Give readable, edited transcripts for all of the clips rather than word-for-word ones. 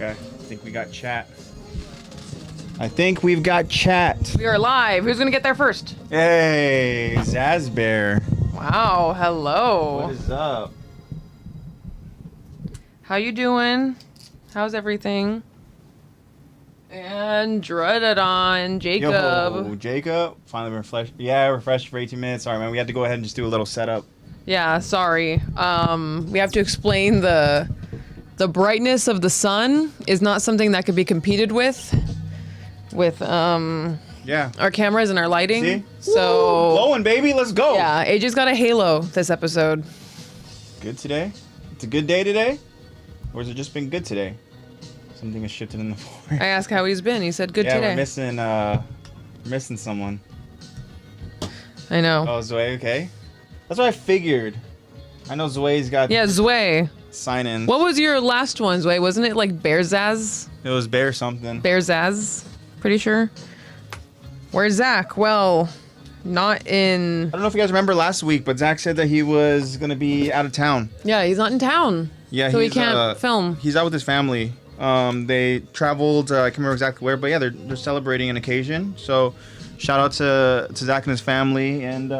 Okay, I think we got chat. I think we've got chat. We are live. Who's gonna get there first? Hey, Zazbear. Wow, hello. What is up? How you doing? How's everything? And Dredadon, Jacob. Yo, Jacob. Finally refreshed. Yeah, refreshed for 18 minutes. Sorry, man. We had to go ahead and just do a little setup. Yeah, sorry. We have to explain the brightness of the sun is not something that could be competed with Yeah. our cameras and our lighting. See? So Blowing, baby. Let's go. yeah, AJ's got a halo this episode. Good today? It's a good day today? Or has it just been good today? Something has shifted in the forward. I asked how he's been. He said good yeah, today. we're missing someone. I know. Oh, Zoe, okay. That's what I figured. I know Zoe's got Yeah, Zway. sign-ins. What was your last one, Zway? Wasn't it like Bearzaz? It was Bear something. Bearzaz? Pretty sure. Where's Zach? Well, not in... I don't know if you guys remember last week, but Zach said that he was going to be out of town. Yeah, he's not in town. Yeah, so he can't film. He's out with his family. They traveled, I can't remember exactly where, but yeah, they're celebrating an occasion. So shout out to Zach and his family. And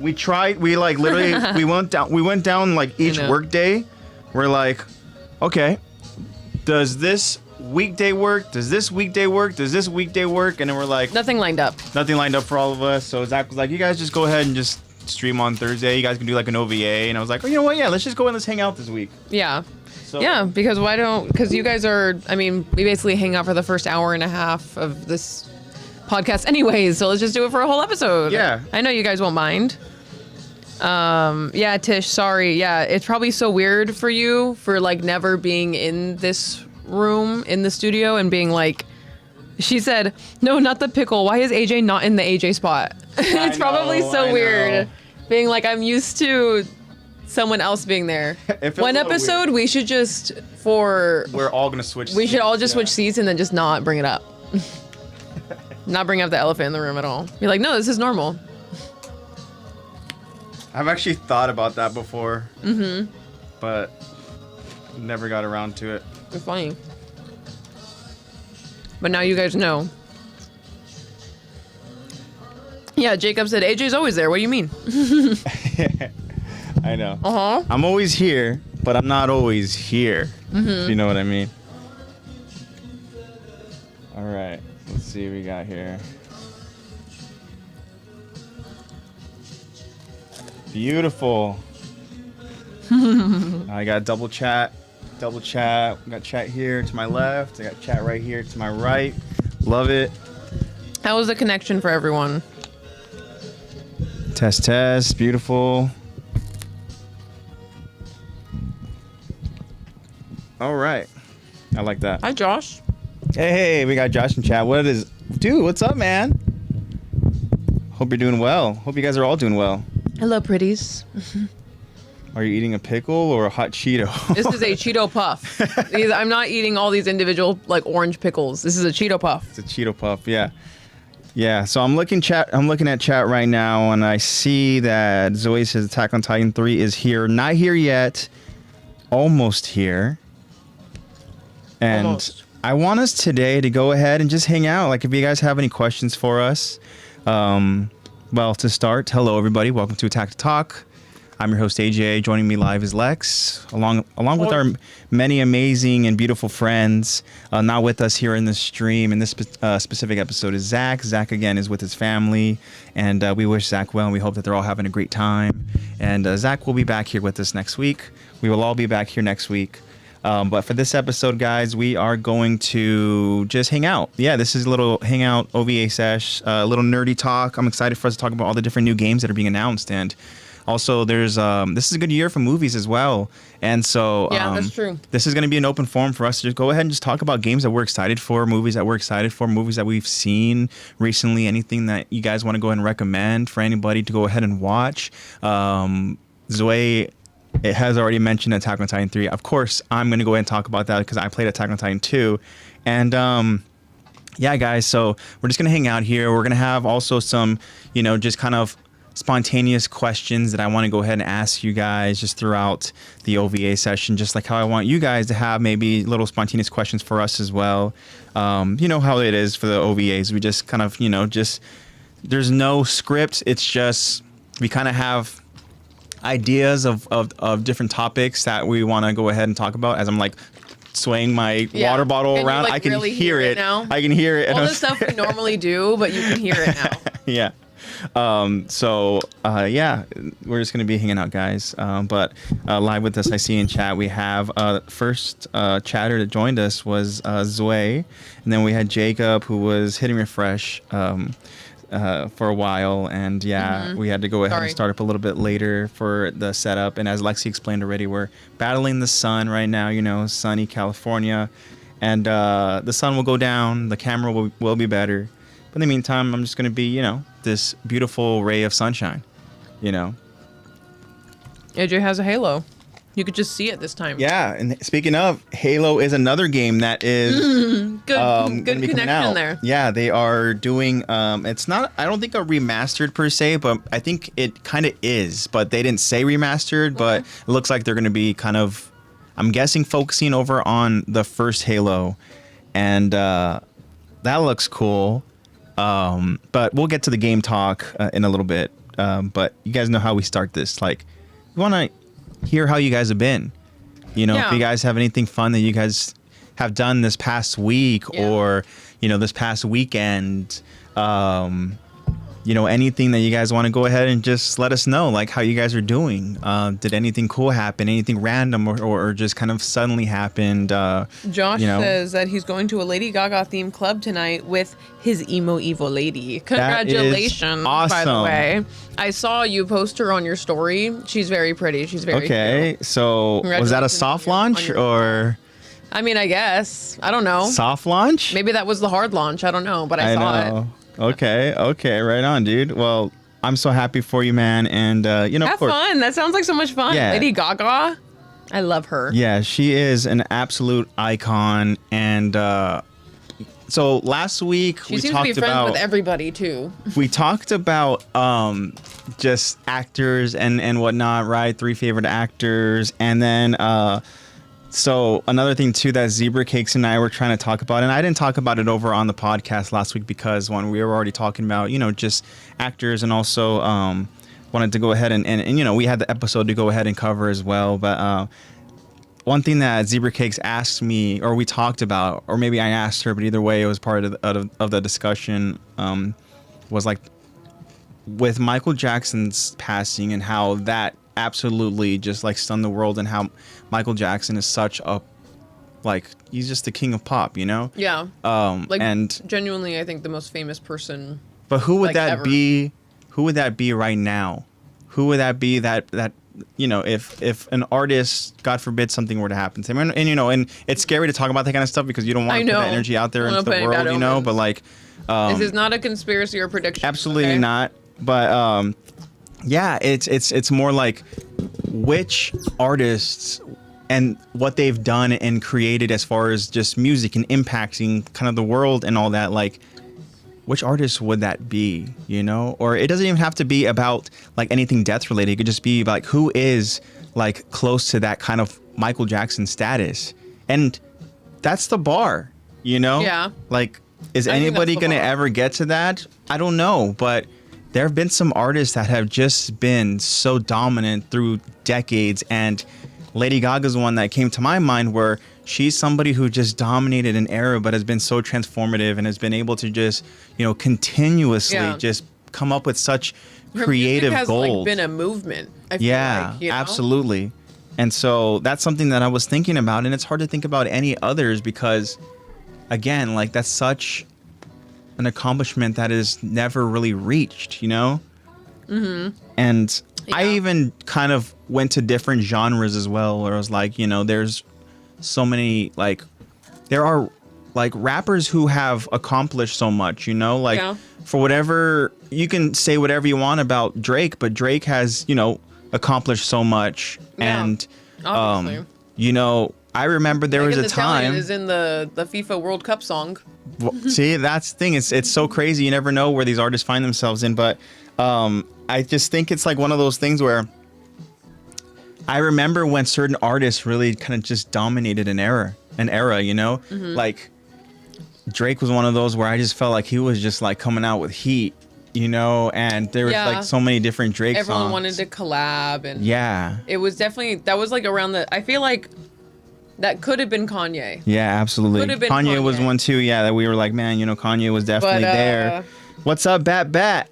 we literally, we went down like each work day. We're like, okay, does this weekday work? Does this weekday work? Does this weekday work? And then we're like, Nothing lined up. nothing lined up for all of us. So Zach was like, you guys just go ahead and just stream on Thursday. You guys can do like an OVA. And I was like, oh, you know what? Yeah, let's just go and let's hang out this week. Yeah. So, Yeah, because because you guys are, I mean, we basically hang out for the first hour and a half of this podcast anyways, so let's just do it for a whole episode. Yeah. I know you guys won't mind. Yeah, Tish, sorry. Yeah, it's probably so weird for you for like never being in this room in the studio and being like, she said, no, not the pickle. Why is AJ not in the AJ spot? It's probably so weird. Being like, I'm used to someone else being there. One episode, we should just, we're all going to switch we seats, should all just switch seats and then just not bring it up. Not bring up the elephant in the room at all. Be like, no, this is normal. I've actually thought about that before. Mm-hmm. But never got around to it. It's funny. But now you guys know. Yeah, Jacob said, AJ's always there. What do you mean? I know. Uh-huh. I'm always here, but I'm not always here. Mm-hmm. If you know what I mean. All right. Let's see what we got here. Beautiful. I got double chat. We got chat here to my left. I got chat right here to my right. Love it. How was the connection for everyone? Test. Beautiful. All right. I like that. Hi, Josh. Hey, we got Josh in chat. Dude, what's up, man? Hope you're doing well. Hope you guys are all doing well. Hello, pretties. Are you eating a pickle or a hot Cheeto? This is a Cheeto Puff. I'm not eating all these individual, like, orange pickles. This is a Cheeto Puff. It's a Cheeto Puff, yeah. Yeah, so I'm looking at chat right now, and I see that Zoe says Attack on Titan 3 is here. Not here yet. Almost here. And Almost. I want us today to go ahead and just hang out. Like, if you guys have any questions for us. Well, to start, hello, everybody. Welcome to Attack to Talk. I'm your host, AJ. Joining me live is Lex, along with our many amazing and beautiful friends. Not with us here in the stream. In this specific episode is Zach. Zach, again, is with his family. And we wish Zach well, and we hope that they're all having a great time. And Zach will be back here with us next week. We will all be back here next week. But for this episode, guys, we are going to just hang out. Yeah, this is a little hangout OVA sesh, a little nerdy talk. I'm excited for us to talk about all the different new games that are being announced. And also, there's this is a good year for movies as well. And so Yeah, that's true. This is going to be an open forum for us to just go ahead and just talk about games that we're excited for, movies that we're excited for, movies that we've seen recently, anything that you guys want to go ahead and recommend for anybody to go ahead and watch. Zoe, it has already mentioned Attack on Titan 3. Of course, I'm going to go ahead and talk about that because I played Attack on Titan 2. And yeah, guys, so we're just going to hang out here. We're going to have also some, just kind of spontaneous questions that I want to go ahead and ask you guys just throughout the OVA session, just like how I want you guys to have maybe little spontaneous questions for us as well. You know how it is for the OVAs. We just kind of, just there's no script. It's just we kind of have ideas of different topics that we want to go ahead and talk about. As I'm like swaying my water bottle around, I can really hear it now. I can hear it. All the stuff we normally do, but you can hear it now. Yeah. Yeah, we're just gonna be hanging out, guys. But live with us, I see in chat we have first chatter that joined us was Zoe, and then we had Jacob, who was hitting refresh for a while, and we had to go ahead and start up a little bit later for the setup. And as Lexy explained already, we're battling the sun right now. Sunny California, and the sun will go down. The camera will be better. But in the meantime, I'm just going to be, this beautiful ray of sunshine, AJ has a Halo. You could just see it this time. Yeah, and speaking of, Halo is another game that is good connection there. Yeah, they are doing, it's not, I don't think a remastered per se, but I think it kind of is. But they didn't say remastered, but it looks like they're going to be kind of, I'm guessing, focusing over on the first Halo. And that looks cool. But we'll get to the game talk in a little bit. But you guys know how we start this. Like, we want to hear how you guys have been. If you guys have anything fun that you guys have done this past week or, this past weekend, anything that you guys want to go ahead and just let us know, like how you guys are doing. Did anything cool happen? Anything random or just kind of suddenly happened? Josh says that he's going to a Lady Gaga themed club tonight with his emo evil lady. Congratulations, awesome. By the way. I saw you post her on your story. She's very pretty. She's very cute. So was that a soft launch or? I mean, I guess. I don't know. Soft launch? Maybe that was the hard launch. I don't know, but I saw it. Okay, right on, dude. Well, I'm so happy for you, man, and have of course, fun. That sounds like so much fun. Yeah. Lady Gaga, I love her. Yeah, she is an absolute icon, and so last week she seems to be friends with everybody too. We talked about just actors and whatnot, right? 3 favorite actors, and then so another thing too that Zebra Cakes and I were trying to talk about, and I didn't talk about it over on the podcast last week because when we were already talking about, just actors, and also wanted to go ahead and we had the episode to go ahead and cover as well. But one thing that Zebra Cakes asked me, or we talked about, or maybe I asked her, but either way, it was part of the discussion, was like with Michael Jackson's passing and how that absolutely just like stunned the world, and how Michael Jackson is such a, like, he's just the king of pop, Yeah. And genuinely, I think the most famous person. But who would that ever be? Who would that be right now? Who would that be that if an artist, God forbid, something were to happen to him, and it's scary to talk about that kind of stuff because you don't want to put that energy out there into the world, but like, this is not a conspiracy or prediction. Absolutely not. But yeah, it's more like which artists and what they've done and created as far as just music and impacting kind of the world and all that. Like, which artist would that be? Or it doesn't even have to be about like anything death related. It could just be like who is like close to that kind of Michael Jackson status, and that's the bar. Yeah. Like, is anybody gonna ever get to that? I don't know, but there have been some artists that have just been so dominant through decades, and Lady Gaga's one that came to my mind, where she's somebody who just dominated an era but has been so transformative and has been able to just, continuously just come up with such creative music has, gold. Like, been a movement. I feel like, absolutely. And so that's something that I was thinking about, and it's hard to think about any others because, again, like, that's such an accomplishment that is never really reached, Mm-hmm. And I even kind of went to different genres as well, where I was like, there's so many, like, there are like rappers who have accomplished so much, for whatever, you can say whatever you want about Drake, but Drake has, accomplished so much. And obviously. I remember there was a time is in the FIFA World Cup song. See, that's the thing. It's so crazy. You never know where these artists find themselves in. But I just think it's like one of those things where I remember when certain artists really kind of just dominated an era, you know? Like Drake was one of those where I just felt like he was just like coming out with heat, you know? And there was like so many different Drake songs. Everyone wanted to collab, and yeah, it was definitely, that was like around I feel like that could have been Kanye. Yeah, absolutely. Could have been Kanye was one too, yeah, that we were like, man, you know, Kanye was definitely there. What's up, Bat?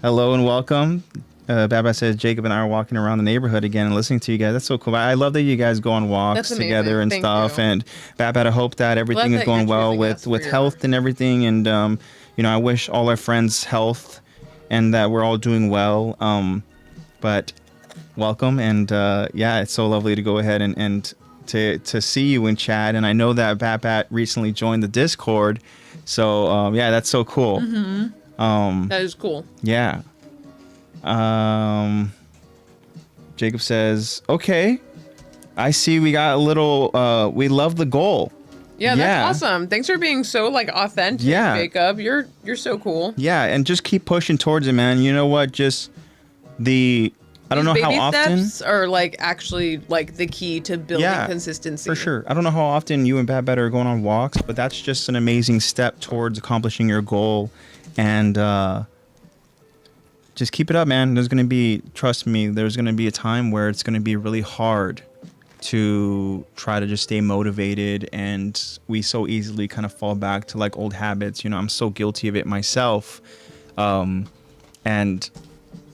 Hello and welcome. Bat says, Jacob and I are walking around the neighborhood again and listening to you guys. That's so cool. I love that you guys go on walks together and stuff. You. And Bat, I hope that everything is going well with health and everything. And, you know, I wish all our friends health and that we're all doing well. But welcome. And, yeah, it's so lovely to go ahead and to see you in chat. And I know that Bat recently joined the Discord. So, yeah, that's so cool. That is cool. Yeah. Jacob says, okay, I see we got a little, we love the goal. Yeah, that's awesome. Thanks for being so like authentic, Jacob. You're so cool. Yeah, and just keep pushing towards it, man. You know what? Just I don't know how often. Baby steps are like actually like the key to building consistency. For sure. I don't know how often you and Bad are going on walks, but that's just an amazing step towards accomplishing your goal. And just keep it up, man. Trust me, there's going to be a time where it's going to be really hard to try to just stay motivated. And we so easily kind of fall back to like old habits. You know, I'm so guilty of it myself. And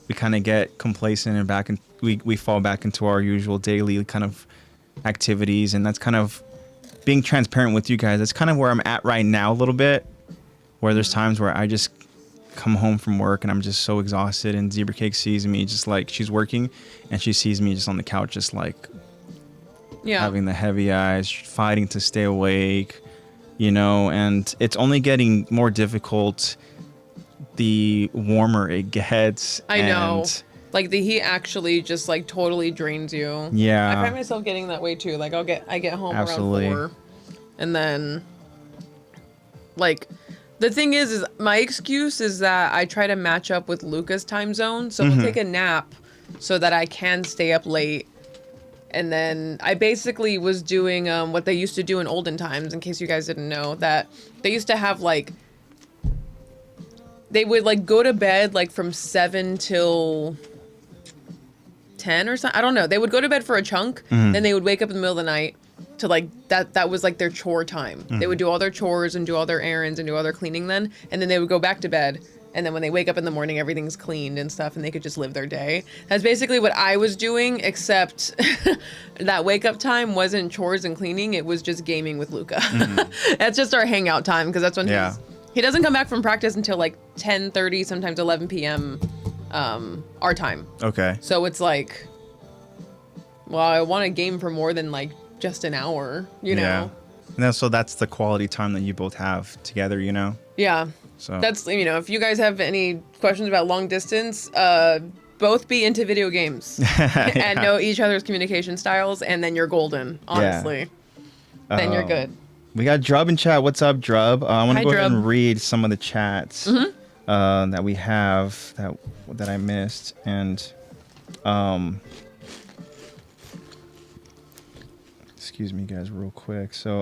we kind of get complacent and we fall back into our usual daily kind of activities. And that's kind of being transparent with you guys. That's kind of where I'm at right now a little bit, where there's times where I just come home from work and I'm just so exhausted, and Zebra Cake sees me just like she's working and she sees me just on the couch, just like having the heavy eyes, fighting to stay awake, you know, and it's only getting more difficult the warmer it gets. I know. Like the heat actually just like totally drains you. Yeah. I find myself getting that way too. Like I get home around 4, and then like the thing is my excuse is that I try to match up with Luca's time zone. So I'll take a nap so that I can stay up late. And then I basically was doing what they used to do in olden times, in case you guys didn't know, that they used to have like, they would like go to bed like from 7 till 10 or something. I don't know. They would go to bed for a chunk, then they would wake up in the middle of the night to like that was like their chore time. They would do all their chores and do all their errands and do all their cleaning then, and then they would go back to bed. And then when they wake up in the morning, everything's cleaned and stuff, and they could just live their day. That's basically what I was doing, except that wake up time wasn't chores and cleaning. It was just gaming with Luca. That's just our hangout time, because that's when he doesn't come back from practice until like 10:30, sometimes 11 p.m. Our time. Okay. So it's like, well, I want to game for more than like just an hour, you know? No, so that's the quality time that you both have together, you know? Yeah. So that's, you know, if you guys have any questions about long distance, both be into video games and know each other's communication styles, and then you're golden, honestly. Then you're good. We got Drub in chat. What's up, Drub? I want to go ahead and read some of the chats that we have that I missed. And excuse me, guys, real quick. So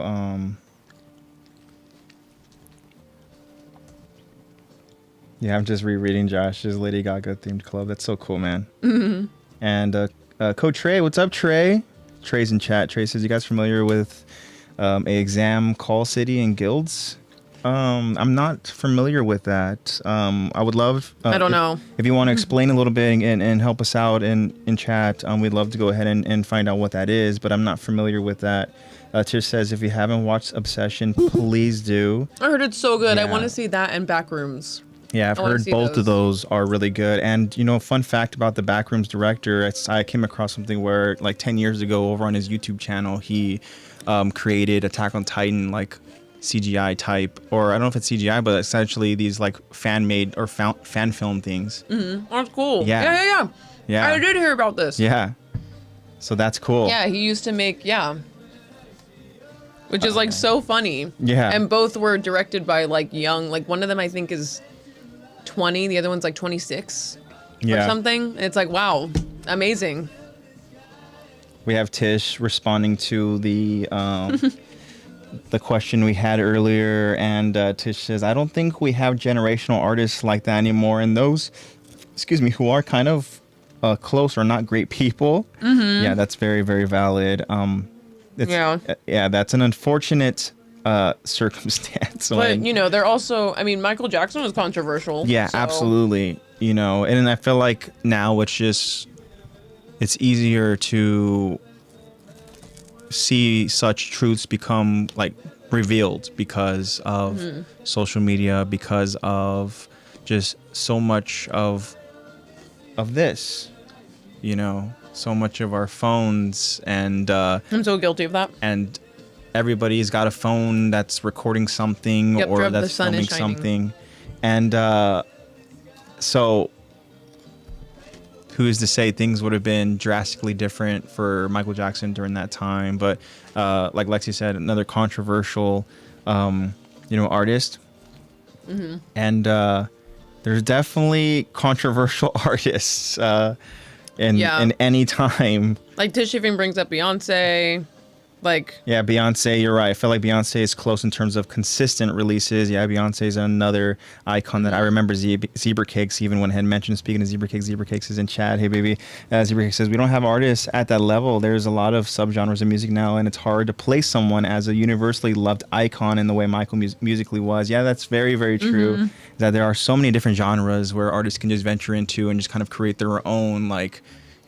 yeah, I'm just rereading Josh's Lady Gaga themed club. That's so cool, man. And Code Trey, what's up, Trey? Trey's in chat. Trey says, you guys familiar with a exam call city and guilds? I'm not familiar with that. I would love... I don't know. If you want to explain a little bit and help us out in chat, we'd love to go ahead and find out what that is, but I'm not familiar with that. Tish says, if you haven't watched Obsession, please do. I heard it's so good. I want to see that and Backrooms. Yeah, I've heard both of those are really good. And, you know, fun fact about the Backrooms director, I came across something where, like, 10 years ago over on his YouTube channel, he created Attack on Titan, like, CGI type, or I don't know if it's CGI, but essentially these, like, fan-made or fan film things. That's cool. Yeah. I did hear about this. Yeah. So that's cool. Yeah, he used to make, which is, like, so funny. Yeah. And both were directed by, like, young, like, one of them I think is 20, the other one's like 26. Yeah. or something. It's like, wow, amazing. We have Tish responding to the the question we had earlier, and Tish says, "I don't think we have generational artists like that anymore, and those, who are kind of close or not great people." Mm-hmm. Yeah, that's very, very valid. Yeah, that's an unfortunate circumstance. But they're also. I mean, Michael Jackson was controversial. Yeah, so. absolutely. And I feel like now it's easier to see such truths become like revealed because of social media, because of just so much of this, so much of our phones, and I'm so guilty of that. And everybody's got a phone that's recording something or that's filming something, and so who's to say things would have been drastically different for Michael Jackson during that time? But like Lexy said, another controversial, artist. Mm-hmm. And there's definitely controversial artists in any time. Like Tish even brings up Beyonce. Yeah, Beyonce, you're right. I feel like Beyonce is close in terms of consistent releases. Yeah, Beyonce is another icon that I remember. Zebra Cakes even went ahead and mentioned. Speaking of Zebra Cakes is in chat. Hey, baby. Zebra Cakes says, we don't have artists at that level. There's a lot of subgenres of music now, and it's hard to place someone as a universally loved icon in the way Michael musically was. Yeah, that's very, very true. Mm-hmm. That there are so many different genres where artists can just venture into and just kind of create their own,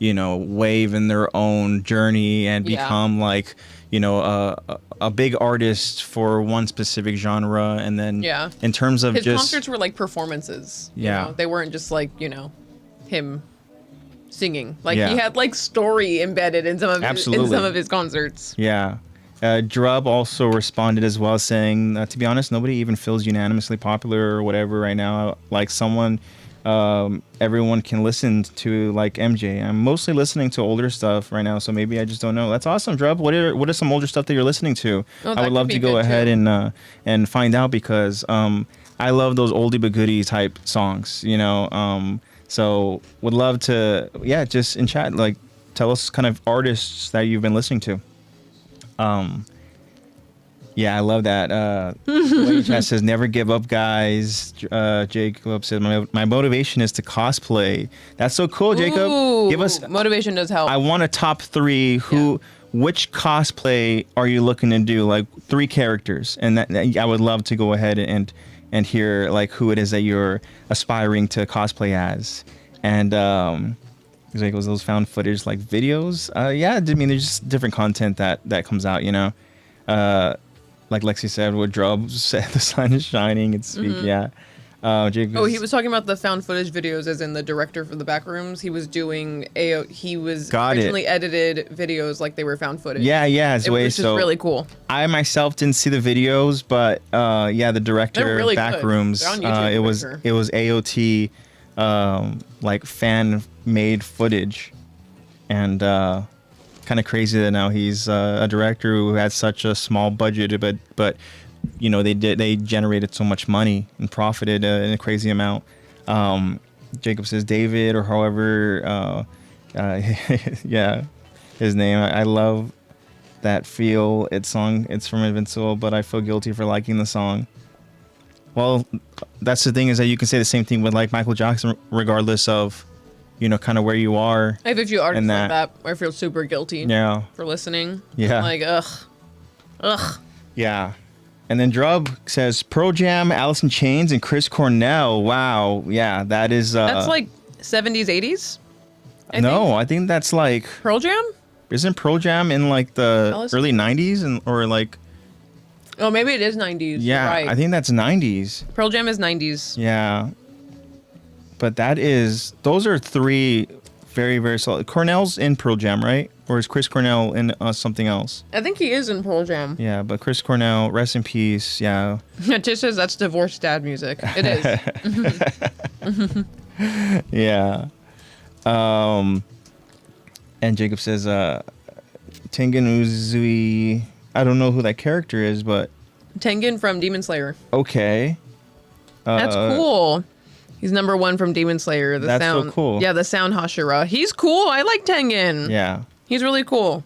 wave in their own journey and become a big artist for one specific genre. And then in terms of his concerts were like performances. They weren't just him singing. He had story embedded in some of his concerts. Yeah. Drub also responded as well, saying, to be honest, nobody even feels unanimously popular or whatever right now. Like someone everyone can listen to, like MJ. I'm mostly listening to older stuff right now, so maybe I just don't know. That's awesome, Drub. What are some older stuff that you're listening to? I would love to go ahead and find out, because I love those oldie but goodie type songs, so would love to just in chat tell us kind of artists that you've been listening to. Yeah, I love that. Chat says, never give up, guys. Jacob says, my motivation is to cosplay. That's so cool, Jacob. Ooh, give us motivation does help. I want a top 3. Which cosplay are you looking to do? Like 3 characters, and that I would love to go ahead and hear who it is that you're aspiring to cosplay as. And those found footage videos. There's just different content that comes out. Like Lexy said, what Drub said, the sun is shining. It's Jacob. He was talking about the found footage videos, as in the director for the Backrooms. He was doing originally edited videos like they were found footage. It was just really cool. I myself didn't see the videos, but the director of Backrooms, it was AOT, fan made footage, and kind of crazy that now he's a director who had such a small budget, but they generated so much money and profited in a crazy amount. Jacob says David, or however his name. I love that feel. It's from Invincible, but I feel guilty for liking the song. Well, that's the thing, is that you can say the same thing with Michael Jackson, regardless of kind of where you are. I have a few artists like that where I feel super guilty for listening. Yeah. I'm ugh. Yeah. And then Drub says Pearl Jam, Alice in Chains, and Chris Cornell. Wow. Yeah, that is... that's 70s, 80s? I think that's Pearl Jam? Isn't Pearl Jam in the early 90s or Oh, maybe it is 90s. Yeah, right. I think that's 90s. Pearl Jam is 90s. Yeah. But those are 3 very, very solid. Cornell's in Pearl Jam, right? Or is Chris Cornell in something else? I think he is in Pearl Jam. Yeah, but Chris Cornell, rest in peace. Yeah. Tish says that's divorced dad music. It is. Yeah. And Jacob says, Tengen Uzui. I don't know who that character is, but... Tengen from Demon Slayer. Okay. That's cool. He's number 1 from Demon Slayer. That's so sound, cool. Yeah, the sound Hashira. He's cool. I like Tengen. Yeah. He's really cool.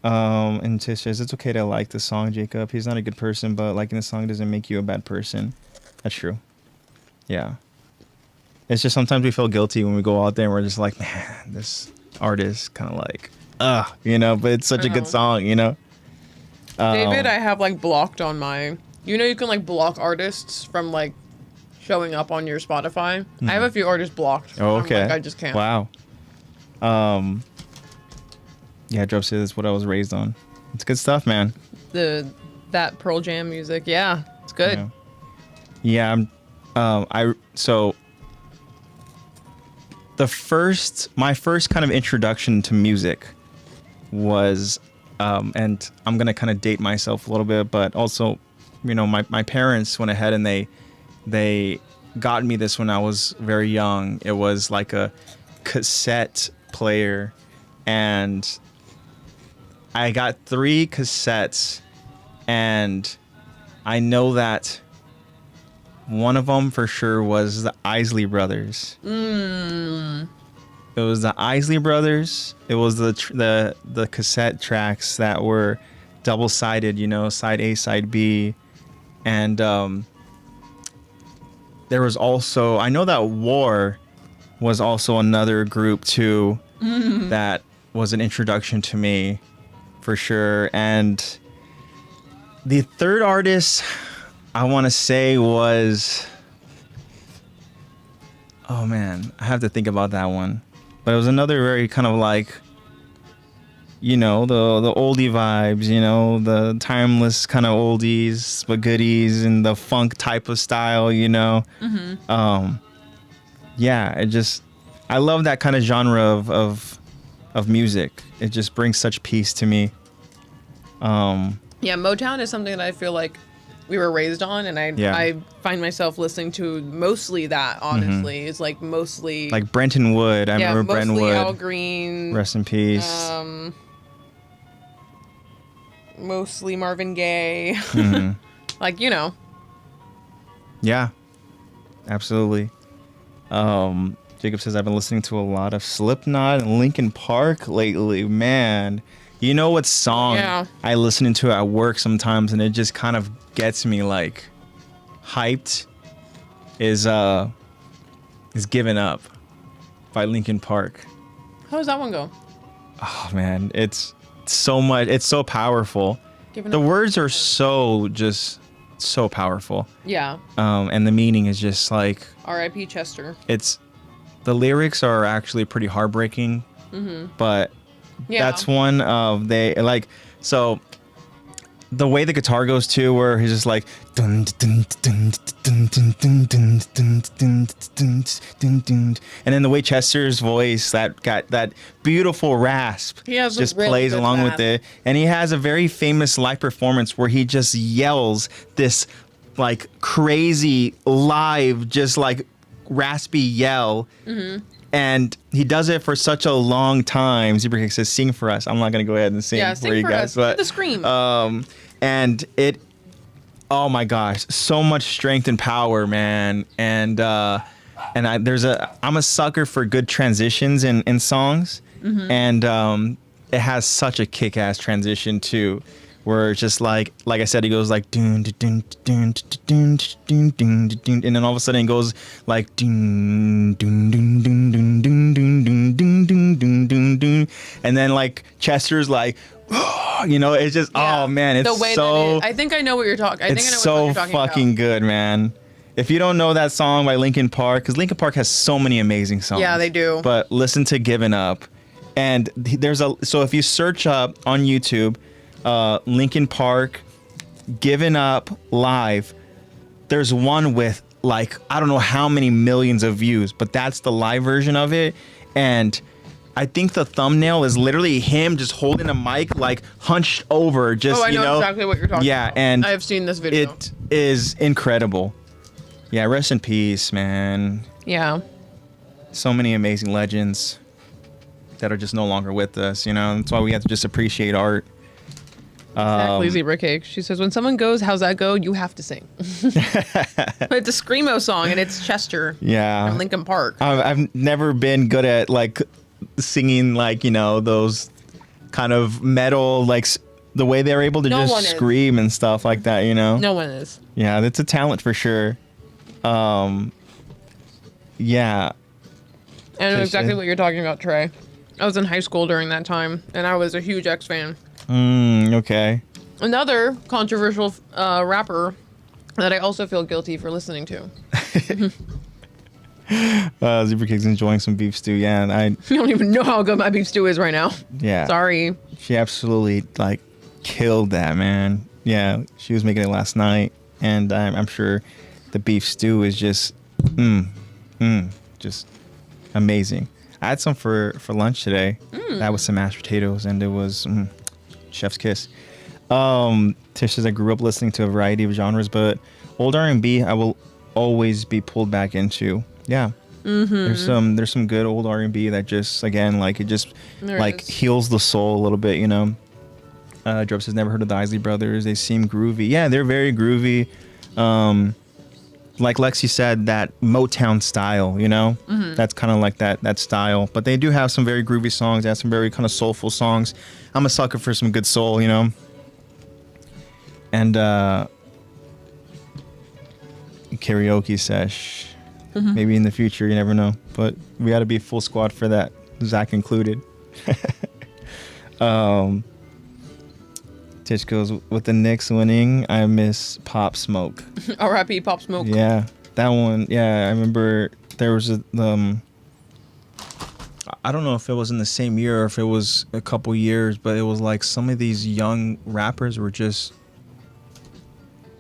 And Tish says, it's okay to like the song, Jacob. He's not a good person, but liking the song doesn't make you a bad person. That's true. Yeah. It's just sometimes we feel guilty when we go out there and we're just like, man, this artist kind of like, you know, but it's such a good song, you know? David, I have like blocked on my, you know, you can like block artists from like showing up on your Spotify. I have a few artists blocked. Oh, okay. Like, I just can't. Wow. Yeah, Drop says that's what I was raised on. It's good stuff, man. That Pearl Jam music. Yeah, it's good. Yeah, so my first kind of introduction to music was, and I'm gonna kind of date myself a little bit, but also, you know, my parents went ahead and they got me this when I was very young. It was like a cassette player, and I got 3 cassettes, and I know that one of them for sure was the Isley Brothers. It was the Isley Brothers. It was the cassette tracks that were double-sided, you know, side A, side B. And there was also, I know that War was also another group too that was an introduction to me for sure. And the third artist I want to say was, oh man, I have to think about that one. But it was another very kind of like, you know, the oldie vibes, you know, the timeless kind of oldies but goodies and the funk type of style, you know. Yeah, I love that kind of genre of music. It just brings such peace to me. Yeah, Motown is something that I feel like we were raised on, and I find myself listening to mostly that, honestly. It's like mostly like Brenton Wood. I remember Brenton Wood. Al Green. Rest in peace. Mostly Marvin Gaye. Like, you know. Yeah, absolutely. Jacob says, I've been listening to a lot of Slipknot and Linkin Park lately. Man, you know what song I listen to at work sometimes, and it just kind of gets me like hyped is Given Up by Linkin Park. How does that one go? Oh man, it's so powerful. Given The Up. words are so powerful. Yeah. And the meaning is just like, R.I.P. Chester. The lyrics are actually pretty heartbreaking, but that's one of so the way the guitar goes too, where he's just like dun, dun, dun, dun, dun, dun, dun, dun, dun, dun, dun, dun. And then the way Chester's voice, that beautiful rasp, just plays along with it. And he has a very famous live performance where he just yells this like crazy live, just like raspy yell. And he does it for such a long time. Zebra says, "Sing for us." I'm not gonna go ahead and sing for you guys, but the scream. And it, oh my gosh, so much strength and power, man. And I'm a sucker for good transitions in songs, and it has such a kick-ass transition too, where it's just like I said, he goes like dun dun dun dun dun dun dun, and then all of a sudden it goes like dun dun dun dun dun dun dun dun dun dun dun dun, and then like Chester's like, you know, it's just oh man, it's the way so. I think I know what you're talking. It's so fucking good, man. If you don't know that song by Linkin Park, because Linkin Park has so many amazing songs. Yeah, they do. But listen to "Given Up," and so if you search up on YouTube, Linkin Park, "Given Up" live, there's one with like I don't know how many millions of views, but that's the live version of it. And I think the thumbnail is literally him just holding a mic like hunched over, just I know exactly what you're talking about. And I have seen this video. It is incredible. Yeah, rest in peace, man. Yeah. So many amazing legends that are just no longer with us, you know. That's why we have to just appreciate art. Exactly, Zebra Cake. She says, when someone goes, how's that go? You have to sing. But it's a Screamo song, and it's Chester. Yeah. From Linkin Park. I've never been good at like singing like, you know, those kind of metal, like the way they're able to just scream and stuff like that, you know? No one is. Yeah, that's a talent for sure. Yeah. I know exactly what you're talking about, Trey. I was in high school during that time, and I was a huge X fan. Okay. Another controversial rapper that I also feel guilty for listening to. Zebra Cake's enjoying some beef stew. Yeah, and I don't even know how good my beef stew is right now. Yeah. Sorry. She absolutely like killed that, man. Yeah, she was making it last night, and I'm sure the beef stew is just just amazing. I had some for lunch today. That was some mashed potatoes, and it was chef's kiss. Tish says, I grew up listening to a variety of genres, but old R&B I will always be pulled back into. Yeah. There's some good old R&B that just, again, like it just heals the soul a little bit, you know. Drub says, never heard of the Isley Brothers. They seem groovy. Yeah, they're very groovy. Like Lexy said, that Motown style, you know. That's kind of like that style. But they do have some very groovy songs. They have some very kind of soulful songs. I'm a sucker for some good soul, you know. And karaoke sesh. Maybe in the future, you never know. But we got to be full squad for that, Zach included. Tish goes, with the Knicks winning, I miss Pop Smoke. R.I.P. Pop Smoke. Yeah, that one. Yeah, I remember there was a I don't know if it was in the same year or if it was a couple years, but it was like some of these young rappers were just,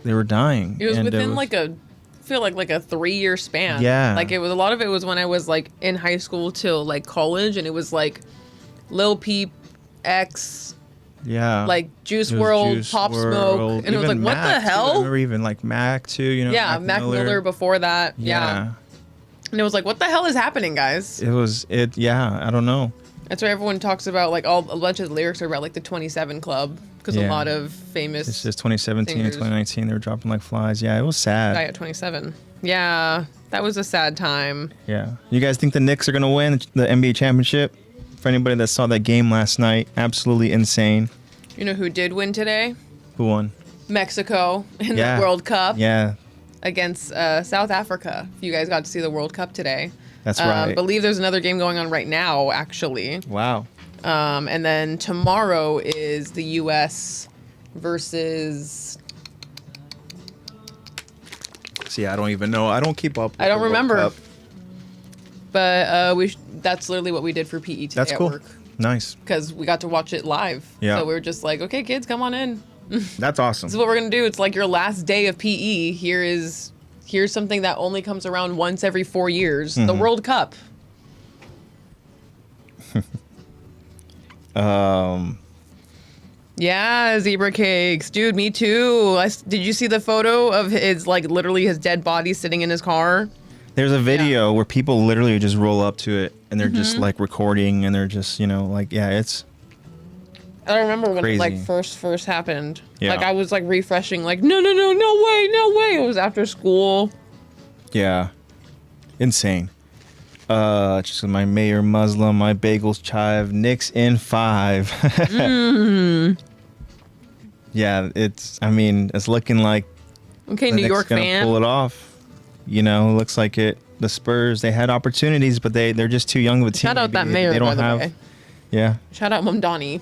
they were dying. It was within like a 3-year span. Yeah. Like it was, a lot of it was when I was like in high school till like college, and it was like Lil Peep, X, like Juice WRLD, Pop Smoke, and it was like, what the hell? I remember even like Mac too, you know. Yeah, Mac Miller before that. Yeah. And it was like, what the hell is happening, guys? I don't know. That's why everyone talks about like a bunch of the lyrics are about like the 27 Club, because a lot of famous. It's just 2017 and 2019 they were dropping like flies. Yeah, it was sad. Guy at 27. Yeah, that was a sad time. Yeah. You guys think the Knicks are gonna win the NBA championship? For anybody that saw that game last night, absolutely insane. You know who did win today? Who won? Mexico in the World Cup. Yeah. Against South Africa. You guys got to see the World Cup today. That's right. I believe there's another game going on right now, actually. Wow. And then tomorrow is the U.S. versus... See, I don't even know. I don't keep up with I don't the World remember. Cup. But that's literally what we did for PE today That's cool. at work. Nice. Because we got to watch it live. Yeah. So we were just like, okay, kids, come on in. That's awesome. This is what we're going to do. It's like your last day of PE. Here's something that only comes around once every 4 years. The World Cup. Yeah, zebra cakes. Dude, me too. Did you see the photo of his, like, literally his dead body sitting in his car? There's a video where people literally just roll up to it and they're just like recording and they're just, you know, like, it's I remember when crazy. it like first happened. Yeah. Like I was like refreshing, like, no way. It was after school. Yeah. Insane. Just my mayor Muslim, my bagels chive, Knicks in 5. Yeah, it's looking like Okay, the New Knicks York gonna fan. pull it off. You know, looks like it. The Spurs, they had opportunities, but they're just too young of a team. Shout out that mayor, They don't by the have. way. Yeah. Shout out Mamdani.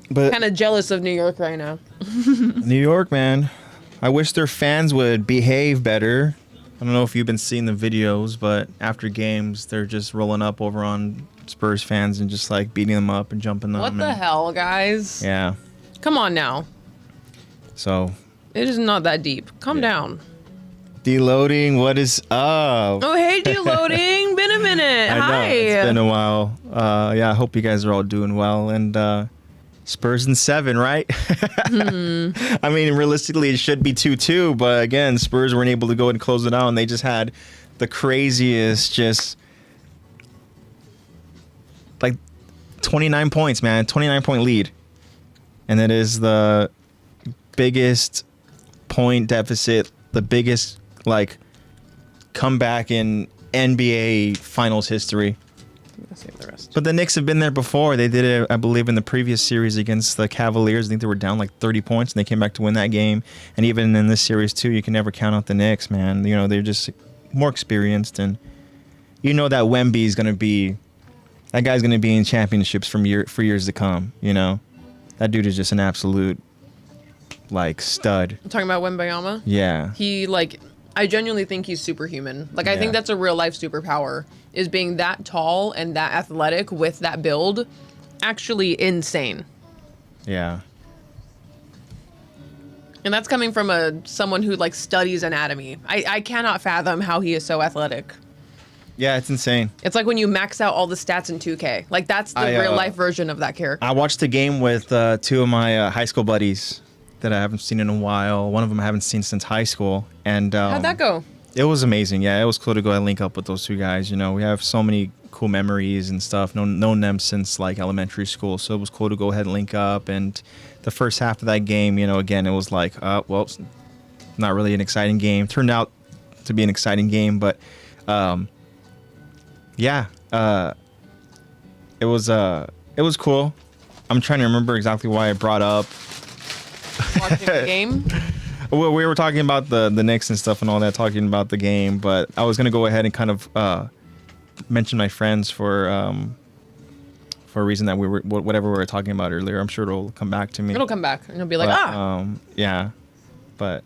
But Kind of jealous of New York right now. New York, man. I wish their fans would behave better. I don't know if you've been seeing the videos, but after games, they're just rolling up over on Spurs fans and just like beating them up and jumping them. What the hell, guys? Yeah. Come on now. So. It is not that deep. Calm down. Deloading, what is up? Oh, hey, deloading. Been a minute. I know, Hi. it's been a while. I hope you guys are all doing well. And Spurs in 7, right? I mean, realistically, it should be 2-2. But again, Spurs weren't able to go and close it out. And they just had the craziest, just like 29 points, man. 29-point lead. and it is the biggest point deficit, the biggest like comeback in NBA Finals history. I'll save the rest. But the Knicks have been there before. They did it, I believe, in the previous series against the Cavaliers. I think they were down like 30 points, and they came back to win that game. And even in this series, too, you can never count out the Knicks, man. You know, they're just more experienced. And you know that Wemby is going to be... That guy's going to be in championships for years to come, you know? That dude is just an absolute, like, stud. I'm talking about Wembayama? Yeah. He, like... I genuinely think he's superhuman. Like, I think that's a real life superpower, is being that tall and that athletic with that build. Actually insane. Yeah. And that's coming from someone who, like, studies anatomy. I cannot fathom how he is so athletic. Yeah, it's insane. It's like when you max out all the stats in 2K. Like, that's the real life version of that character. I watched the game with two of my high school buddies that I haven't seen in a while. One of them I haven't seen since high school. And How'd that go? It was amazing. Yeah, it was cool to go and link up with those two guys. You know, we have so many cool memories and stuff. Known them since like elementary school. So it was cool to go ahead and link up. And the first half of that game, you know, again, it was like, well, it's not really an exciting game. Turned out to be an exciting game, but yeah, it was cool. I'm trying to remember exactly why I brought up Watching the game? Well, we were talking about the Knicks and stuff and all that, talking about the game, but I was gonna go ahead and kind of mention my friends for a reason that we were whatever we were talking about earlier. I'm sure it'll come back to me. It'll come back, and it'll be like, yeah, but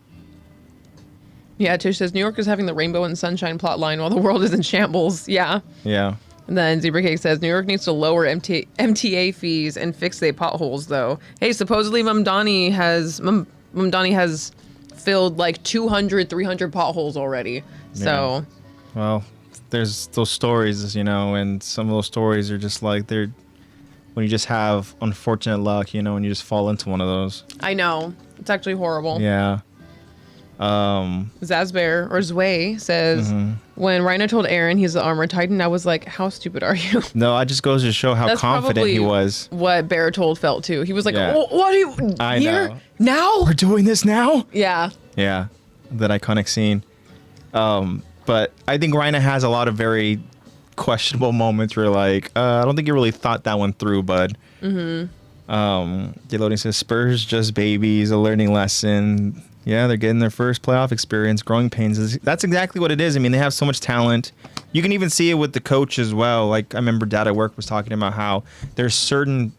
yeah. Tish says New York is having the rainbow and sunshine plot line while the world is in shambles. Yeah. Yeah. And then Zebra Cake says New York needs to lower MTA fees and fix their potholes, though. Hey, supposedly Mamdani has filled like 200, 300 potholes already. So, well, there's those stories, you know, and some of those stories are just like when you just have unfortunate luck, you know, and you just fall into one of those. I know. It's actually horrible. Yeah. Zazbear or Zway says, when Rhino told Aaron he's the armored titan, I was like, how stupid are you? No, I just goes to show how confident he was. What Bear told felt too. He was like, oh, what are you here? Know. Now? We're doing this now? Yeah. Yeah. That iconic scene. But I think Rhino has a lot of very questionable moments where like, I don't think you really thought that one through, bud. Deloading says Spurs just babies, a learning lesson. Yeah, they're getting their first playoff experience, growing pains. That's exactly what it is. I mean, they have so much talent. You can even see it with the coach as well. Like, I remember Dad at work was talking about how there's certain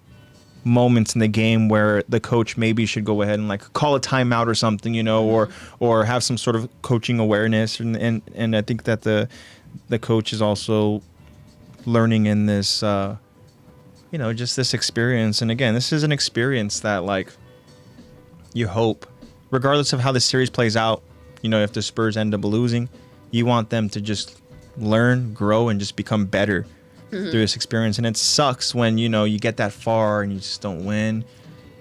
moments in the game where the coach maybe should go ahead and like call a timeout or something, you know, or have some sort of coaching awareness. And I think that the coach is also learning in this, you know, just this experience. And again, this is an experience that like you hope, regardless of how the series plays out, you know, if the Spurs end up losing, you want them to just learn, grow, and just become better through this experience. And it sucks when, you know, you get that far and you just don't win,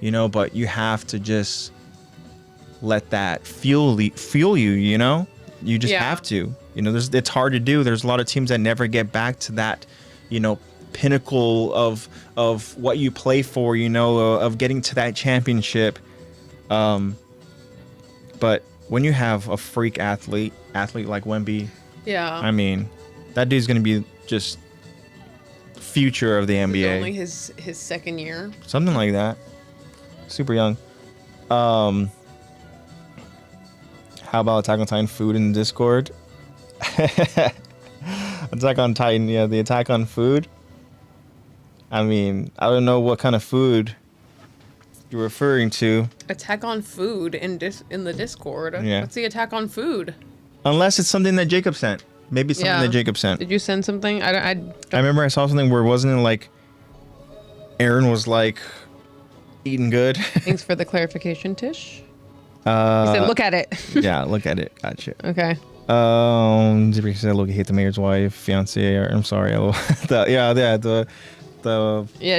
you know, but you have to just let that fuel you, you know? You just have to. You know, it's hard to do. There's a lot of teams that never get back to that, you know, pinnacle of what you play for, you know, of getting to that championship. But when you have a freak athlete like Wemby, I mean, that dude's gonna be just future of the NBA. It's only his second year, something like that. Super young. How about Attack on Titan food in the Discord? Attack on Titan, yeah, the Attack on food. I mean, I don't know what kind of food you're referring to. Attack on food in the Discord. Yeah. What's the attack on food? Unless it's something that Jacob sent. Maybe something that Jacob sent. Did you send something? I remember I saw something where wasn't it like Aaron was like eating good. Thanks for the clarification, Tish. He said, look at it. Yeah, look at it. Gotcha. Okay. Zibri said, look, he hate the mayor's wife, fiance, or I'm sorry.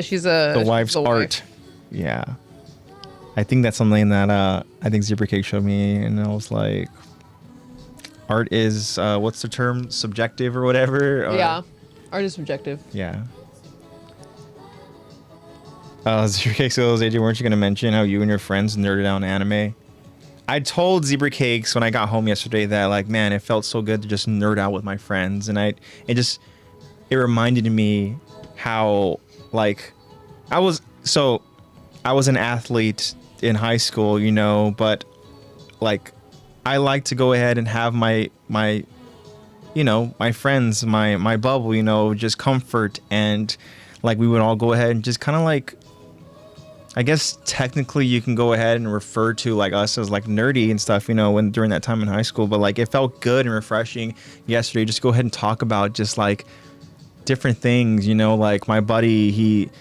She's the wife's art. Yeah. I think that's something that I think Zebra Cake showed me, and I was like, art is what's the term? Subjective or whatever? Yeah. Art is subjective. Yeah. Zebra Cakes, AJ, weren't you going to mention how you and your friends nerded out on anime? I told Zebra Cakes when I got home yesterday that, like, man, it felt so good to just nerd out with my friends. And it reminded me how, like, I was an athlete in high school, you know, but, like, I like to go ahead and have my you know, my friends, my bubble, you know, just comfort. And, like, we would all go ahead and just kind of, like, I guess technically you can go ahead and refer to, like, us as, like, nerdy and stuff, you know, during that time in high school. But, like, it felt good and refreshing yesterday just go ahead and talk about just, like, different things, you know. Like, my buddy, he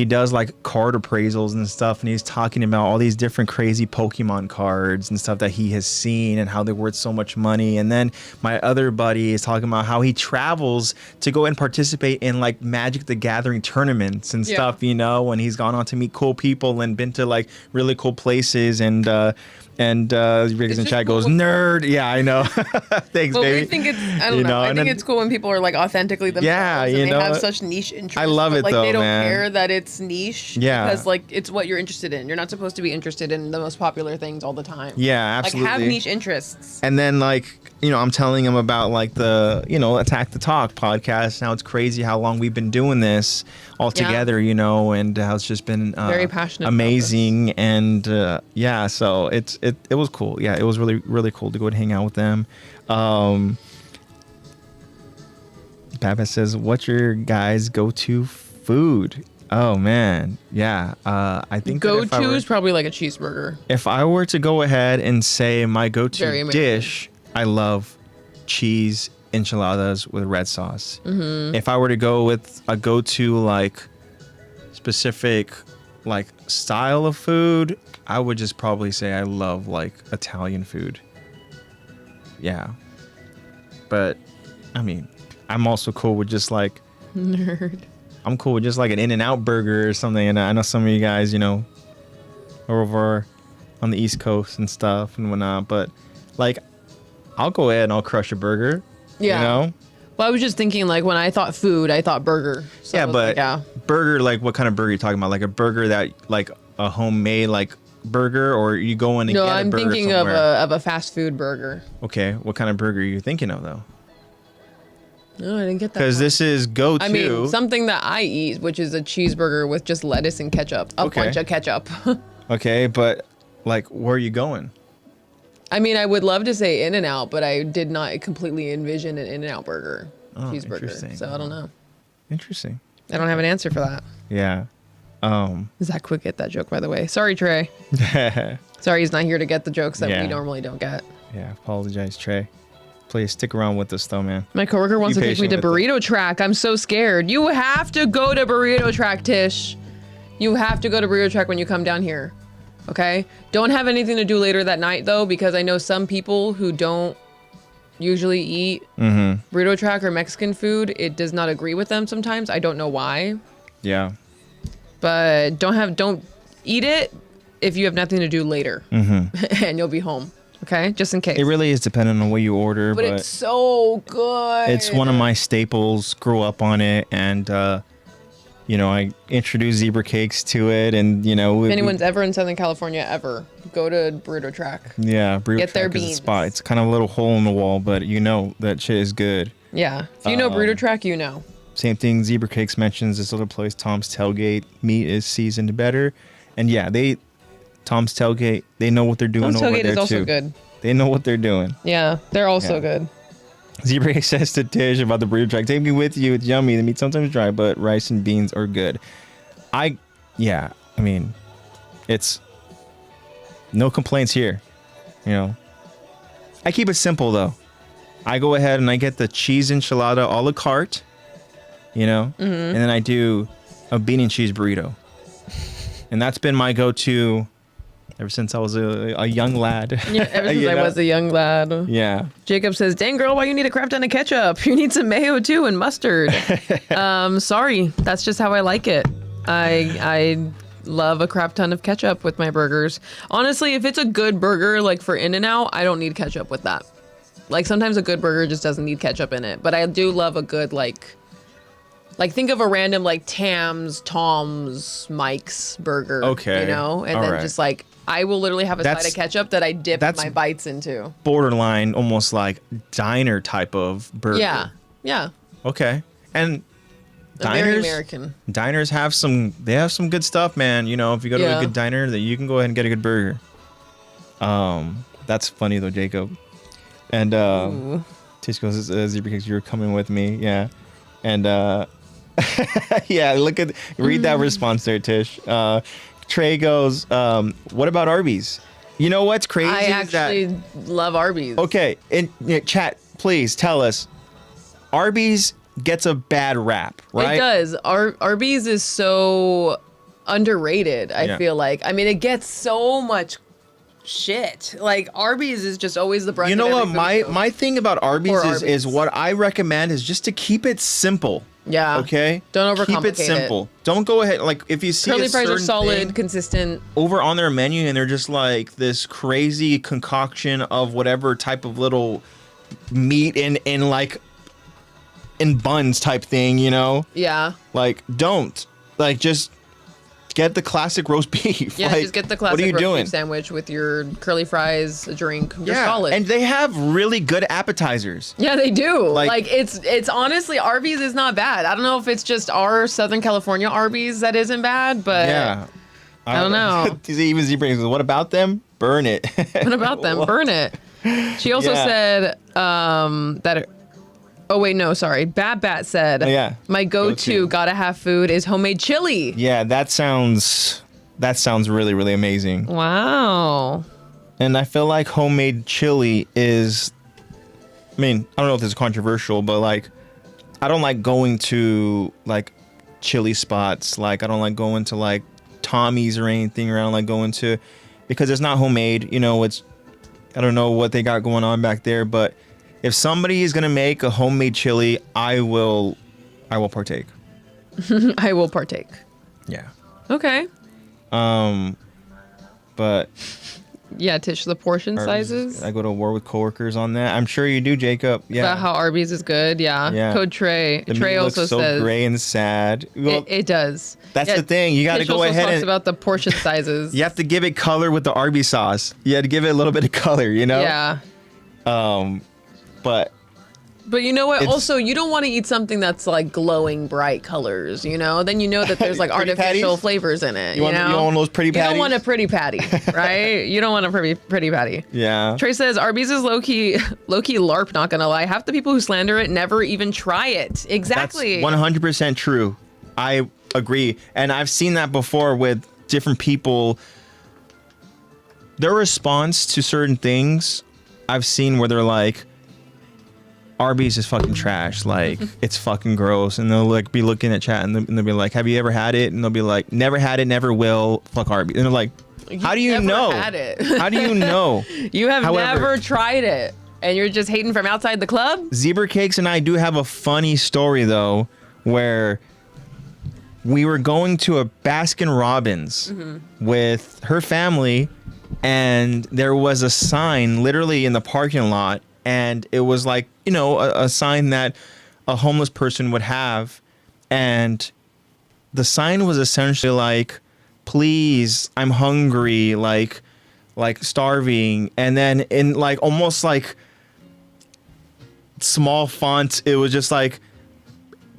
does, like, card appraisals and stuff, and he's talking about all these different crazy Pokemon cards and stuff that he has seen and how they're worth so much money. And then my other buddy is talking about how he travels to go and participate in, like, Magic the Gathering tournaments and stuff, you know, and he's gone on to meet cool people and been to, like, really cool places. And Riggs in chat goes, cool. Nerd. Yeah, I know. Thanks, Well, baby. we think it's, I don't know. I think it's cool when people are, like, authentically themselves. Yeah, and you they know, have such niche interests. I love it, like, though, they don't man. care that it's niche. Yeah. Because, like, it's what you're interested in. You're not supposed to be interested in the most popular things all the time. Yeah, absolutely. Like, have niche interests. And then, like, you know, I'm telling him about, like, the, you know, Attack the Talk podcast. Now it's crazy how long we've been doing this all together, you know, and how it's just been very passionate, amazing. And yeah, so it was cool. Yeah, it was really, really cool to go and hang out with them. Baba says, what's your guys' go-to food? Oh, man. Yeah. I think Go-to is probably like a cheeseburger. If I were to go ahead and say my go-to Very dish, I love cheese enchiladas with red sauce. Mm-hmm. If I were to go with a go-to, like, specific, like, style of food, I would just probably say I love, like, Italian food. Yeah. But, I mean, I'm also cool with just, like... Nerd. I'm cool with just, like, an In-N-Out burger or something. And I know some of you guys, you know, are over on the East Coast and stuff and whatnot. But, like, I'll go ahead and I'll crush a burger. Yeah. You know? Well, I was just thinking, like, when I thought food, I thought burger. So yeah, but like, burger, like, what kind of burger are you talking about? Like a burger that, like, a homemade, like, burger, or you go in and get a burger I'm thinking somewhere? of a fast food burger. Okay, what kind of burger are you thinking of, though? No, I didn't get that. Because this is go-to. I mean, something that I eat, which is a cheeseburger with just lettuce and ketchup. A bunch of ketchup. Okay, but, like, where are you going? I mean, I would love to say In-N-Out, but I did not completely envision an In-N-Out burger. Interesting. Cheeseburger. So I don't know. Interesting. I don't have an answer for that. Yeah. Zach would get that joke, by the way. Sorry, Trey. Sorry, he's not here to get the jokes that we normally don't get. Yeah, apologize, Trey. Please stick around with us, though, man. My coworker wants to take me to Burrito Track. I'm so scared. You have to go to Burrito Track, Tish. You have to go to Burrito Track when you come down here. Okay? Don't have anything to do later that night, though, because I know some people who don't usually eat Burrito Track or Mexican food. It does not agree with them sometimes. I don't know why. Yeah. But don't eat it if you have nothing to do later. And you'll be home. Okay? Just in case. It really is dependent on what you order. But it's so good. It's one of my staples. Grew up on it. And, you know, I introduced zebra cakes to it. And, you know. If anyone's ever in Southern California, ever, go to Burrito Track. Yeah, Burrito Get their Track is a beans. spot. It's kind of a little hole in the wall, but you know that shit is good. Yeah. If you know Burrito Track, you know. Same thing, Zebra Cakes mentions this other place, Tom's Tailgate. Meat is seasoned better. And yeah, Tom's Tailgate, they know what they're doing Tom's over Tailgate there is also too. good. They know what they're doing. Yeah, they're also good. Zebra Cake says to Tish about the Burrito Track, take me with you, it's yummy. The meat sometimes dry, but rice and beans are good. I mean, it's no complaints here. You know, I keep it simple though. I go ahead and I get the cheese enchilada a la carte, you know, and then I do a bean and cheese burrito. And that's been my go-to ever since I was a young lad. Yeah, ever since I was a young lad. Yeah. Jacob says, dang girl, why you need a crap ton of ketchup? You need some mayo too and mustard. Sorry, that's just how I like it. I love a crap ton of ketchup with my burgers. Honestly, if it's a good burger, like for In-N-Out, I don't need ketchup with that. Like sometimes a good burger just doesn't need ketchup in it. But I do love a good, like, Like, think of a random, like, Tom's, Mike's burger. Okay. You know? And All then right. just, like, I will literally have a side That's- of ketchup that I dip that's- my bites into. Borderline, almost like diner type of burger. Yeah. Yeah. Okay. And I'm very diners, American. diners have some good stuff, man. You know, if you go to Yeah. a good diner, then you can go ahead and get a good burger. That's funny though, Jacob. And Tish goes, Zebra because you're coming with me, yeah. And yeah, read that response there, Tish. Trey goes, what about Arby's? You know what's crazy? I is that- actually love Arby's. Okay, in chat, please tell us. Arby's gets a bad rap, right? It does. Arby's is so underrated, I Yeah. feel like. I mean, it gets so much shit. Like, Arby's is just always the brunt You know of what? every food. My thing about Arby's Or is Arby's. what I recommend is just to keep it simple. Yeah. Okay. Don't Keep it overcomplicate it. simple. Don't go ahead like if you see Curly a fries are certain solid, thing consistent. over on their menu and they're just like this crazy concoction of whatever type of little meat in like in buns type thing, you know? Yeah. Like don't like just get the classic roast beef. Yeah, like, just get the what are classic you roast doing? beef sandwich with your curly fries, a drink. You're solid. And they have really good appetizers. yeah, they do. Like- Like, it's honestly, Arby's is not bad. I don't know if it's just our Southern California Arby's that isn't bad, but Yeah. I don't know. Even Zebra goes, what about them? Burn it. What about them? Burn it. She also Yeah. said that. Oh wait, no, sorry. Bad Bat said, Oh, yeah. my go-to gotta have food is homemade chili. Yeah, that sounds really, really amazing. Wow. And I feel like homemade chili is, I mean, I don't know if this is controversial, but like, I don't like going to like chili spots. Like, I don't like going to like Tommy's or anything around like going to, because it's not homemade. You know, I don't know what they got going on back there, but if somebody is gonna make a homemade chili, I will partake. I will partake. Yeah. Okay. But Yeah, Tish, the portion sizes. I go to war with coworkers on that. I'm sure you do, Jacob. Yeah. About how Arby's is good. Yeah. Yeah. Code Trey. The Trey meat also looks so says gray and sad. Well, it does. that's the thing. You got to Tish go also ahead talks and about the portion sizes. you have to give it color with the Arby's sauce. You had to give it a little bit of color, you know? Yeah. But But you know what? It's- Also, you don't want to eat something that's like glowing bright colors, you know? Then you know that there's like Pretty artificial patties? flavors in it. You want one of those pretty You don't patties? want a pretty patty, right? You don't want a pretty patty. yeah. Trey says Arby's is low key LARP, not gonna lie. Half the people who slander it never even try it. Exactly. That's 100% true. I agree. And I've seen that before with different people. Their response to certain things, I've seen where they're like, Arby's is fucking trash. Like, it's fucking gross. And they'll like be looking at chat and they'll be like, have you ever had it? And they'll be like, never had it, never will. Fuck Arby's. And they're like, how do you never know? had it. How do you know? You have However- never tried it. And you're just hating from outside the club? Zebra Cakes and I do have a funny story though, where we were going to a Baskin Robbins with her family, and there was a sign literally in the parking lot, and it was like, you know, a sign that a homeless person would have, and the sign was essentially like, please, I'm hungry, like starving. And then in like almost like small font, it was just like,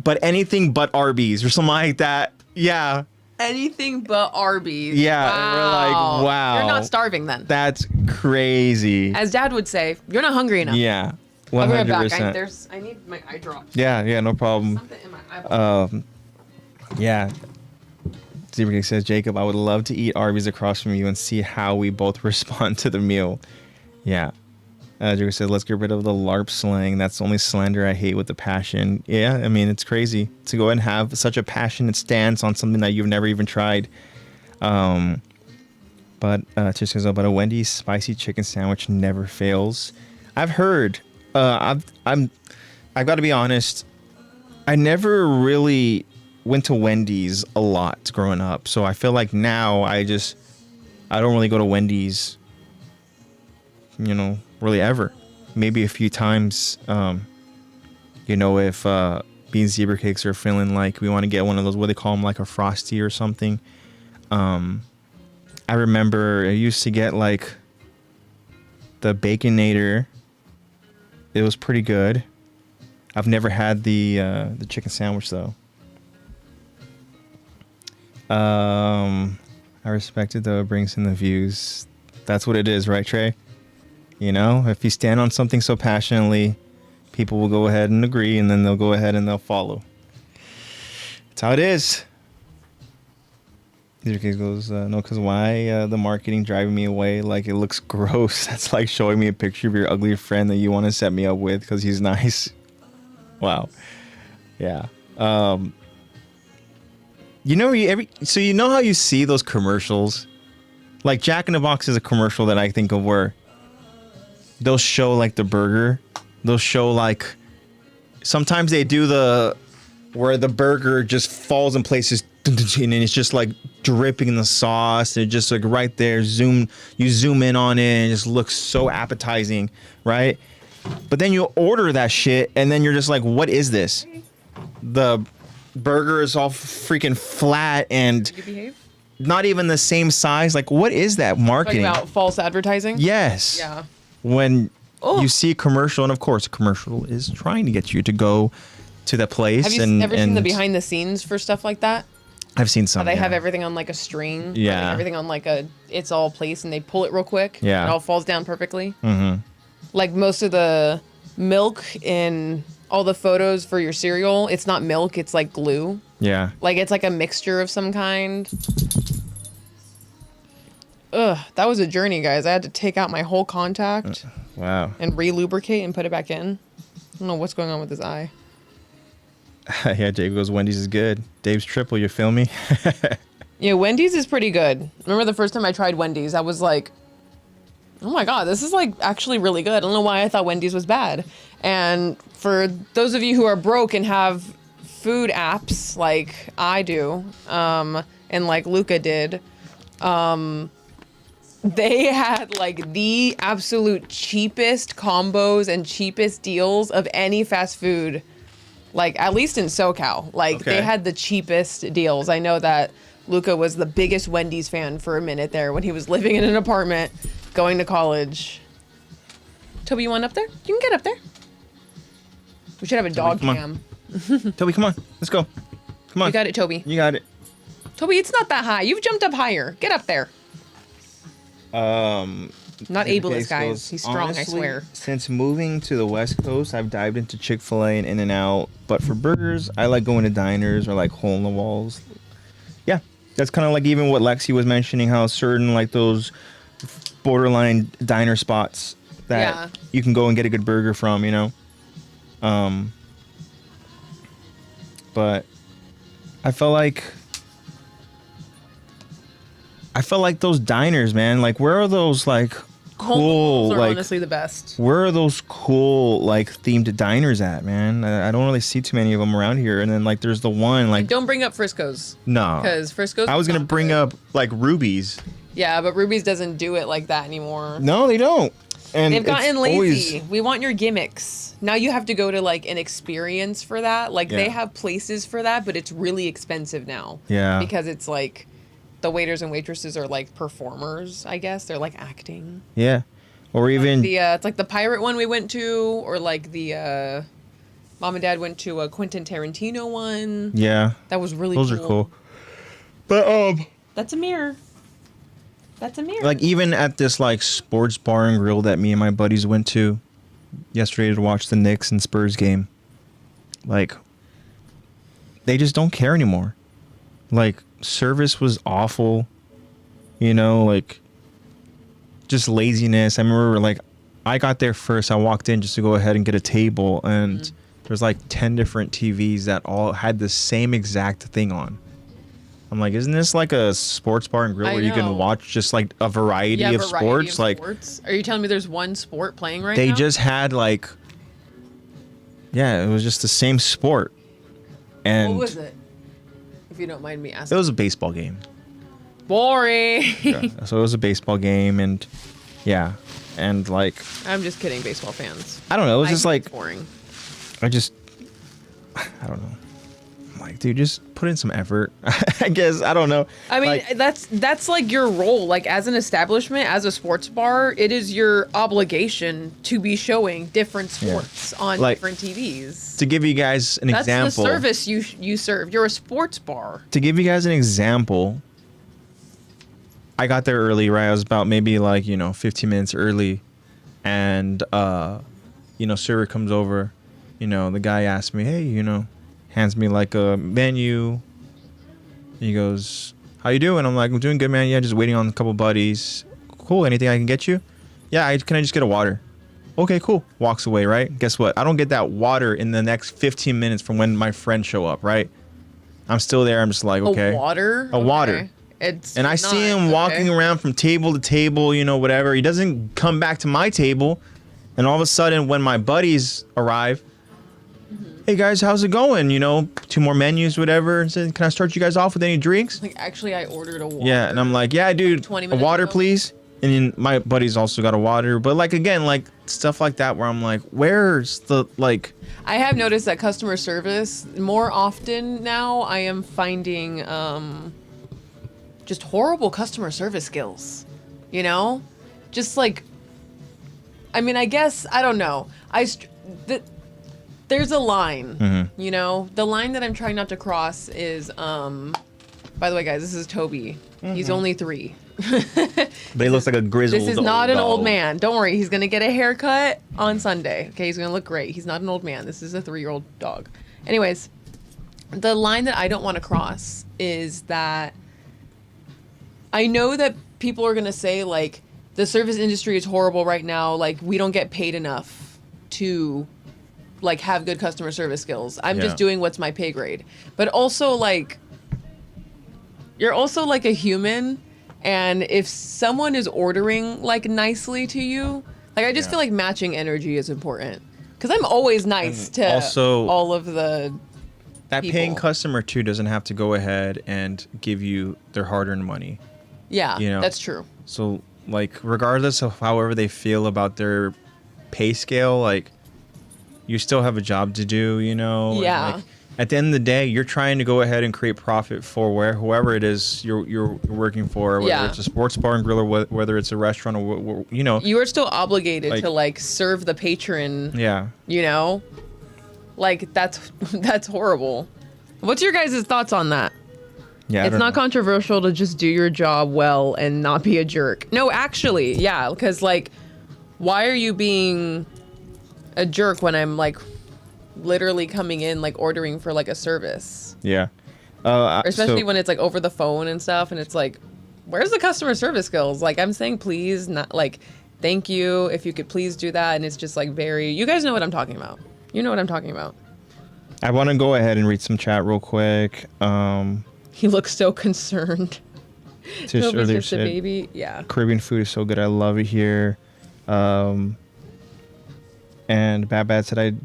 but anything but Arby's or something like that. Yeah. Anything but Arby's. Yeah, and we're like, wow. You're not starving then. That's crazy. As Dad would say, you're not hungry enough. Yeah. I'll be right 100%. back. I need my eye drops. Yeah, no problem. Something in my eyeball. Yeah. Zebra Cake says, Jacob, I would love to eat Arby's across from you and see how we both respond to the meal. Yeah. Jacob said, let's get rid of the LARP slang. That's the only slander I hate with a passion. Yeah, I mean, it's crazy to go and have such a passionate stance on something that you've never even tried. But Tish says, but a Wendy's spicy chicken sandwich never fails. I've heard. I've got to be honest. I never really went to Wendy's a lot growing up, so I feel like now I don't really go to Wendy's, you know, really ever. Maybe a few times, you know, if bean zebra cakes are feeling like we want to get one of those, what they call them, like a Frosty or something. I remember I used to get like the Baconator. It was pretty good. I've never had the chicken sandwich though. I respect it though. It brings in the views. That's what it is, right, Trey? You know, if you stand on something so passionately, people will go ahead and agree, and then they'll go ahead and they'll follow. That's how it is. Your case goes, no, because why the marketing driving me away? Like, it looks gross. That's like showing me a picture of your ugly friend that you want to set me up with because he's nice. Wow. Yeah. You know, you know how you see those commercials? Like Jack in the Box is a commercial that I think of where they'll show like the burger. They'll show like, sometimes they do where the burger just falls in places and it's just like dripping in the sauce. And just like right there, you zoom in on it and it just looks so appetizing, right? But then you order that shit and then you're just like, what is this? The burger is all freaking flat and You behave? not even the same size. Like, what is that marketing? Talking about false advertising? Yes. Yeah. When you see a commercial, and of course a commercial is trying to get you to go to that place. Have you ever seen the behind the scenes for stuff like that? I've seen some. How they have everything on like a string. Yeah. Like everything on like it's all placed and they pull it real quick. Yeah. It all falls down perfectly. Mm-hmm. Like most of the milk in all the photos for your cereal, it's not milk, it's like glue. Yeah. Like it's like a mixture of some kind. Ugh, that was a journey, guys. I had to take out my whole contact Wow. and re-lubricate and put it back in. I don't know what's going on with his eye. Yeah, Dave goes, Wendy's is good. Dave's triple, you feel me? Yeah, Wendy's is pretty good. Remember the first time I tried Wendy's, I was like, oh my God, this is like actually really good. I don't know why I thought Wendy's was bad. And for those of you who are broke and have food apps like I do, and like Luca did, they had like the absolute cheapest combos and cheapest deals of any fast food, like at least in SoCal. Like they had the cheapest deals. I know that Luca was the biggest Wendy's fan for a minute there when he was living in an apartment going to college. Toby, you want up there? You can get up there. We should have a dog cam. Toby, come on. Let's go. Come on. You got it, Toby. You got it. Toby, it's not that high. You've jumped up higher. Get up there. Not ableist, guys. He's strong, honestly, I swear. Since moving to the West Coast, I've dived into Chick-fil-A and In-N-Out. But for burgers, I like going to diners or like hole-in-the-walls. Yeah, that's kind of like even what Lexy was mentioning, how certain like those borderline diner spots that you can go and get a good burger from, you know? But I felt like those diners, man, like where are those like cool, are like honestly the best. where are those cool like themed diners at, man? I don't really see too many of them around here. And then like there's the one like, Don't bring up Frisco's. no, Because Frisco's. I was gonna not bring good. up like Ruby's. Yeah, but Ruby's doesn't do it like that anymore. No, they don't. And They've gotten it's lazy. always, We want your gimmicks. Now you have to go to like an experience for that. Like they Yeah. have places for that, but it's really expensive now. Yeah. Because it's like the waiters and waitresses are like performers, I guess. They're like acting. yeah, or even It's like the pirate one we went to, or like the mom and dad went to a Quentin Tarantino one. yeah, That was really those cool. are cool. But That's a mirror. That's a mirror. like even at this like sports bar and grill that me and my buddies went to yesterday to watch the Knicks and Spurs game, like they just don't care anymore. Like service was awful, you know, like just laziness. I remember like I got there first. I walked in just to go ahead and get a table, and there's like 10 different TVs that all had the same exact thing on. I'm like, isn't this like a sports bar and grill I where you know. can watch just like a variety of sports? Like Are you telling me there's one sport playing right they now? just had like, yeah, it was just the same sport. And What was it? If you don't mind me it asking. was a baseball game. Boring. Yeah. So it was a baseball game, and yeah, and like I'm just kidding, baseball fans. I don't know, it was I just think like it's boring. I just I don't know. I'm like, dude, just put in some effort. I guess, I don't know. I mean, like, that's like your role. Like as an establishment, as a sports bar, it is your obligation to be showing different sports on like, different TVs. to give you guys an example. That's the service you serve. You're a sports bar. To give you guys an example, I got there early, right? I was about maybe like, 15 minutes early. And, server comes over. The guy asked me, hey, hands me like a menu. He goes, how you doing? I'm like, I'm doing good, man. Yeah, just waiting on a couple buddies. Cool. Anything I can get you? Yeah, can I just get a water? Okay, cool. Walks away, right? Guess what? I don't get that water in the next 15 minutes from when my friends show up, right? I'm still there. I'm just like, okay. A water? A water. Okay. It's and I see him walking around from table to table, whatever. He doesn't come back to my table. And all of a sudden, when my buddies arrive, hey guys, how's it going? 2 more menus, whatever. And said, can I start you guys off with any drinks? Like, actually, I ordered a water. Yeah, and I'm like, yeah, dude, 20 a minutes water, ago. please. And then my buddies also got a water. But like, again, like stuff like that where I'm like, where's the, like... I have noticed that customer service, more often now, I am finding just horrible customer service skills. Just like... I mean, I guess, I don't know. There's a line, The line that I'm trying not to cross is, by the way, guys, this is Toby. He's only 3. But he looks like a grizzled This is not an old dog. man. Don't worry. He's going to get a haircut on Sunday. Okay, he's going to look great. He's not an old man. This is a 3-year-old dog. Anyways, the line that I don't want to cross is that I know that people are going to say, like, the service industry is horrible right now. Like, we don't get paid enough to, like, have good customer service skills. I'm just doing what's my pay grade. But also, like, you're also, like, a human. And if someone is ordering, like, nicely to you, like, I just feel like matching energy is important. Because I'm always nice to also, all of the that people. paying customer, too, doesn't have to go ahead and give you their hard-earned money. Yeah, that's true. So, like, regardless of however they feel about their pay scale, like, you still have a job to do, Yeah. And, like, at the end of the day, you're trying to go ahead and create profit for whoever it is you're working for, whether it's a sports bar and grill or whether it's a restaurant or, You are still obligated like, to, like, serve the patron. Yeah. Like, that's horrible. What's your guys' thoughts on that? Yeah, it's not controversial to just do your job well and not be a jerk. No, actually, yeah, because, like, why are you being a jerk when I'm, like, literally coming in, like, ordering for, like, a service? Yeah. Especially when it's, like, over the phone and stuff, and it's like, where's the customer service skills? Like, I'm saying please, not, like, thank you, if you could please do that, and it's just, like, very... You guys know what I'm talking about. You know what I'm talking about. I want to go ahead and read some chat real quick. He looks so concerned. Tish Toby's earlier just a said, baby. Yeah. Caribbean food is so good. I love it here. And Bad said,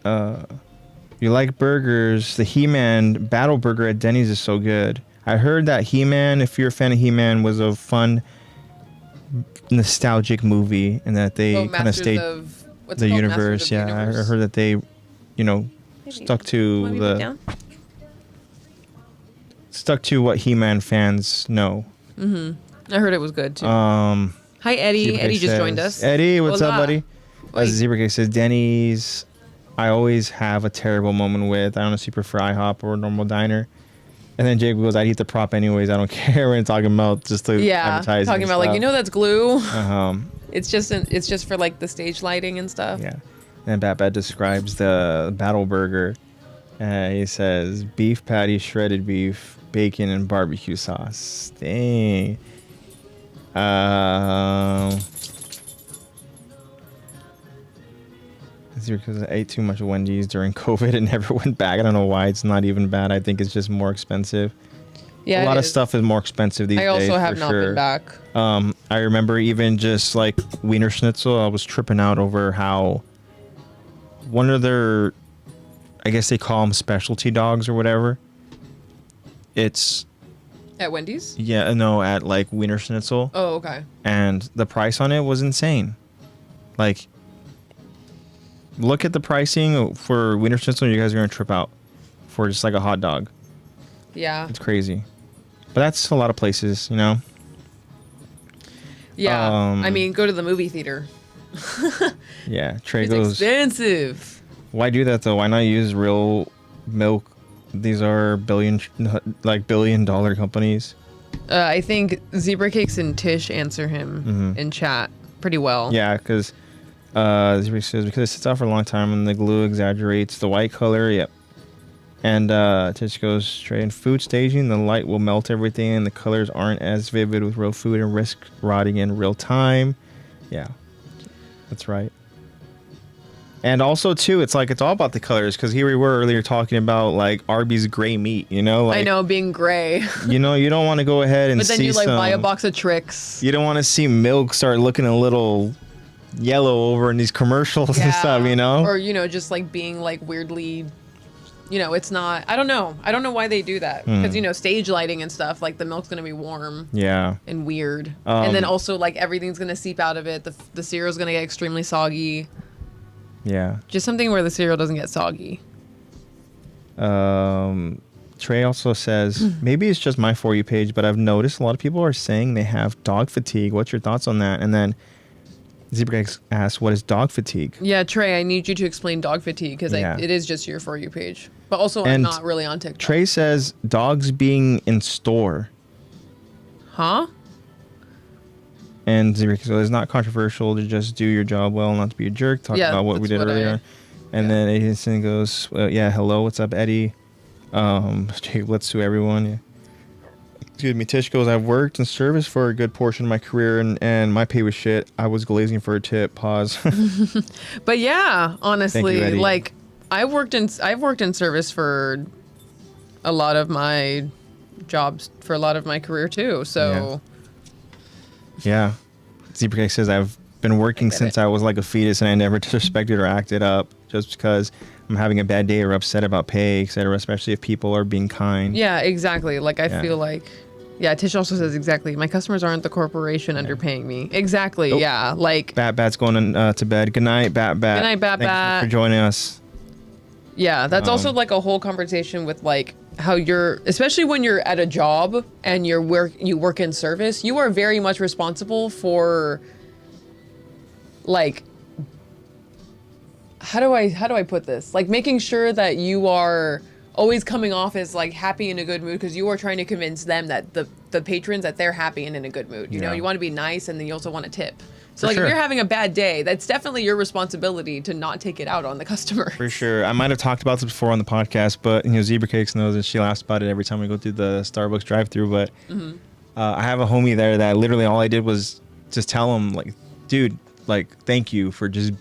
you like burgers. The He-Man Battle Burger at Denny's is so good. I heard that He-Man, if you're a fan of He-Man, was a fun, nostalgic movie, and that they kind of stayed the universe. Yeah, I heard that they, stuck to what He-Man fans know. I heard it was good too. Hi Eddie. Zebra Eddie just says, joined us. Eddie, what's up, buddy? Wait. Zebra Cake says, Denny's, I always have a terrible moment with. I honestly prefer IHOP or a normal diner. And then Jake goes, I'd eat the prop anyways. I don't care. We're talking about just the advertising. Talking about stuff. like, that's glue. Uh-huh. It's just for like the stage lighting and stuff. Yeah. And Bat describes the Battle Burger. He says, beef patty, shredded beef, bacon, and barbecue sauce. Dang. It's because I ate too much Wendy's during COVID and never went back. I don't know why. It's not even bad. I think it's just more expensive. Yeah, a lot of stuff is more expensive these days. I also have not been back. I remember even just like Wiener Schnitzel, I was tripping out over how one of their, I guess they call them specialty dogs or whatever. It's at Wendy's? Yeah, no, at like Wiener Schnitzel. Oh, okay. And the price on it was insane. Like, look at the pricing for Wiener Schnitzel, you guys are going to trip out. for just like a hot dog. Yeah. It's crazy. But that's a lot of places, you know? Yeah. I mean, go to the movie theater. Yeah. Trey It's goes, expensive. why do that though? Why not use real milk? These are billion dollar companies. I think Zebra Cakes and Tish answer him in chat pretty well. Yeah, because Zebra says because it sits out for a long time and the glue exaggerates the white color. Yep. And Tish goes straight in food staging. The light will melt everything, and the colors aren't as vivid with real food and risk rotting in real time. Yeah, that's right. And also too, it's like it's all about the colors because here we were earlier talking about like Arby's gray meat. You know, like, I know, being gray. You know, you don't want to go ahead and But then see you like buy a some- box of Trix. You don't want to see milk start looking a little yellow over in these commercials and stuff. You know, Or just like being like weirdly. It's not. I don't know. I don't know why they do that because stage lighting and stuff. Like the milk's gonna be warm. Yeah. And weird. And then also like everything's gonna seep out of it. The cereal's gonna get extremely soggy. Yeah. Just something where the cereal doesn't get soggy. Trey also says maybe it's just my For You page, but I've noticed a lot of people are saying they have dog fatigue. What's your thoughts on that? And then Zebra asks, what is dog fatigue? Yeah, Trey, I need you to explain dog fatigue because Yeah. it is just your For You page. But also, I'm And not really on TikTok. Trey says dogs being in store. Huh? And Zebra goes, it's not controversial to just do your job well, not to be a jerk. Talk about what we did earlier. And then Edison goes, well, yeah, hello, what's up, Eddie? Let's sue everyone. Yeah. Excuse me. Tish goes, I've worked in service for a good portion of my career, and my pay was shit. I was glazing for a tip. Pause. But yeah, honestly, Eddie. like I've worked in service for a lot of my jobs for a lot of my career too. So Yeah. Zebra Cake says, I've been working since I was like a fetus and I never disrespected or acted up just because I'm having a bad day or upset about pay, etc., especially if people are being kind. yeah, exactly. Like I feel like, yeah, Tish also says exactly. My customers aren't the corporation underpaying me. Exactly. Oh. Yeah. Like Bat's going to bed. Good night, Bat. Good night, Thank you Bat. for joining us. yeah, that's also like a whole conversation with like how you're, especially when you're at a job and you work in service, you are very much responsible for like, how do I put this? Like making sure that you are always coming off as like happy and in a good mood because you are trying to convince them that the patrons that they're happy and in a good mood. You know, you want to be nice and then you also want to tip. So like if you're having a bad day, that's definitely your responsibility to not take it out on the customer. For sure. I might have talked about this before on the podcast, but Zebra Cakes knows and she laughs about it every time we go through the Starbucks drive-thru. But I have a homie there that literally all I did was just tell him like, dude, like, thank you for just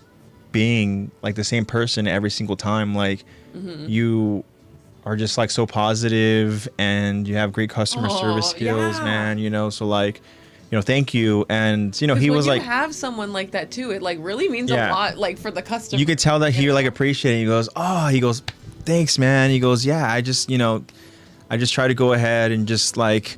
being like the same person every single time. Like you are just like so positive and you have great customer service skills, man, so like, thank you. And he was like, when you have someone like that too, it like really means a lot like for the customer. you could tell that he like appreciated it. He goes, thanks, man. He goes, yeah, I just try to go ahead and just like,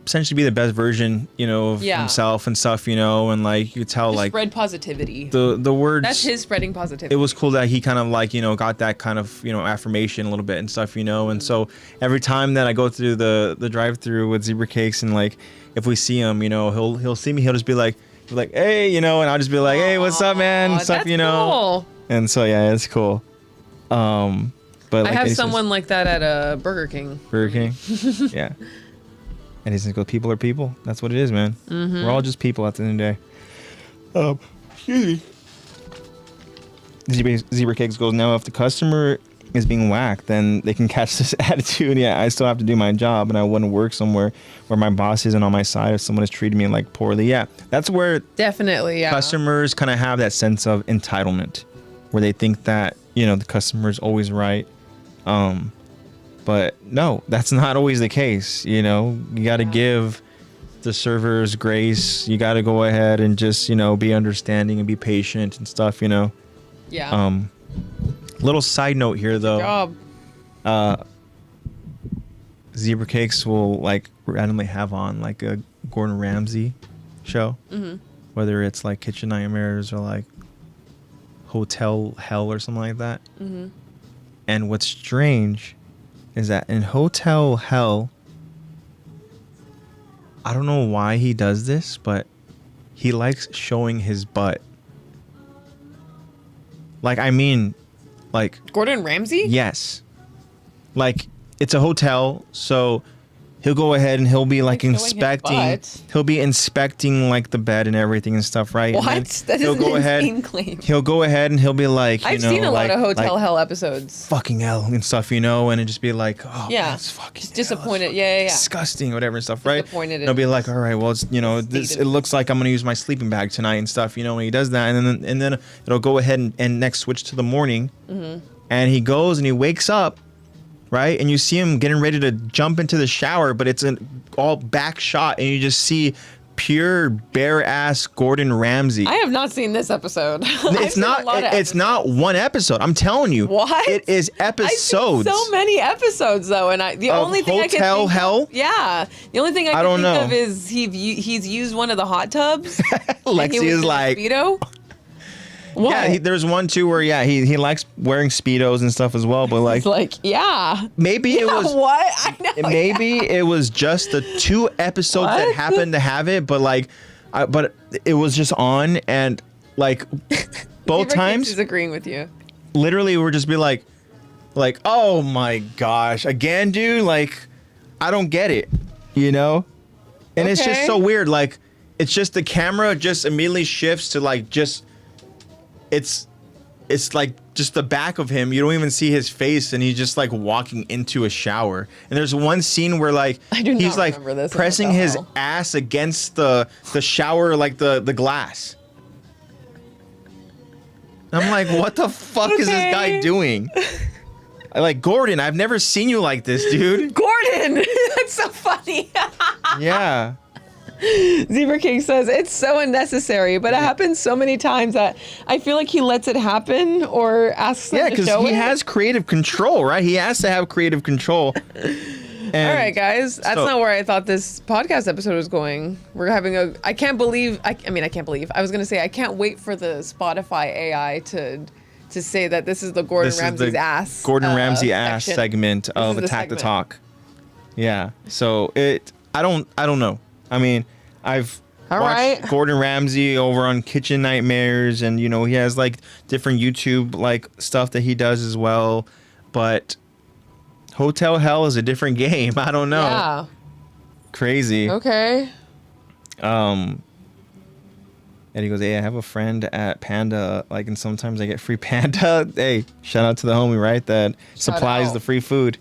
essentially be the best version, of himself and stuff, and like you could tell, just like spread positivity. The words. That's his spreading positivity. It was cool that he kind of like got that kind of affirmation a little bit and stuff, and so every time that I go through the drive-through with Zebra Cakes and like if we see him, he'll see me, he'll just be like, hey, and I'll just be like, hey, what's up, man? Stuff, Cool. And so yeah, it's cool. But like, I have someone like that at a Burger King. Burger King, yeah. And he's like, people are people. That's what it is, man. We're all just people at the end of the day. Excuse me. Zebra Cakes goes, now if the customer is being whacked, then they can catch this attitude. Yeah, I still have to do my job, and I wouldn't work somewhere where my boss isn't on my side if someone is treating me like poorly. Yeah, that's where definitely, customers kind of have that sense of entitlement, where they think that the customer is always right. But no, that's not always the case. You got to give the servers grace. You got to go ahead and just, be understanding and be patient and stuff, Yeah. Little side note here, though. Good job. Zebra Cakes will like randomly have on like a Gordon Ramsay show, whether it's like Kitchen Nightmares or like Hotel Hell or something like that. And what's strange is that in Hotel Hell, I don't know why he does this, but he likes showing his butt. Like, I mean, like... Gordon Ramsay? Yes. Like, it's a hotel, so he'll go ahead and he'll be like inspecting. He'll be inspecting like the bed and everything and stuff, right? What? That is an insane claim. He'll go ahead and he'll be like, I've seen a lot of Hotel Hell episodes. Fucking hell and stuff, and it just be like, oh, yeah, it's fucking just disappointed. Yeah. Disgusting, whatever and stuff, right? Disappointed. And he'll be like, all right, well, it's it looks like I'm gonna use my sleeping bag tonight and stuff, and he does that, and then it'll go ahead and next switch to the morning, and he goes and he wakes up. Right, and you see him getting ready to jump into the shower, but it's an all back shot, and you just see pure bare ass Gordon Ramsay. I have not seen this episode. It's not. It's not one episode. I'm telling you. What? It is episodes. I've seen so many episodes though, and the only thing I can think Hell. Yeah, the only thing I can think of is he's used one of the hot tubs. Lexy is like Speedo. What? Yeah, there's one too where he likes wearing Speedos and stuff as well, but like it's like maybe it was what I know maybe it was just the 2 episodes that happened to have it, but like but it was just on, and like both times is agreeing with you. Literally we're just be like oh my gosh, again, dude, like I don't get it, and it's just so weird, like it's just the camera just immediately shifts to like just it's like just the back of him. You don't even see his face, and he's just like walking into a shower. And there's one scene where like he's like pressing his ass against the shower, like the glass. I'm like, what the fuck is this guy doing? Like, Gordon, I've never seen you like this, dude. Gordon, that's so funny. Yeah. Zebra King says it's so unnecessary, but it happens so many times that I feel like he lets it happen or asks them to show it. Yeah, because he has creative control, right? He has to have creative control. All right, guys, that's not where I thought this podcast episode was going. We're having I can't believe. I was gonna say I can't wait for the Spotify AI to say that this is the Gordon Ramsay's ass. Gordon Ramsay ass segment of Attack the Talk. Yeah. So I don't know. I mean, I've watched Gordon Ramsay over on Kitchen Nightmares, and he has like different YouTube like stuff that he does as well. But Hotel Hell is a different game. I don't know. Yeah. Crazy. Okay. And he goes, hey, I have a friend at Panda, like, and sometimes I get free Panda. Hey, shout out to the homie, right? That supplies the free food.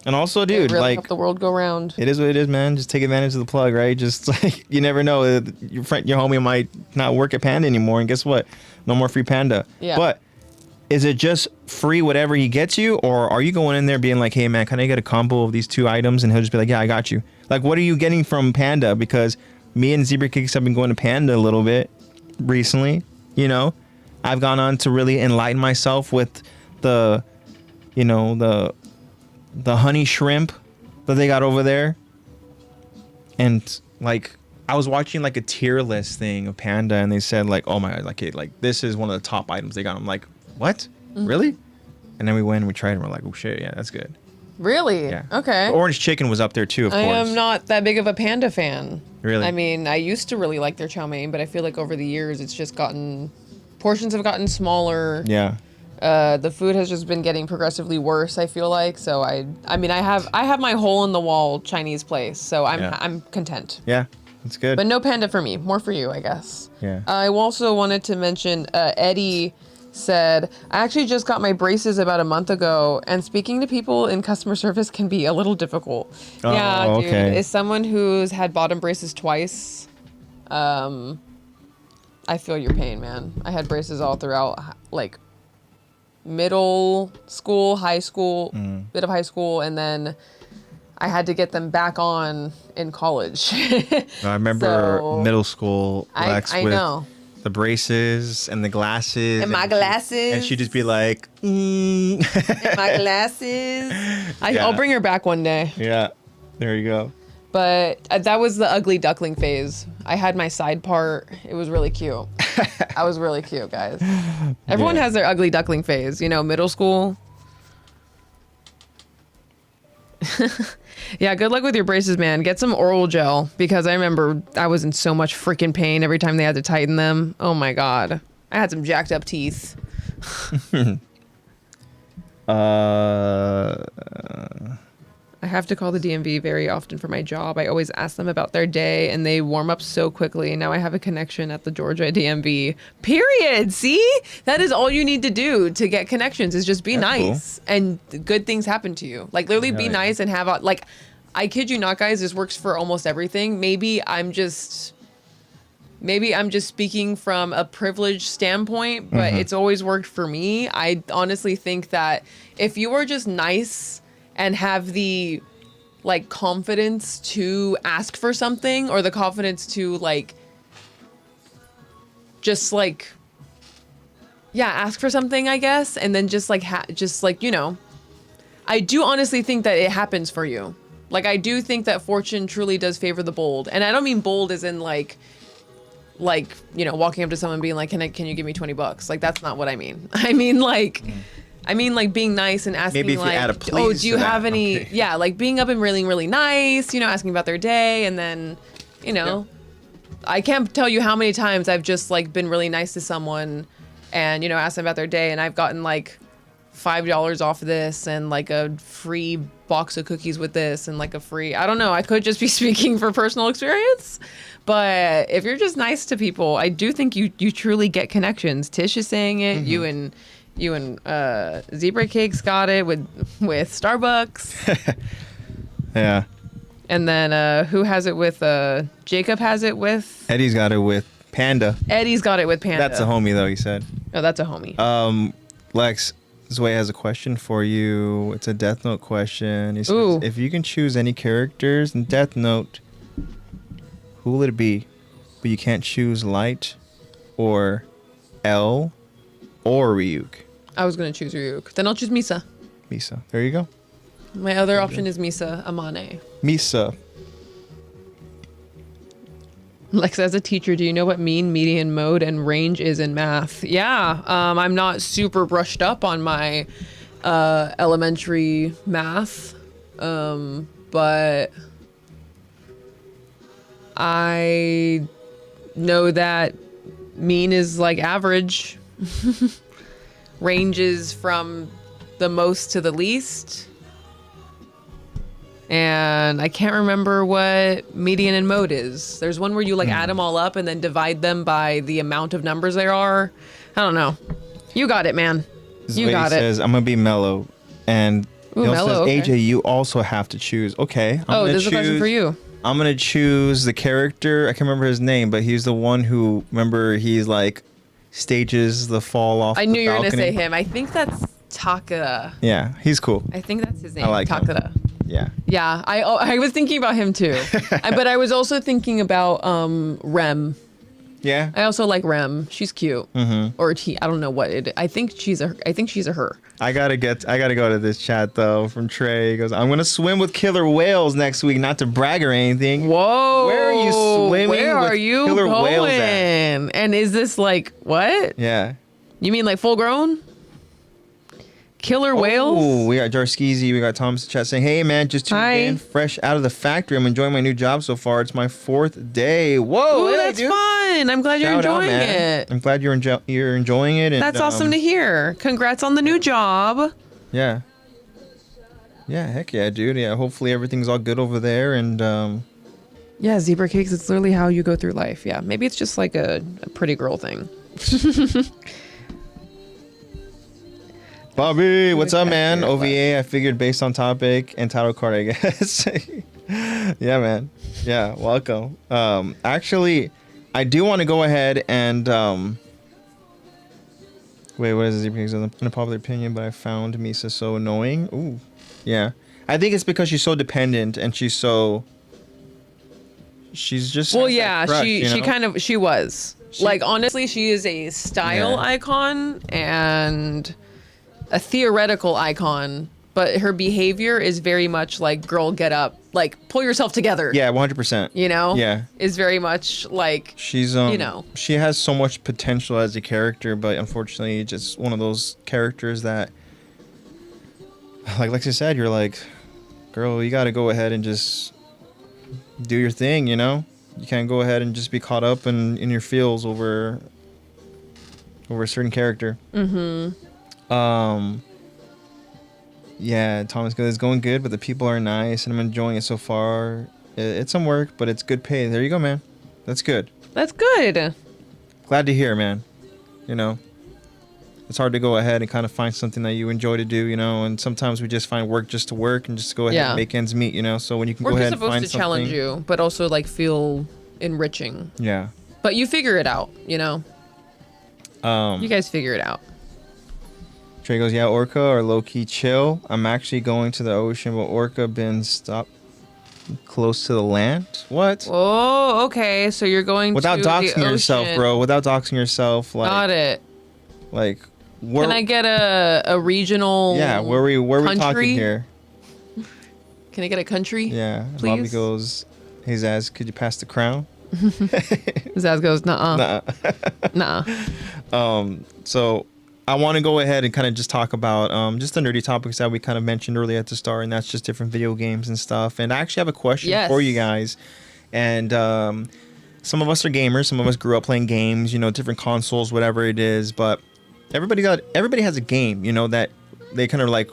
And also, dude, really like, help the world go round. It is what it is, man. Just take advantage of the plug, right? Just like, you never know, your homie might not work at Panda anymore, and guess what? No more free Panda. Yeah. But is it just free whatever he gets you, or are you going in there being like, hey man, can I get a combo of these 2 items? And he'll just be like, yeah, I got you. Like, what are you getting from Panda? Because me and Zebra Kicks have been going to Panda a little bit recently. I've gone on to really enlighten myself with the honey shrimp that they got over there. And like, I was watching like a tier list thing of Panda, and they said like, oh my god, like this is one of the top items they got. I'm like, what? Really? And then we went and we tried, and we're like, oh shit, yeah, that's good. Really? Yeah. Okay. The orange chicken was up there too, of course. I am not that big of a Panda fan. Really? I mean, I used to really like their chow mein, but I feel like over the years it's just portions have gotten smaller. Yeah. The food has just been getting progressively worse, I feel like. So I have my hole in the wall Chinese place, so I'm content. Yeah, that's good. But no Panda for me, more for you, I guess. Yeah. I also wanted to mention Eddie said, I actually just got my braces about a month ago, and speaking to people in customer service can be a little difficult. Oh, yeah, dude. Okay. As someone who's had bottom braces twice, I feel your pain, man. I had braces all throughout, like, middle school, high school, bit of high school, and then I had to get them back on in college. I remember middle school, Lex, I with know. The braces and the glasses. And my glasses. And she'd just be like, And my glasses. I'll bring her back one day. Yeah, there you go. But that was the ugly duckling phase. I had my side part. It was really cute. I was really cute, guys. Everyone has their ugly duckling phase, you know, middle school. Yeah, good luck with your braces, man. Get some oral gel, because I remember I was in so much freaking pain every time they had to tighten them. Oh my God. I had some jacked up teeth. I have to call the DMV very often for my job. I always ask them about their day, and they warm up so quickly. Now I have a connection at the Georgia DMV. Period. See? That is all you need to do to get connections, is just be nice. Cool. And good things happen to you. Like, literally be nice and have a, like, I kid you not, guys, this works for almost everything. Maybe I'm just speaking from a privileged standpoint, but it's always worked for me. I honestly think that if you are just nice and have the like confidence to ask for something, or the confidence to like just like ask for something, I guess, and then just like you know, I do honestly think that it happens for you. Like, I do think that fortune truly does favor the bold, and I don't mean bold as in like you know, walking up to someone being like, can you give me $20? Like, that's not what I mean. I mean like being nice and asking, maybe if like, you add a please, oh, do you have any, okay. like being up and really nice, you know, asking about their day. And then, you know, I can't tell you how many times I've just like been really nice to someone and, you know, asked them about their day, and I've gotten like $5 off of this and like a free box of cookies with this and like a free, I don't know, I could just be speaking for personal experience, but if you're just nice to people, I do think you truly get connections. Tish is saying it. You and Zebra Cakes got it with Starbucks. Yeah. And then who has it with? Jacob has it with. Eddie's got it with Panda. Eddie's got it with Panda. That's a homie, though, he said. Oh, that's a homie. Lex, Zway has a question for you. It's a Death Note question. He says, Ooh. If you can choose any characters in Death Note, who will it be? But you can't choose Light or L or Ryuk. I was going to choose Ryuk. Then I'll choose Misa. Misa. There you go. My other option is Misa Amane. Misa. Lex, as a teacher, do you know what mean, median, mode, and range is in math? Yeah, I'm not super brushed up on my elementary math, but I know that mean is like average. Ranges from the most to the least. And I can't remember what median and mode is. There's one where you like add them all up and then divide them by the amount of numbers there are. I don't know. You got it, man. You got it. Says, I'm going to be mellow. And Ooh, he also mellow, says, okay. AJ, you also have to choose. Okay. There's a question for you. I'm going to choose the character. I can't remember his name, but he's the one who, remember, he's like stages the fall off I knew you were going to balcony. say him. I think that's Takada. Yeah, he's cool. I think that's his name. I like Takada. him. Yeah. Yeah, I was thinking about him too. But I was also thinking about Rem. Yeah. I also like Rem. She's cute. Mm-hmm. Or I don't know what it. I think she's a her. I gotta go to this chat though from Trey. He goes, I'm gonna swim with killer whales next week, not to brag or anything. Whoa. Where are you swimming? Where with are you killer going? whales at? And is this like what? Yeah. You mean like full grown? Killer whales? Oh, we got Jarskeezy, we got Thomas in chat saying, hey man, just tuned in, fresh out of the factory. I'm enjoying my new job so far. It's my 4th day. Whoa, Ooh, hey, that's dude. fun. I'm glad you're enjoying it. it. I'm glad you're enjoying it. And, that's awesome to hear. Congrats on the new job. Yeah. Yeah, heck yeah, dude. Yeah, hopefully everything's all good over there. And yeah, zebra cakes, it's literally how you go through life. Yeah, maybe it's just like a pretty girl thing. Bobby, what's up, man? OVA, I figured based on topic and title card, I guess. Yeah, man. Yeah, welcome. Actually, I do want to go ahead and wait, what is it? Because of an unpopular opinion, but I found Misa so annoying. Ooh, yeah. I think it's because she's so dependent and she's just well, yeah, crush, she was like, honestly, she is a style icon and a theoretical icon, but her behavior is very much like, girl, get up, like pull yourself together. Yeah, 100%. You know? Yeah. Is very much like, she's you know, she has so much potential as a character, but unfortunately just one of those characters that, like Lexi said, you're like, girl, you got to go ahead and just do your thing, you know? You can't go ahead and just be caught up in your feels over a certain character. Yeah, Thomas goes, it's going good, but the people are nice, and I'm enjoying it so far. It's some work, but it's good pay. There you go, man. That's good. That's good. Glad to hear, man. You know, it's hard to go ahead and kind of find something that you enjoy to do, you know, and sometimes we just find work just to work and just go ahead and make ends meet, you know. So when you can Work go ahead is and find supposed to challenge something, you, but also like feel enriching. Yeah. But you figure it out, you know. You guys figure it out. Trey goes, yeah, Orca or low-key chill. I'm actually going to the ocean, but Orca been stopped close to the land. What? Oh, okay. So you're going Without to doxing the yourself, ocean. bro. Without doxing yourself. Like, Got it. Like, where? Can I get a regional? Yeah, where we talking country? here? Can I get a country? Yeah. Please? Bobby goes, hey Zaz, could you pass the crown? Zaz goes, nuh-uh. Nah. So I want to go ahead and kind of just talk about just the nerdy topics that we kind of mentioned earlier at the start, and that's just different video games and stuff. And I actually have a question for you guys. And some of us are gamers, some of us grew up playing games, you know, different consoles, whatever it is. But everybody has a game, you know, that they kind of like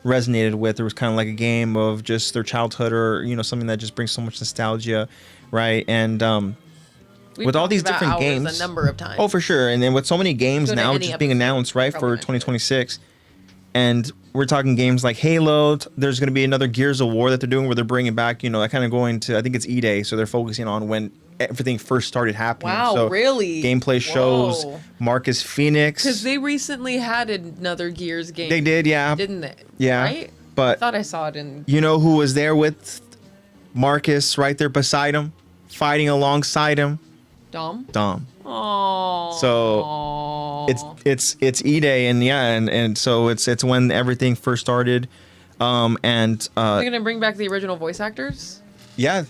resonated with. It was kind of like a game of just their childhood, or you know, something that just brings so much nostalgia, right? And with all these different games, a number of times. Oh, for sure. And then with so many games now just being announced, right, for Probably 2026, and we're talking games like Halo. There's going to be another Gears of War that they're doing, where they're bringing back, you know, kind of going to, I think it's E-Day, so they're focusing on when everything first started happening. Wow, so really? Gameplay shows Whoa. Marcus Phoenix. Because they recently had another Gears game. They did, yeah. Didn't they? Yeah. Right? But I thought I saw it in... You know who was there with Marcus right there beside him, fighting alongside him? Dom. So Aww. it's E-Day, and yeah, and so it's when everything first started, and Are you gonna bring back the original voice actors? yeah,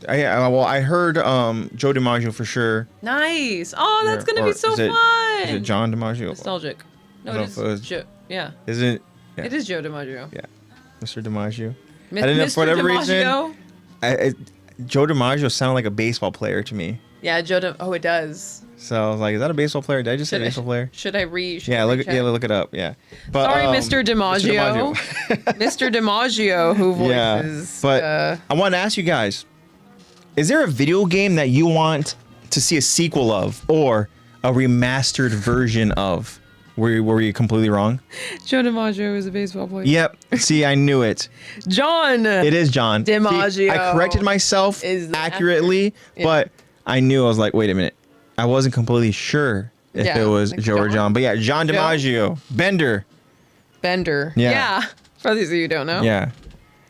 I heard Joe DiMaggio for sure. Nice. Oh, that's gonna be so fun. Is it John DiMaggio? Nostalgic. No, I it don't know if is Joe. Yeah. Is it? Yeah. It is Joe DiMaggio. Yeah, Mr. DiMaggio. I didn't know, for whatever DiMaggio? reason, Joe DiMaggio sounded like a baseball player to me. Yeah, Oh, it does. So I was like, is that a baseball player? Did I just say baseball player? Should I read? Look it up. Yeah. But, sorry, Mr. DiMaggio. Mr. DiMaggio, who voices. But I want to ask you guys, is there a video game that you want to see a sequel of, or a remastered version of? Were you completely wrong? Joe DiMaggio is a baseball player. Yep. See, I knew it. John. It is John DiMaggio. See, I corrected myself accurately, but I knew, I was like, wait a minute. I wasn't completely sure if it was Joe or John. But yeah, John DiMaggio. Bender. Yeah. For those of you who don't know. Yeah.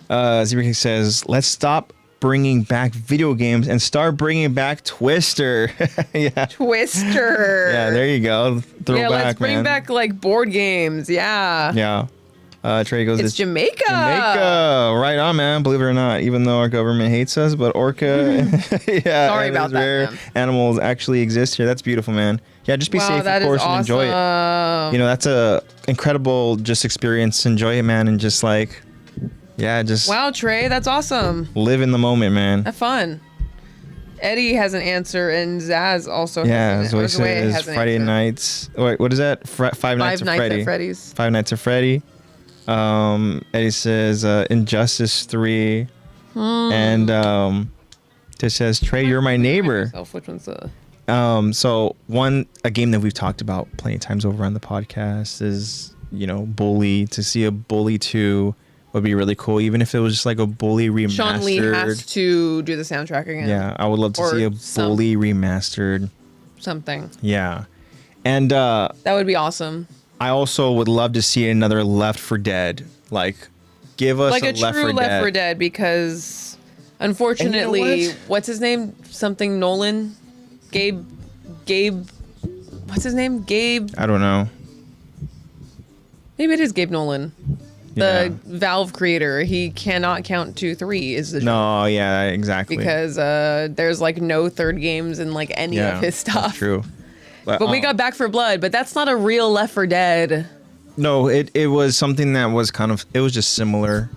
ZBK says, let's stop bringing back video games and start bringing back Twister. Yeah. Twister. Yeah, there you go. Let's bring back like board games. Yeah. Yeah. Trey goes, it's Jamaica. Jamaica. Right on, man. Believe it or not, even though our government hates us, but orca, yeah, sorry about that, rare man. Animals actually exist here. That's beautiful, man. Yeah, just be safe, of course, and enjoy it. You know, that's a incredible just experience. Enjoy it, man, and just like, yeah, just wow, Trey, that's awesome. Live in the moment, man. Have fun. Eddie has an answer, and Zaz also has an so he says Friday nights. Wait, what is that? Five Nights at Freddy's. Five Nights at Freddy. Eddie says Injustice 3. And it says, Trey, you're my neighbor. Which one's the... So a game that we've talked about plenty of times over on the podcast is, you know, Bully. To see a Bully 2 would be really cool, even if it was just like a Bully remastered. Sean Lee has to do the soundtrack again. Yeah, I would love to see a Bully remastered. Something. Yeah. And that would be awesome. I also would love to see another Left 4 Dead. Like, give us like a Left 4 Dead. Left 4 Dead, because unfortunately, what's his name? Something Nolan? Gabe, what's his name? Gabe? I don't know. Maybe it is Gabe Nolan. The Valve creator, he cannot count to 3 is the joke. No, yeah, exactly. Because there's like no third games in like any of his stuff. That's true. But we got Back for Blood, but that's not a real Left 4 Dead. No, it was something that was it was just similar,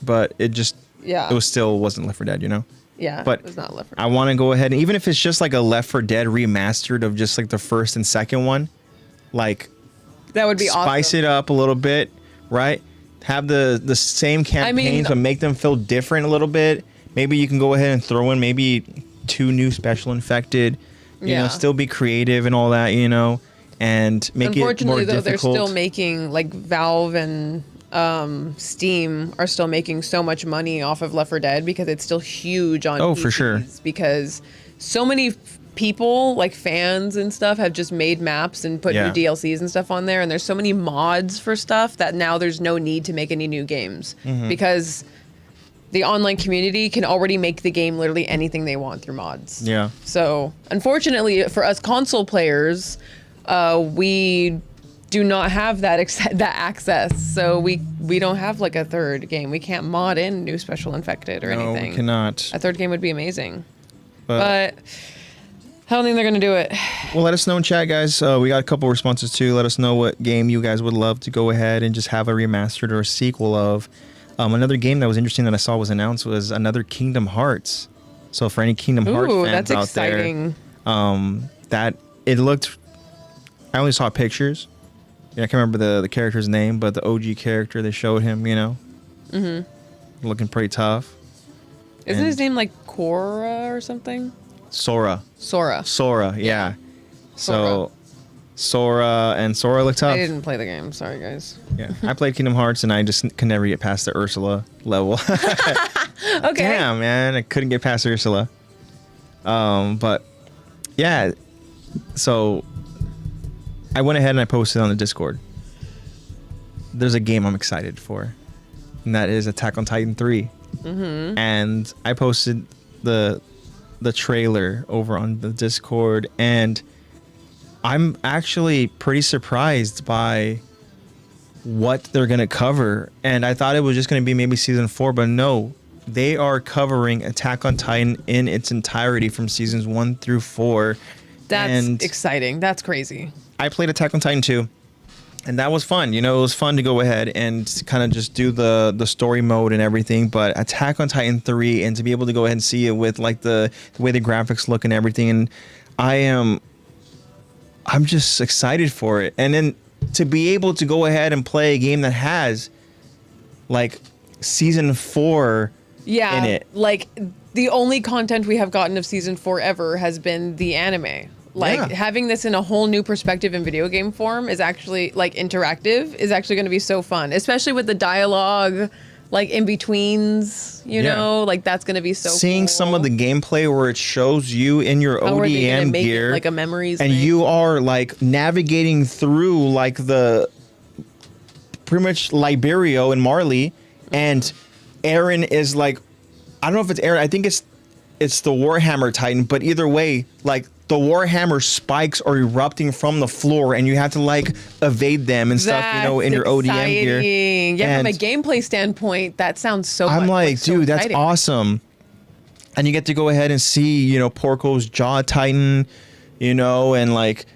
but it wasn't Left 4 Dead, you know? Yeah, but it was not Left 4 Dead. I want to go ahead, and even if it's just like a Left 4 Dead remastered of just like the first and second one, like that would be spice awesome. it up a little bit, right? Have the same campaigns, but make them feel different a little bit. Maybe you can go ahead and throw in maybe 2 new special infected, you know, still be creative and all that, you know, and make it more difficult. Unfortunately, though, they're still making, like, Valve and Steam are still making so much money off of Left 4 Dead because it's still huge on PCs, for sure. Because so many people, like fans and stuff, have just made maps and put new DLCs and stuff on there, and there's so many mods for stuff that now there's no need to make any new games because the online community can already make the game literally anything they want through mods. Yeah. So unfortunately for us console players, we do not have that access. So we don't have like a third game. We can't mod in new special infected or anything. No, we cannot. A third game would be amazing, but I don't think they're going to do it. Well, let us know in chat, guys. We got a couple responses, too. Let us know what game you guys would love to go ahead and just have a remastered or a sequel of. Another game that was interesting that I saw was announced was another Kingdom Hearts. So for any Kingdom Hearts fans that's out exciting. there, that it looked... I only saw pictures. I can't remember the character's name, but the OG character, they showed him, you know. Looking pretty tough. Isn't his name like Korra or something? Sora, yeah. So Sora looked tough. I didn't play the game. Sorry, guys. Yeah, I played Kingdom Hearts and I just can never get past the Ursula level. Okay. Damn, man, I couldn't get past Ursula. But yeah, so I went ahead and I posted on the Discord. There's a game I'm excited for, and that is Attack on Titan 3. And I posted the trailer over on the Discord, and I'm actually pretty surprised by what they're gonna cover. And I thought it was just gonna be maybe season 4, but no, they are covering Attack on Titan in its entirety from seasons 1 through 4. That's exciting. That's crazy. I played Attack on Titan 2, and that was fun. You know, it was fun to go ahead and kind of just do the story mode and everything. But Attack on Titan 3, and to be able to go ahead and see it with like the way the graphics look and everything, and I'm just excited for it. And then to be able to go ahead and play a game that has like season 4 in it. Like the only content we have gotten of season 4 ever has been the anime. Like having this in a whole new perspective in video game form is actually like interactive is actually going to be so fun, especially with the dialogue, like in betweens, you know, like that's going to be so seeing cool. some of the gameplay where it shows you in your ODM gear, like a memories and thing. You are like navigating through like the pretty much Liberio and Marley, and Aaron is like, I don't know if it's Aaron, I think it's the Warhammer Titan, but either way, like the Warhammer spikes are erupting from the floor, and you have to like evade them and stuff, you know, in your ODM gear. Yeah, and from a gameplay standpoint, that sounds so. I'm like, so dude, that's awesome. And you get to go ahead and see, you know, Porco's Jaw Titan, you know, and like,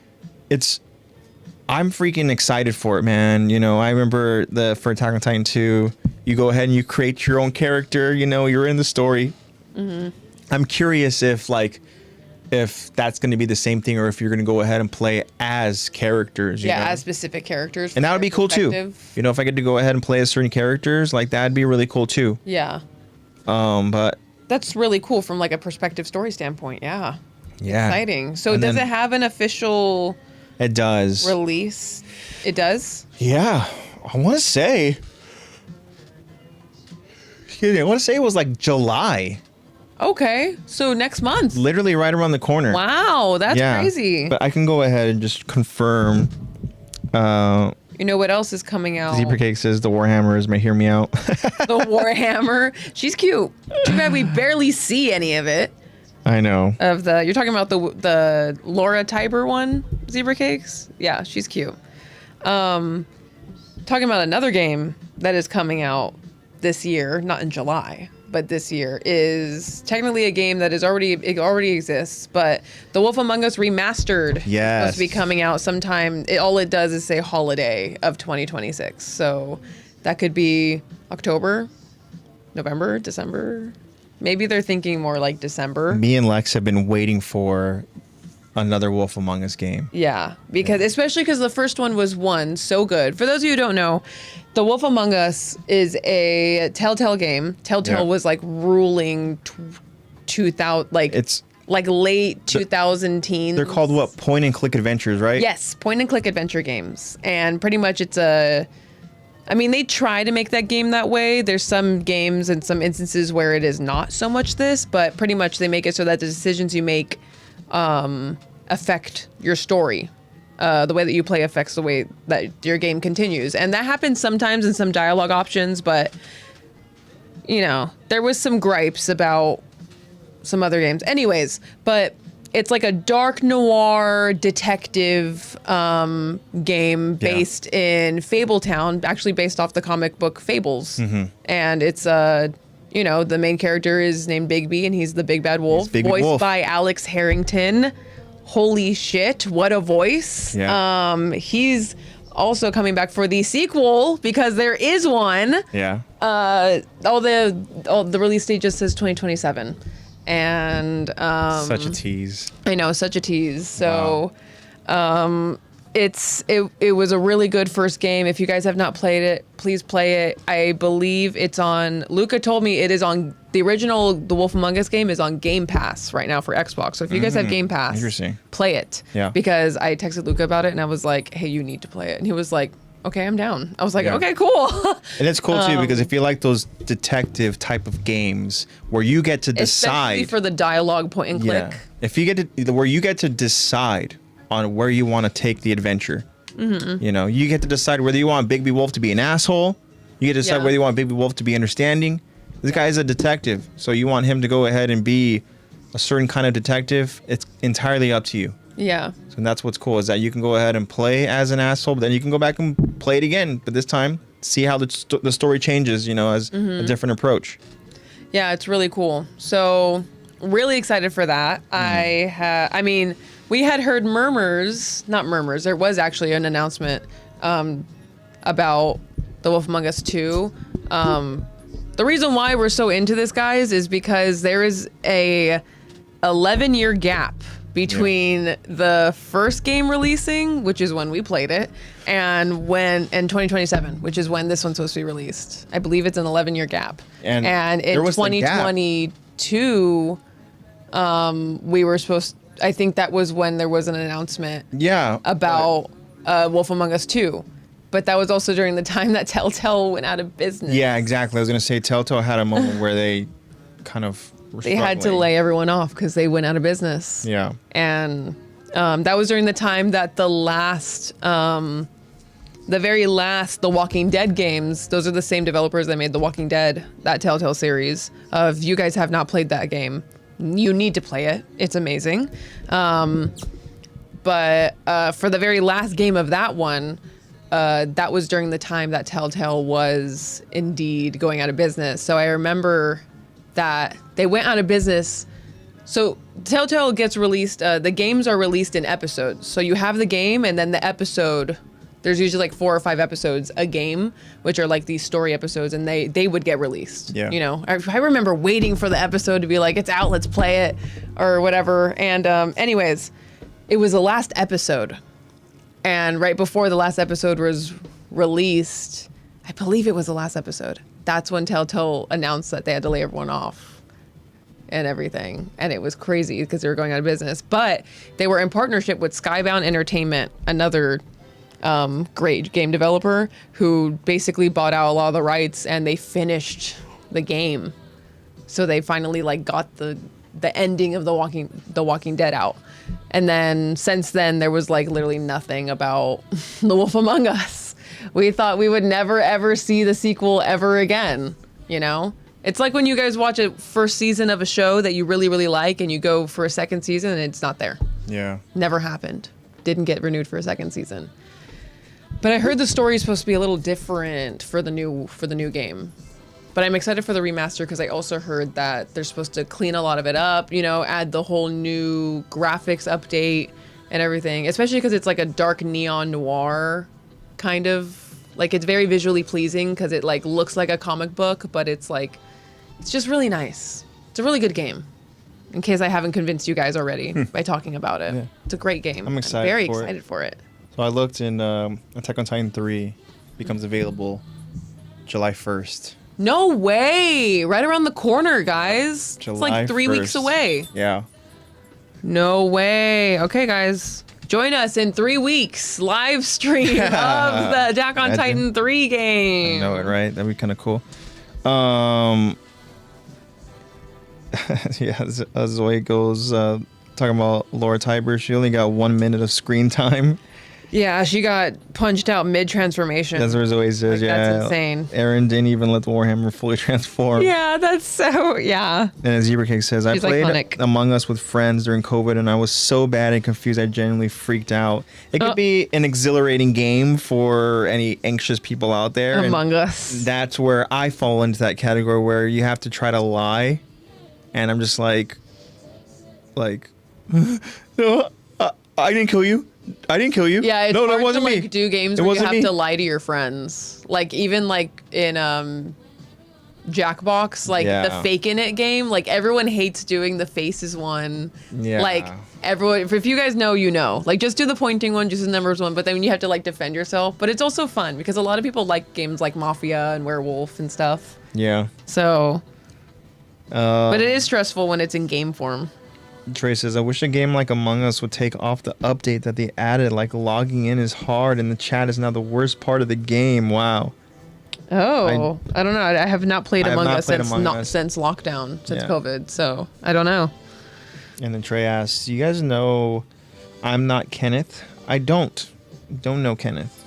I'm freaking excited for it, man. You know, I remember for Attack on Titan 2, you go ahead and you create your own character, you know, you're in the story. I'm curious if that's going to be the same thing, or if you're going to go ahead and play as characters. You know? As specific characters. And that would be cool too. You know, if I get to go ahead and play as certain characters, like that'd be really cool too. Yeah. But that's really cool from like a perspective story standpoint. Yeah. Yeah. Exciting. So does it have an official? It does. Release. It does. Yeah, I want to say. Excuse me. I want to say it was like July. Okay, so next month. Literally right around the corner. Wow, that's crazy. But I can go ahead and just confirm. You know what else is coming out? Zebra Cake says the Warhammer is my hear me out. The Warhammer. She's cute. Too bad we barely see any of it. I know. You're talking about the Laura Tiber one, Zebra Cakes? Yeah, she's cute. Talking about another game that is coming out this year, not in July, but this year, is technically a game that already exists, but The Wolf Among Us Remastered is supposed to be coming out sometime. All it does is say holiday of 2026. So that could be October, November, December. Maybe they're thinking more like December. Me and Lex have been waiting for another Wolf Among Us game. Yeah, because especially because the first one was so good. For those of you who don't know, The Wolf Among Us is a Telltale game. Telltale was like ruling 2000, it's like late 2000 teens. They're called what? Point and click adventures, right? Yes, point and click adventure games. And pretty much they try to make that game that way. There's some games and some instances where it is not so much this, but pretty much they make it so that the decisions you make affect your story. The way that you play affects the way that your game continues. And that happens sometimes in some dialogue options, but, there was some gripes about some other games. Anyways, but it's like a dark noir detective game based in Fabletown, actually based off the comic book Fables. Mm-hmm. And it's the main character is named Bigby, and he's the big bad wolf, voiced by Alex Harrington. Holy shit, what a voice. Yeah. He's also coming back for the sequel because there is one. Yeah. All the release date just says 2027. And such a tease. I know, such a tease. So it was a really good first game. If you guys have not played it, please play it. I believe it's on, Luca told me it is on, the original The Wolf Among Us game is on Game Pass right now for Xbox. So if you guys have Game Pass, play it. Yeah. Because I texted Luca about it and I was like, hey, you need to play it. And he was like, okay, I'm down. I was like, okay, cool. And it's cool too because if you like those detective type of games where you get to decide, especially for the dialogue point and click. If you get to where you get to decide on where you want to take the adventure, you get to decide whether you want Bigby Wolf to be an asshole. You get to decide whether you want Bigby Wolf to be understanding. This guy is a detective, so you want him to go ahead and be a certain kind of detective. It's entirely up to you. Yeah. So that's what's cool is that you can go ahead and play as an asshole, but then you can go back and play it again. But this time, see how the story changes, as a different approach. Yeah, it's really cool. So really excited for that. We had heard not murmurs. There was actually an announcement about The Wolf Among Us 2. The reason why we're so into this, guys, is because there is a 11-year gap between the first game releasing, which is when we played it, and 2027, which is when this one's supposed to be released. I believe it's an 11-year gap. And in 2022, we were supposed. I think that was when there was an announcement. About Wolf Among Us 2. But that was also during the time that Telltale went out of business. Yeah, exactly. I was going to say Telltale had a moment where they kind of were They had to lay everyone off because they went out of business. Yeah. And that was during the time that the very last The Walking Dead games, those are the same developers that made The Walking Dead, that Telltale series. If you guys have not played that game, you need to play it. It's amazing. But for the very last game of that one, that was during the time that Telltale was indeed going out of business. So I remember that they went out of business. So Telltale gets released, the games are released in episodes. So you have the game and then the episode, there's usually like 4 or 5 episodes a game, which are like these story episodes, and they would get released. Yeah. I remember waiting for the episode to be like, it's out, let's play it or whatever. And anyways, it was the last episode. And right before the last episode was released, I believe it was the last episode, that's when Telltale announced that they had to lay everyone off and everything. And it was crazy because they were going out of business. But they were in partnership with Skybound Entertainment, another great game developer who basically bought out a lot of the rights, and they finished the game. So they finally got the ending of The Walking Dead out. And then since then, there was literally nothing about The Wolf Among Us. We thought we would never, ever see the sequel ever again, It's like when you guys watch a first season of a show that you really, really like, and you go for a second season and it's not there. Yeah. Never happened. Didn't get renewed for a second season. But I heard the story is supposed to be a little different for the new game. But I'm excited for the remaster because I also heard that they're supposed to clean a lot of it up, you know, add the whole new graphics update and everything. Especially because it's like a dark neon noir kind of, like it's very visually pleasing because it like looks like a comic book, but it's like, it's just really nice. It's a really good game. In case I haven't convinced you guys already by talking about it. Yeah. It's a great game. I'm excited very excited for it. So I looked in Attack on Titan 3 becomes available July 1st. No way! Right around the corner, guys. July it's like 3 weeks 1st. away. Yeah. No way. Okay, guys. Join us in 3 weeks. Live stream of the Attack on Titan 3 game. I know it, right? That'd be kind of cool. Yeah, as the way it goes, talking about Laura Tiber, she only got 1 minute of screen time. Yeah, she got punched out mid-transformation. That's what Zoe says, like, yeah. That's insane. Aaron didn't even let the Warhammer fully transform. Yeah, that's so, yeah. And as Zebra Cake says, She's I played iconic. Among Us with friends during COVID, and I was so bad and confused I genuinely freaked out. It could be an exhilarating game for any anxious people out there. Among Us. That's where I fall into that category where you have to try to lie. And I'm just like, no, I didn't kill you. I didn't kill you. Yeah, it's no, hard that wasn't to me. like do games It where you wasn't have me. to lie to your friends. Like even like in Jackbox, like the Yeah. fake in it game, like everyone hates doing the faces one. Yeah. Like everyone, if you guys know, you know. Like just do the pointing one, just the numbers one, but then you have to like defend yourself. But it's also fun because a lot of people like games like Mafia and Werewolf and stuff. Yeah. So, but it is stressful when it's in game form. Trey says, I wish a game like Among Us would take off the update that they added. Like logging in is hard and the chat is now the worst part of the game. Wow. Oh, I don't know. I have not played I have Among not Us played since Among Us. since lockdown, since Yeah. COVID. So I don't know. And then Trey asks, you guys know I'm Not Kenneth? I don't know Kenneth.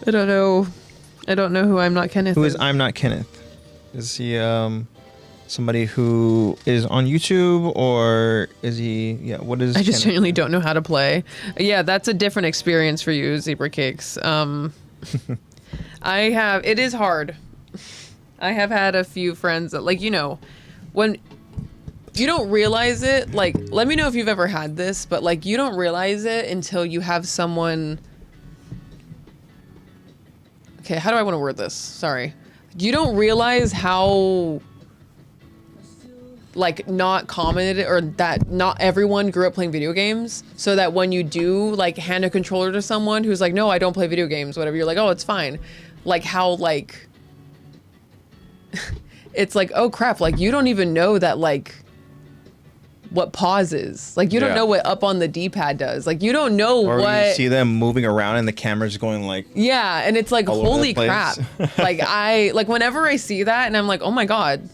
I don't know. I don't know who I'm Not Kenneth. Who is I'm Not Kenneth? Is he somebody who is on YouTube, or is he, what is I just Kenneth? genuinely don't know how to play. Yeah, that's a different experience for you, Zebra Cakes. It is hard. I have had a few friends that, like, you know, when you don't realize it, like, let me know if you've ever had this, but like you don't realize it until you have someone. Okay, how do I want to word this? Sorry. You don't realize how like not common or that not everyone grew up playing video games, so that when you do like hand a controller to someone who's like, no, I don't play video games, whatever, you're like, oh, it's fine. Like how like it's like, oh crap, like you don't even know that like what pause is. Like you don't Yeah. know what up on the D-pad does. Like you don't know Or what you see them moving around and the camera's going like, yeah, and it's like, all over holy the place. crap. Like whenever I see that and I'm like, oh my God,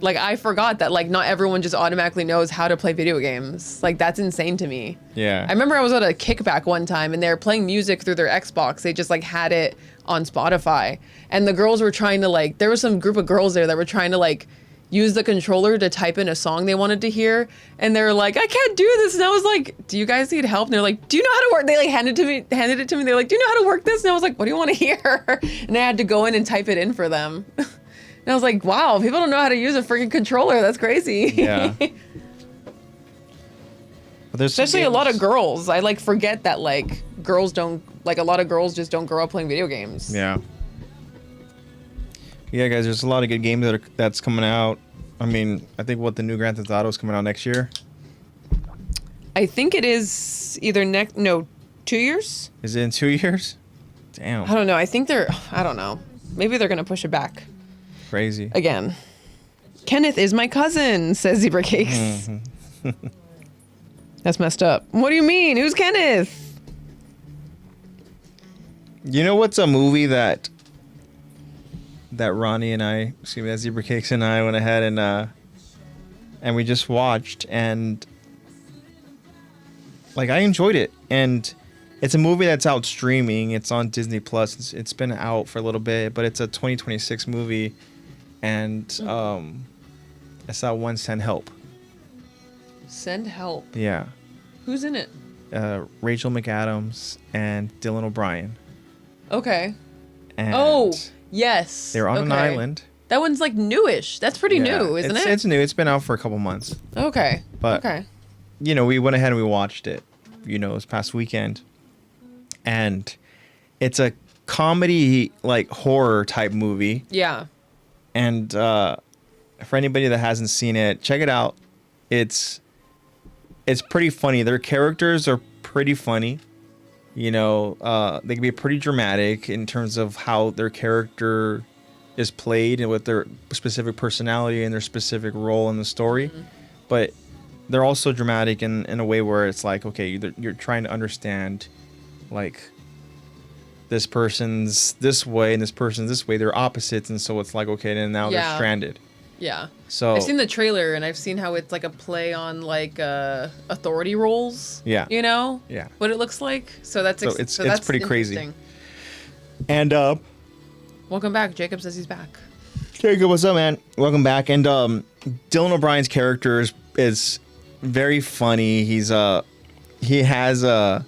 like I forgot that like not everyone just automatically knows how to play video games. Like that's insane to me. yeah. I remember I was at a kickback one time and they were playing music through their Xbox. They just like had it on Spotify. And the girls were trying to like, there was some group of girls there that were trying to like use the controller to type in a song they wanted to hear. And they were like, I can't do this. And I was like, do you guys need help? And they're like, do you know how to work? They like handed it to me. They're like, do you know how to work this? And I was like, what do you want to hear? And I had to go in and type it in for them. And I was like, wow, people don't know how to use a freaking controller. That's crazy. Yeah. But there's some Especially a lot of games- girls. I like forget that like girls don't, like a lot of girls just don't grow up playing video games. Yeah. Yeah, guys, there's a lot of good games that's coming out. I mean, I think the new Grand Theft Auto is coming out next year. I think it is either 2 years? Is it in 2 years? Damn. I don't know. I think I don't know. Maybe they're going to push it back Crazy. again. Kenneth is my cousin, says Zebra Cakes. Mm-hmm. That's messed up. What do you mean? Who's Kenneth? You know what's a movie that Ronnie and I, that Zebra Cakes and I went ahead and we just watched, and like I enjoyed it, and it's a movie that's out streaming. It's on Disney Plus. It's been out for a little bit, but it's a 2026 movie, and it's that one, Send Help. Send help. Yeah. Who's in it? Rachel McAdams and Dylan O'Brien. Okay. And Oh, yes. they were on an Okay. island. That one's like newish. That's pretty new, isn't it? It's new. It's been out for a couple months. Okay. But okay. We went ahead and we watched it, this past weekend. And it's a comedy, like horror type movie. Yeah. And for anybody that hasn't seen it, check it out. It's pretty funny. Their characters are pretty funny. They can be pretty dramatic in terms of how their character is played and with their specific personality and their specific role in the story. Mm-hmm. But they're also dramatic in a way where it's like, okay, you're trying to understand, like, this person's this way and this person's this way. They're opposites, and so it's like, okay, then now they're stranded. Yeah. So I've seen the trailer and I've seen how it's like a play on like authority roles. Yeah. Yeah. What it looks like. So that's it's pretty crazy. And welcome back. Jacob says he's back. Jacob, what's up, man? Welcome back. And Dylan O'Brien's character is very funny. He has a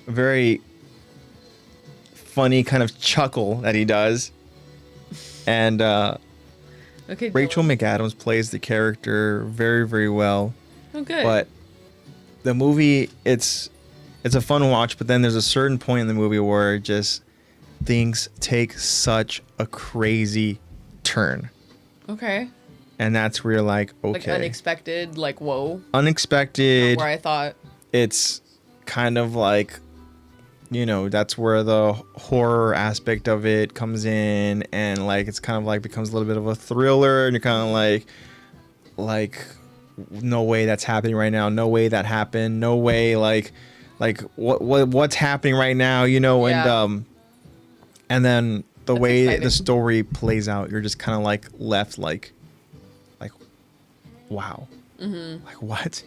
very funny kind of chuckle that he does. And okay, Rachel Dylan. McAdams plays the character very, very well. Oh, good. But the movie, it's a fun watch, but then there's a certain point in the movie where just things take such a crazy turn. Okay. And that's where you're like, okay. Like unexpected, like whoa. Unexpected. Where I thought. It's kind of like, that's where the horror aspect of it comes in, and like it's kind of like becomes a little bit of a thriller, and you're kind of like no way that's happening right now, no way that happened, no way, like what's happening right now, and then the way exciting. the story plays out, you're just kind of like left like wow. Mm-hmm. Like what?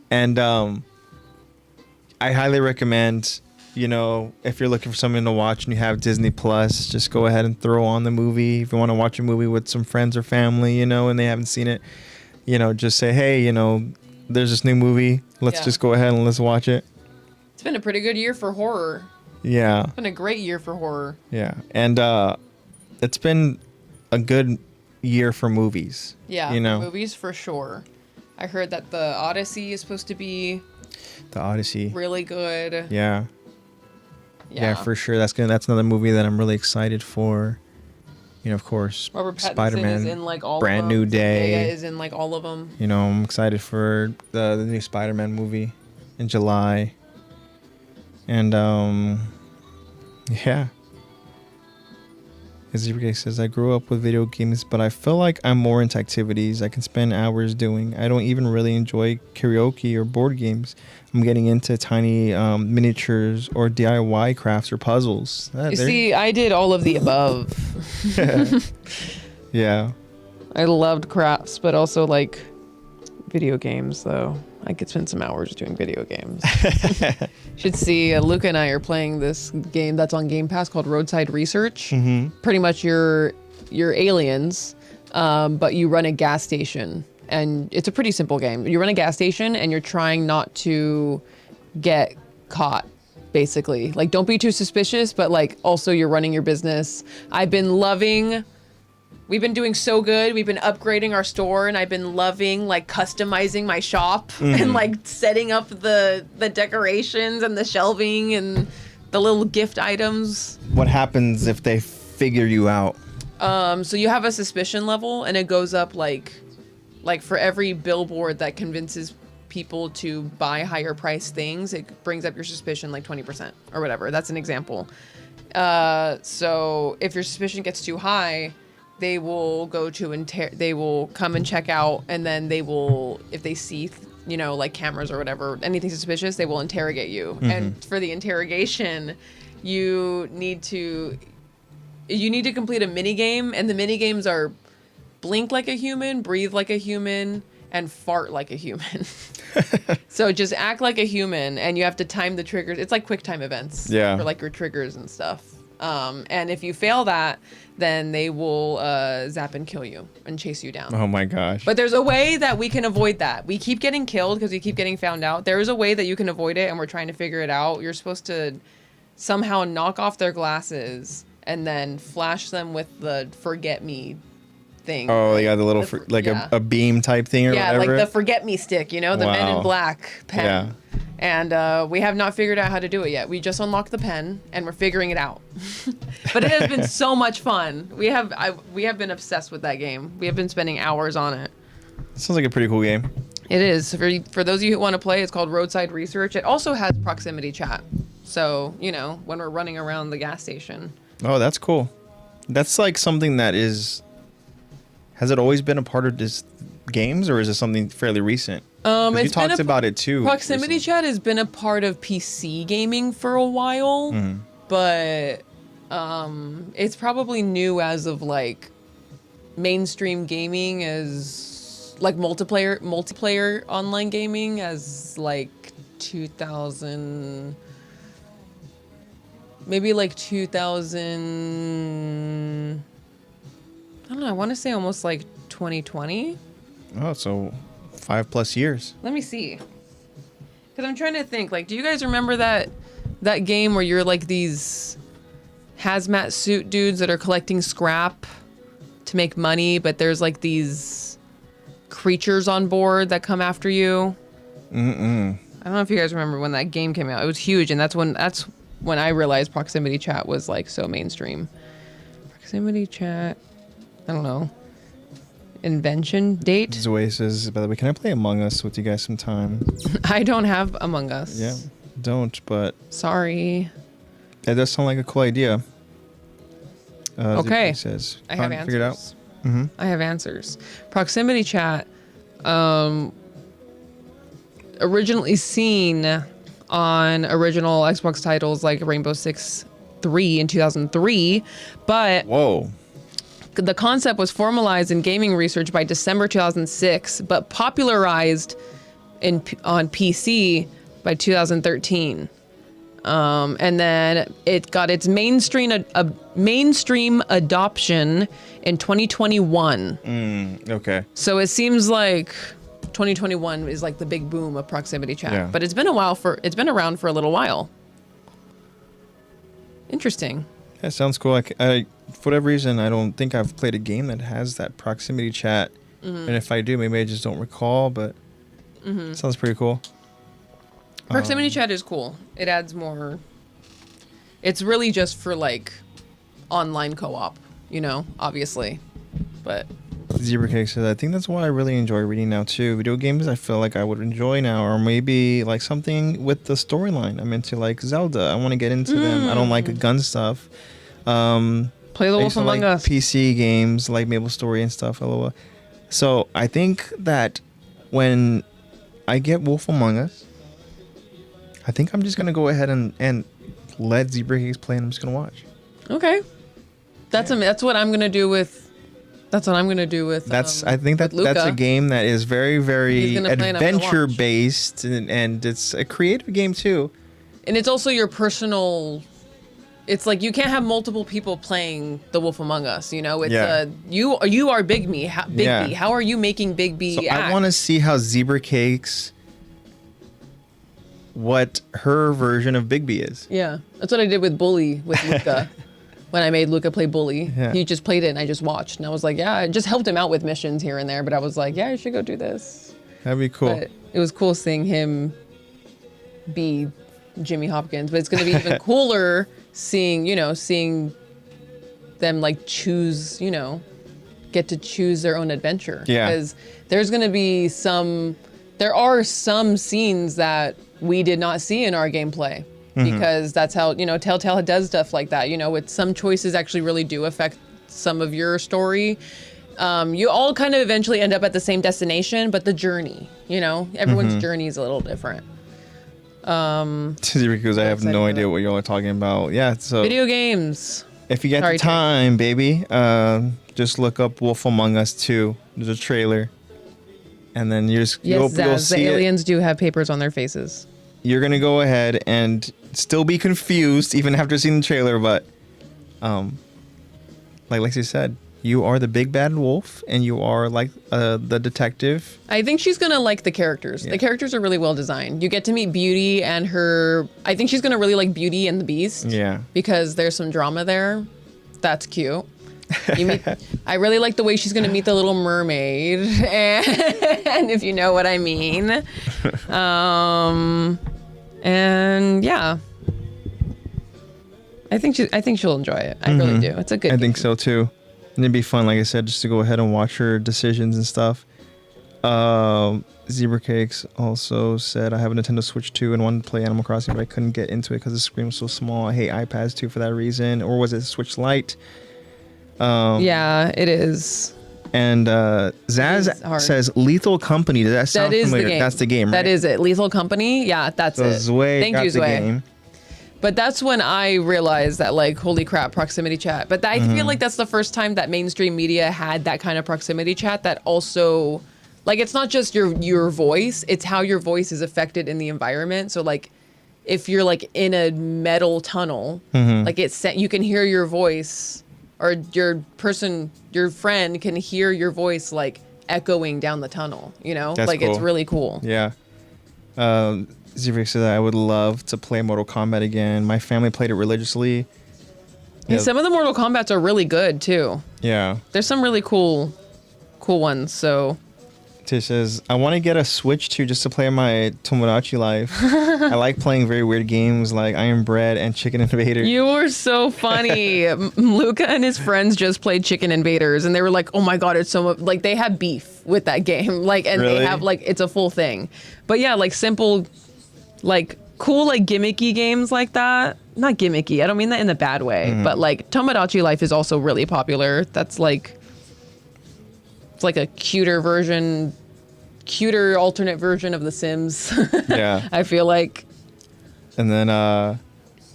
And I highly recommend, if you're looking for something to watch and you have Disney Plus, just go ahead and throw on the movie. If you want to watch a movie with some friends or family, and they haven't seen it, just say, hey, there's this new movie. Let's just go ahead and let's watch it. It's been a pretty good year for horror. Yeah. It's been a great year for horror. Yeah. And it's been a good year for movies. Yeah, movies for sure. I heard that the Odyssey is supposed to be really good. Yeah, for sure. That's another movie that I'm really excited for. Of course, Robert Pattinson Spider-Man is in like all Brand of them. New Day. Zendaya is in like all of them. I'm excited for the new Spider-Man movie in July. And yeah. Zebra says, I grew up with video games, but I feel like I'm more into activities I can spend hours doing. I don't even really enjoy karaoke or board games. I'm getting into tiny miniatures or DIY crafts or puzzles. You see, I did all of the above. Yeah. I loved crafts, but also like video games, though. I could spend some hours doing video games. Should see, Luca and I are playing this game that's on Game Pass called Roadside Research. Mm-hmm. Pretty much you're aliens, but you run a gas station. And it's a pretty simple game. You run a gas station and you're trying not to get caught, basically. Like, don't be too suspicious, but like also you're running your business. We've been doing so good. We've been upgrading our store, and I've been loving like customizing my shop and like setting up the decorations and the shelving and the little gift items. What happens if they figure you out? So you have a suspicion level, and it goes up like for every billboard that convinces people to buy higher priced things, it brings up your suspicion like 20% or whatever. That's an example. So if your suspicion gets too high, they will go to they will come and check out, and then they will, if they see, like cameras or whatever, anything suspicious, they will interrogate you. Mm-hmm. And for the interrogation, you need to complete a mini game, and the mini games are blink like a human, breathe like a human, and fart like a human. So just act like a human, and you have to time the triggers. It's like quick time events for like your triggers and stuff. And if you fail that, then they will zap and kill you and chase you down. Oh my gosh. But there's a way that we can avoid that. We keep getting killed because we keep getting found out. There is a way that you can avoid it, and we're trying to figure it out. You're supposed to somehow knock off their glasses and then flash them with the forget me thing. Oh, yeah, the little a beam type thing or whatever. Like the forget me stick, the Men in Black pen. Yeah. And we have not figured out how to do it yet. We just unlocked the pen and we're figuring it out. But it has been so much fun. We have been obsessed with that game. We have been spending hours on it. Sounds like a pretty cool game. It is. For those of you who want to play, it's called Roadside Research. It also has proximity chat. So, when we're running around the gas station. Oh, that's cool. That's like something that is... Has it always been a part of this games, or is it something fairly recent? You talked about it too. Proximity chat has been a part of PC gaming for a while, but it's probably new as of like mainstream gaming, as like multiplayer online gaming as like 2000, maybe like 2000. I don't know. I want to say almost like 2020. Oh, so 5+ years. Let me see. Because I'm trying to think. Like, do you guys remember that game where you're like these hazmat suit dudes that are collecting scrap to make money, but there's like these creatures on board that come after you? I don't know if you guys remember when that game came out. It was huge, and that's when I realized proximity chat was like so mainstream. Proximity chat. I don't know. Invention date? Zoe says, by the way, can I play Among Us with you guys sometime? I don't have Among Us. Yeah, don't, but... Sorry. It does sound like a cool idea. Okay. Says, I have answers. Figured out. I have answers. Proximity chat, originally seen on original Xbox titles like Rainbow Six 3 in 2003, but... Whoa. The concept was formalized in gaming research by December 2006, but popularized on PC by 2013. And then it got its mainstream adoption in 2021. Okay. So it seems like 2021 is like the big boom of proximity chat. Yeah. But it's been around for a little while. Interesting. That sounds cool. For whatever reason, I don't think I've played a game that has that proximity chat. And if I do, maybe I just don't recall, but it sounds pretty cool. Proximity chat is cool. It adds more. It's really just for like online co-op, obviously. But Zebra Cake says, I think that's why I really enjoy reading now too. Video games I feel like I would enjoy now, or maybe like something with the storyline. I'm into like Zelda. I want to get into them. I don't like gun stuff. Play The Wolf Among Us. PC games like Maple Story and stuff. So I think that when I get Wolf Among Us, I think I'm just gonna go ahead and let Zebra Cakes play, and I'm just gonna watch. Okay, that's what I'm gonna do with. That's what I'm gonna do with. I think that's a game that is very, very adventure based, and it's a creative game too. And it's also your personal. It's like you can't have multiple people playing The Wolf Among Us. It's you are Big B. B. How are you making Big B act? I want to see how Zebra Cakes, what her version of Big B is. Yeah, that's what I did with Bully with Luca. When I made Luca play Bully, he just played it and I just watched. And I was like, yeah, I just helped him out with missions here and there. But I was like, yeah, you should go do this. That'd be cool. But it was cool seeing him be Jimmy Hopkins. But it's going to be even cooler seeing them like choose, get to choose their own adventure. Yeah. Because there's going to be there are some scenes that we did not see in our gameplay. Because that's how, Telltale does stuff like that. With some choices actually really do affect some of your story. You all kind of eventually end up at the same destination, but the journey, everyone's journey is a little different. Because I have no idea what y'all are talking about. Yeah, so video games. If you get the time, baby, just look up Wolf Among Us 2. There's a trailer. And then you'll see the aliens do have papers on their faces. You're going to go ahead and still be confused even after seeing the trailer, but like Lexy said, you are the big bad wolf, and you are like the detective. I think she's gonna like the characters. Yeah. The characters are really well designed. You get to meet Beauty and her. I think she's gonna really like Beauty and the Beast. Yeah. Because there's some drama there. That's cute. You meet, I really like the way she's gonna meet the Little Mermaid, and if you know what I mean. And yeah, I think she'll enjoy it. I really do. It's a good. I think so too. And it'd be fun, like I said, just to go ahead and watch her decisions and stuff. Zebra Cakes also said, I have a Nintendo Switch 2 and wanted to play Animal Crossing, but I couldn't get into it because the screen was so small. I hate iPads too for that reason. Or was it Switch Lite? Yeah, it is. And Zaz says Lethal Company. Does that sound familiar? The game. That's the game, right? That is it. Lethal Company. Yeah, that's So it. Zwei Thank got you, the Zwei. game. But that's when I realized that, like, holy crap, proximity chat. But I feel like that's the first time that mainstream media had that kind of proximity chat that also, like, it's not just your voice, it's how your voice is affected in the environment. So, like, if you're, like, in a metal tunnel, like, you can hear your voice, or your friend can hear your voice, like, echoing down the tunnel, you know? That's like, cool. It's really cool. Yeah. Zivik said I would love to play Mortal Kombat again. My family played it religiously. Yeah, some of the Mortal Kombats are really good too. Yeah. There's some really cool ones. So Tish says, I want to get a Switch 2 just to play my Tomodachi Life. I like playing very weird games like Iron Bread and Chicken Invader. you were so funny. Luca and his friends just played Chicken Invaders, and they were like, "Oh my god, it's so like they have beef with that game, like, and Really? they have like it's a full thing." But yeah, like simple, like cool, like gimmicky games like that. Not gimmicky. I don't mean that in the bad way, but like Tomodachi Life is also really popular. That's like. It's like a cuter alternate version of The Sims. Yeah. I feel like. And then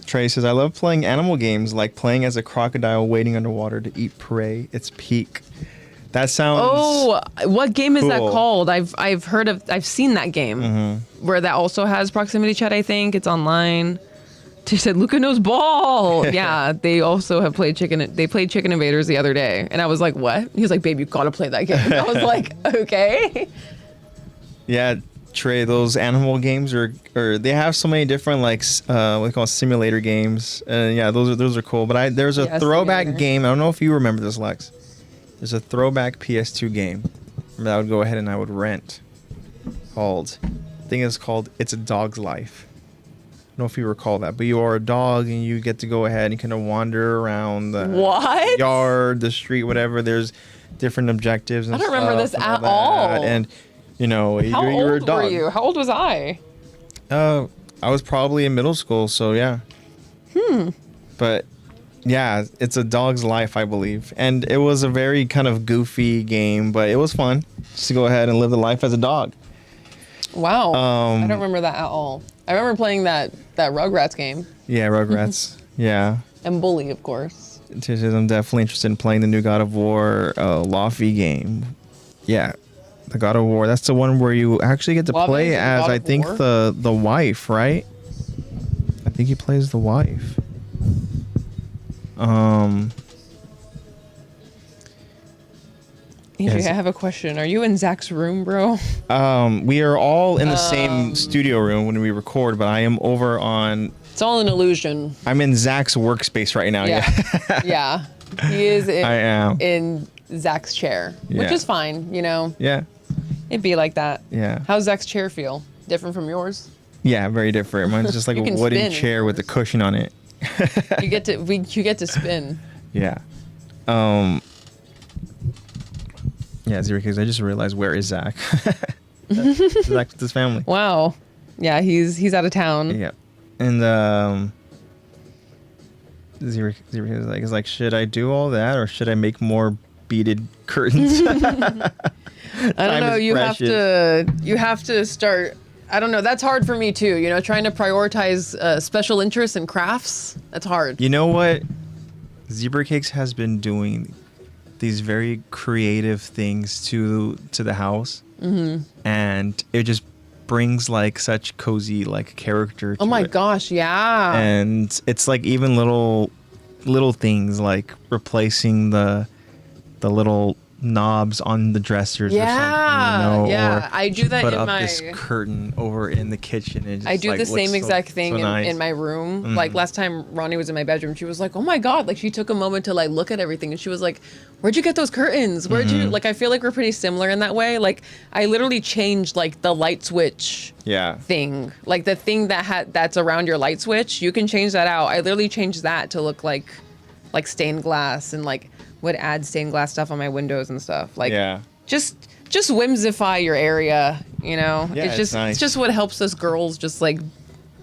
Trey says, I love playing animal games like playing as a crocodile waiting underwater to eat prey. It's peak. That sounds Oh, what game is that cool. called? I've seen that game where that also has proximity chat. I think it's online. She said, Luca knows ball. Yeah, they also have played They played Chicken Invaders the other day, and I was like, "What?" He was like, "Babe, you gotta play that game." I was like, "Okay." Yeah, Trey, those animal games are they have so many different like what they call simulator games. And yeah, those are cool. But there's a throwback simulator. game. I don't know if you remember this, Lex. There's a throwback PS2 game that I would go ahead and I would rent. I think it's called It's a Dog's Life. I don't know if you recall that, but you are a dog and you get to go ahead and kind of wander around the What? yard, the street, whatever. There's different objectives and I don't remember this and at that. all. And you know, How you're a old dog. were you? How old was I? I was probably in middle school, so yeah. But yeah, it's a dog's life, I believe. And it was a very kind of goofy game, but it was fun just to go ahead and live the life as a dog. Wow. I don't remember that at all. I remember playing that Rugrats game. Yeah, Rugrats. Yeah. And Bully, of course. I'm definitely interested in playing the new God of War Lofty game. Yeah. The God of War. That's the one where you actually get to Love play is the as, God I of think, War? the wife, right? I think he plays the wife. Andrew, Yes. I have a question. Are you in Zach's room, bro? We are all in the same studio room when we record, but I am over on. It's all an illusion. I'm in Zach's workspace right now. Yeah. Yeah. He is I am. in Zach's chair, which Yeah. is fine, you know. Yeah. It'd be like that. Yeah. How's Zach's chair feel? Different from yours? Yeah, very different. Mine's just like You a can wooden spin chair with a cushion on it. You get to spin. Yeah. Yeah, Zero Kids, I just realized, where is Zach? Zach's with his family. Wow. Yeah, he's out of town. Yeah. And Zero Kids is like, should I do all that or should I make more beaded curtains? I don't know. You have to start. I don't know. That's hard for me too. You know, trying to prioritize special interests and crafts. That's hard. You know what? Zebra Cakes has been doing these very creative things to the house, and it just brings like such cozy like character. Oh to my it. gosh! Yeah. And it's like even little things like replacing the the little knobs on the dressers or something, yeah. or I do that put in up my. this curtain over in the kitchen. And I do the same exact thing nice. in my room. Like last time Ronnie was in my bedroom, she was like, "Oh my god!" Like she took a moment to like look at everything, and she was like, "Where'd you get those curtains? Where'd you?" Like I feel like we're pretty similar in that way. Like I literally changed like the light switch. Thing, like the thing that's around your light switch, you can change that out. I literally changed that to look like stained glass, and like would add stained glass stuff on my windows and stuff. Like just whimsify your area, you know. Yeah, it's nice. it's just what helps us girls just like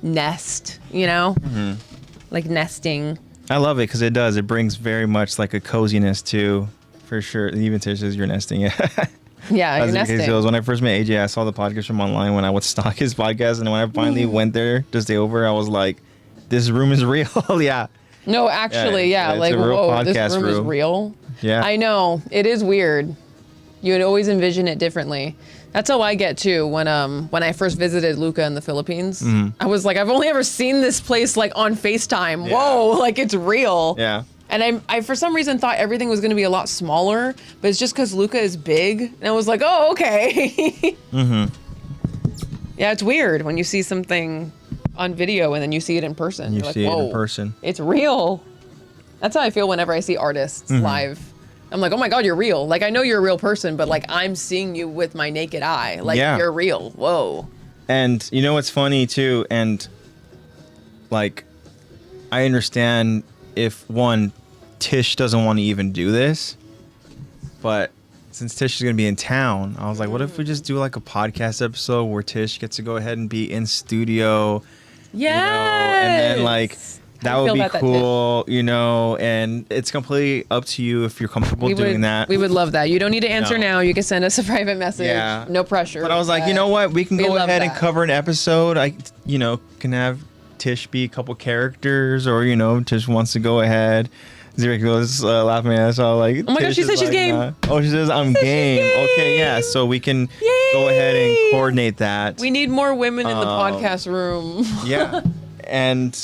nest, you know, like nesting. I love it because it brings very much like a coziness too, for sure. Even Tish says you're nesting. Yeah, you're nesting. When I first met AJ, I saw the podcast from online when I would stalk his podcast, and when I finally went there to stay over, I was like, "This room is real." Yeah. No, actually, yeah. It's Like, a real whoa, this podcast room is room. real. Yeah. I know. It is weird. You would always envision it differently. That's how I get too. When I first visited Luca in the Philippines, I was like, I've only ever seen this place like on FaceTime. Yeah. Whoa, like it's real. Yeah. And I for some reason thought everything was going to be a lot smaller, but it's just because Luca is big. And I was like, oh, okay. Yeah, it's weird when you see something on video and then you see it in person. You You're see like, it in whoa, person. it's real. That's how I feel whenever I see artists live. I'm like, oh my God, you're real. Like, I know you're a real person, but like, I'm seeing you with my naked eye. Like, you're real. Whoa. And you know what's funny too? And like, I understand if Tish doesn't want to even do this, but since Tish is going to be in town, I was like, what if we just do like a podcast episode where Tish gets to go ahead and be in studio? Yeah. And then like, that would be cool, you know, and it's completely up to you if you're comfortable doing that. We would love that. You don't need to answer now. You can send us a private message. Yeah. No pressure. But I was like, you know what? We can go ahead and that. cover an episode. Can have Tish be a couple characters, or, Tish wants to go ahead. Zira goes laughing at us all like, oh my God, she said she's game. Oh, she says I'm game. Okay, yeah. So we can go ahead and coordinate that. We need more women in the podcast room. Yeah. And,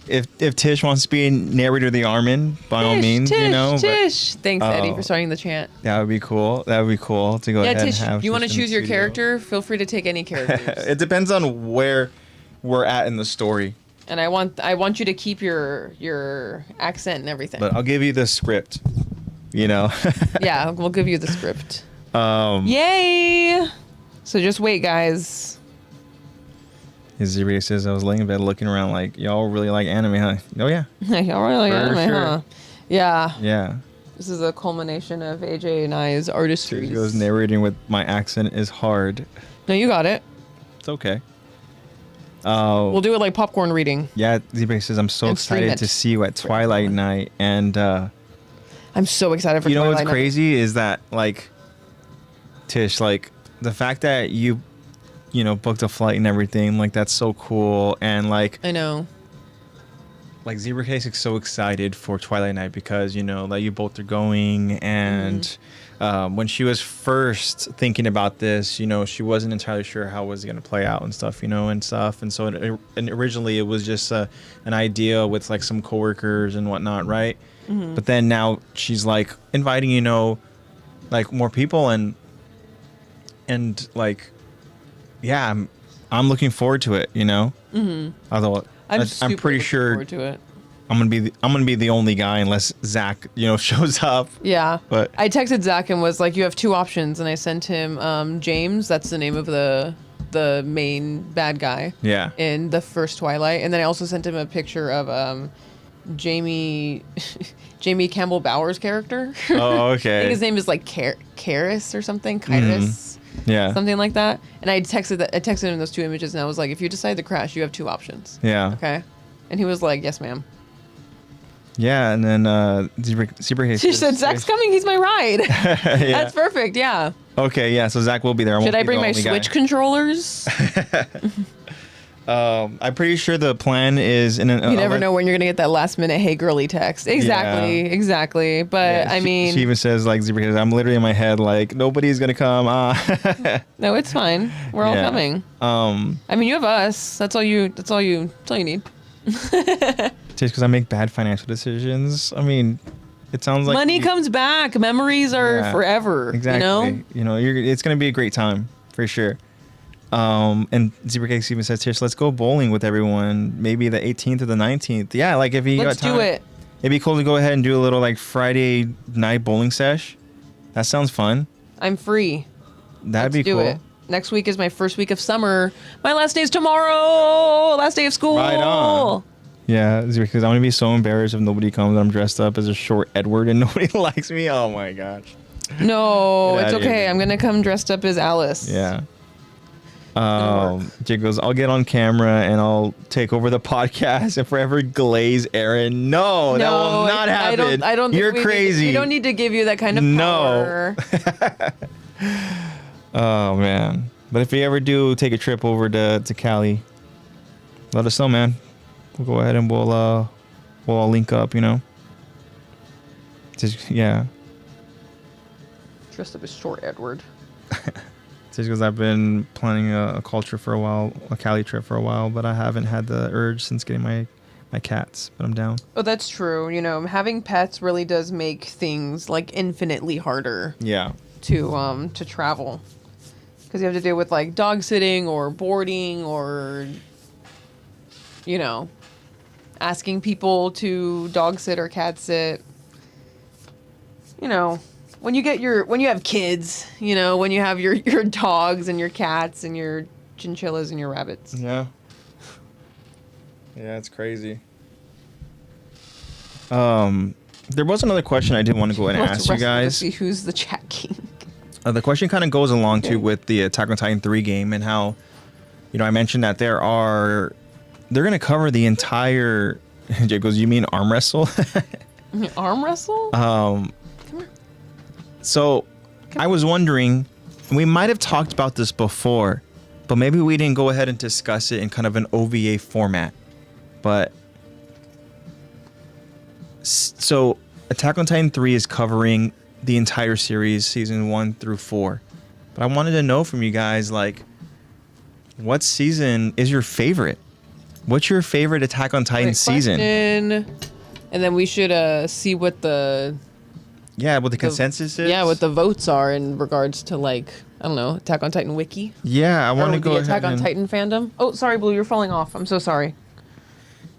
if Tish wants to be a narrator of the Armin, by all means, Tish. Thanks, Eddie, for starting the chant. That would be cool. That would be cool to go ahead Tish, and have. If you want to Tish in choose the your studio. character, feel free to take any characters. It depends on where we're at in the story. And I want you to keep your accent and everything. But I'll give you the script, Yeah, we'll give you the script. Yay! So just wait, guys. Ziri says, I was laying in bed looking around like, y'all really like anime, huh? Oh, yeah. Y'all really like anime, huh? Yeah. Yeah. This is a culmination of AJ and I's artistry. She goes, narrating with my accent is hard. No, you got it. It's okay. We'll do it like popcorn reading. Yeah, Ziri says, I'm so excited to see you at Twilight Night. And I'm so excited for Twilight Night. You know what's crazy is that, like, Tish, like, the fact that you booked a flight and everything, like, that's so cool. And, like, I know. Like, Zebra Case is so excited for Twilight Night because, that you both are going. And when she was first thinking about this, she wasn't entirely sure how it was going to play out and stuff, and stuff. And so and originally it was just an idea with, like, some coworkers and whatnot, right? Mm-hmm. But then now she's, like, inviting, like, more people and like, yeah, I'm looking forward to it, Mm-hmm. Although I'm pretty sure forward to it. I'm gonna be the only guy unless Zach, shows up. Yeah. But I texted Zach and was like, you have two options, and I sent him James, that's the name of the main bad guy. Yeah. In the first Twilight, and then I also sent him a picture of Jamie Campbell Bower's character. Oh, okay. I think his name is like Karis or something. Kairis. Yeah. Something like that. And I texted him those two images, and I was like, if you decide to crash, you have two options. Yeah. Okay. And he was like, yes, ma'am. Yeah, and then Zebra She said, Zach's coming, he's my ride. Yeah. That's perfect, yeah. Okay, yeah, so Zach will be there. Should I bring my Switch controllers? I'm pretty sure the plan is in an. You never know when you're gonna get that last minute "Hey girly" text. Exactly. But I mean, she even says like Zebra. I'm literally in my head like nobody's gonna come. No, it's fine. We're all coming. I mean, you have us. That's all you need. Just because I make bad financial decisions. I mean, It sounds like money comes back. Memories are forever. Exactly. You know? It's gonna be a great time for sure. And Zebra Cakes even says, Tish, let's go bowling with everyone. Maybe the 18th or the 19th. Yeah, like if you Let's got time. do it. It'd be cool to go ahead and do a little like Friday night bowling sesh. That sounds fun. I'm free. That'd be Let's do cool. it. Next week is my first week of summer. My last day is tomorrow. Last day of school. Right on. Yeah, because I'm gonna be so embarrassed if nobody comes and I'm dressed up as a short Edward and nobody likes me. Oh my gosh. No, Get it's outta here, okay. man. I'm gonna come dressed up as Alice. Yeah. Jake goes, I'll get on camera and I'll take over the podcast and forever glaze Aaron. No, that will not happen. I don't. You're think crazy. We don't need to give you that kind of power. Oh man. But if you ever do take a trip over to Cali, let us know, man. We'll go ahead and we'll all link up, you know. Just, yeah. Dressed up as short Edward. Just because I've been planning a culture for a while, a Cali trip for a while, but I haven't had the urge since getting my cats. But I'm down. Oh, that's true. You know, having pets really does make things like infinitely harder. Yeah. To travel, because you have to deal with like dog sitting or boarding or, you know, asking people to dog sit or cat sit. You know, when you have kids, you know, when you have your dogs and your cats and your chinchillas and your rabbits. Yeah. Yeah, it's crazy. There was another question I did want to go ahead and ask you guys. To see who's the chat king. The question kind of goes along too with the Attack on Titan 3 game and how, you know, I mentioned that they're going to cover the entire. Jake goes, you mean arm wrestle? Arm wrestle? Come here. So I was wondering, we might have talked about this before, but maybe we didn't go ahead and discuss it in kind of an OVA format. But so Attack on Titan 3 is covering the entire series, season 1 through 4. But I wanted to know from you guys, like, what season is your favorite? What's your favorite Attack on Titan season? And then we should see what the consensus is. Yeah, what the votes are in regards to, like, I don't know, Attack on Titan wiki. Yeah, I want to go the ahead Attack on Titan fandom. Oh, sorry, Blue, you're falling off. I'm so sorry.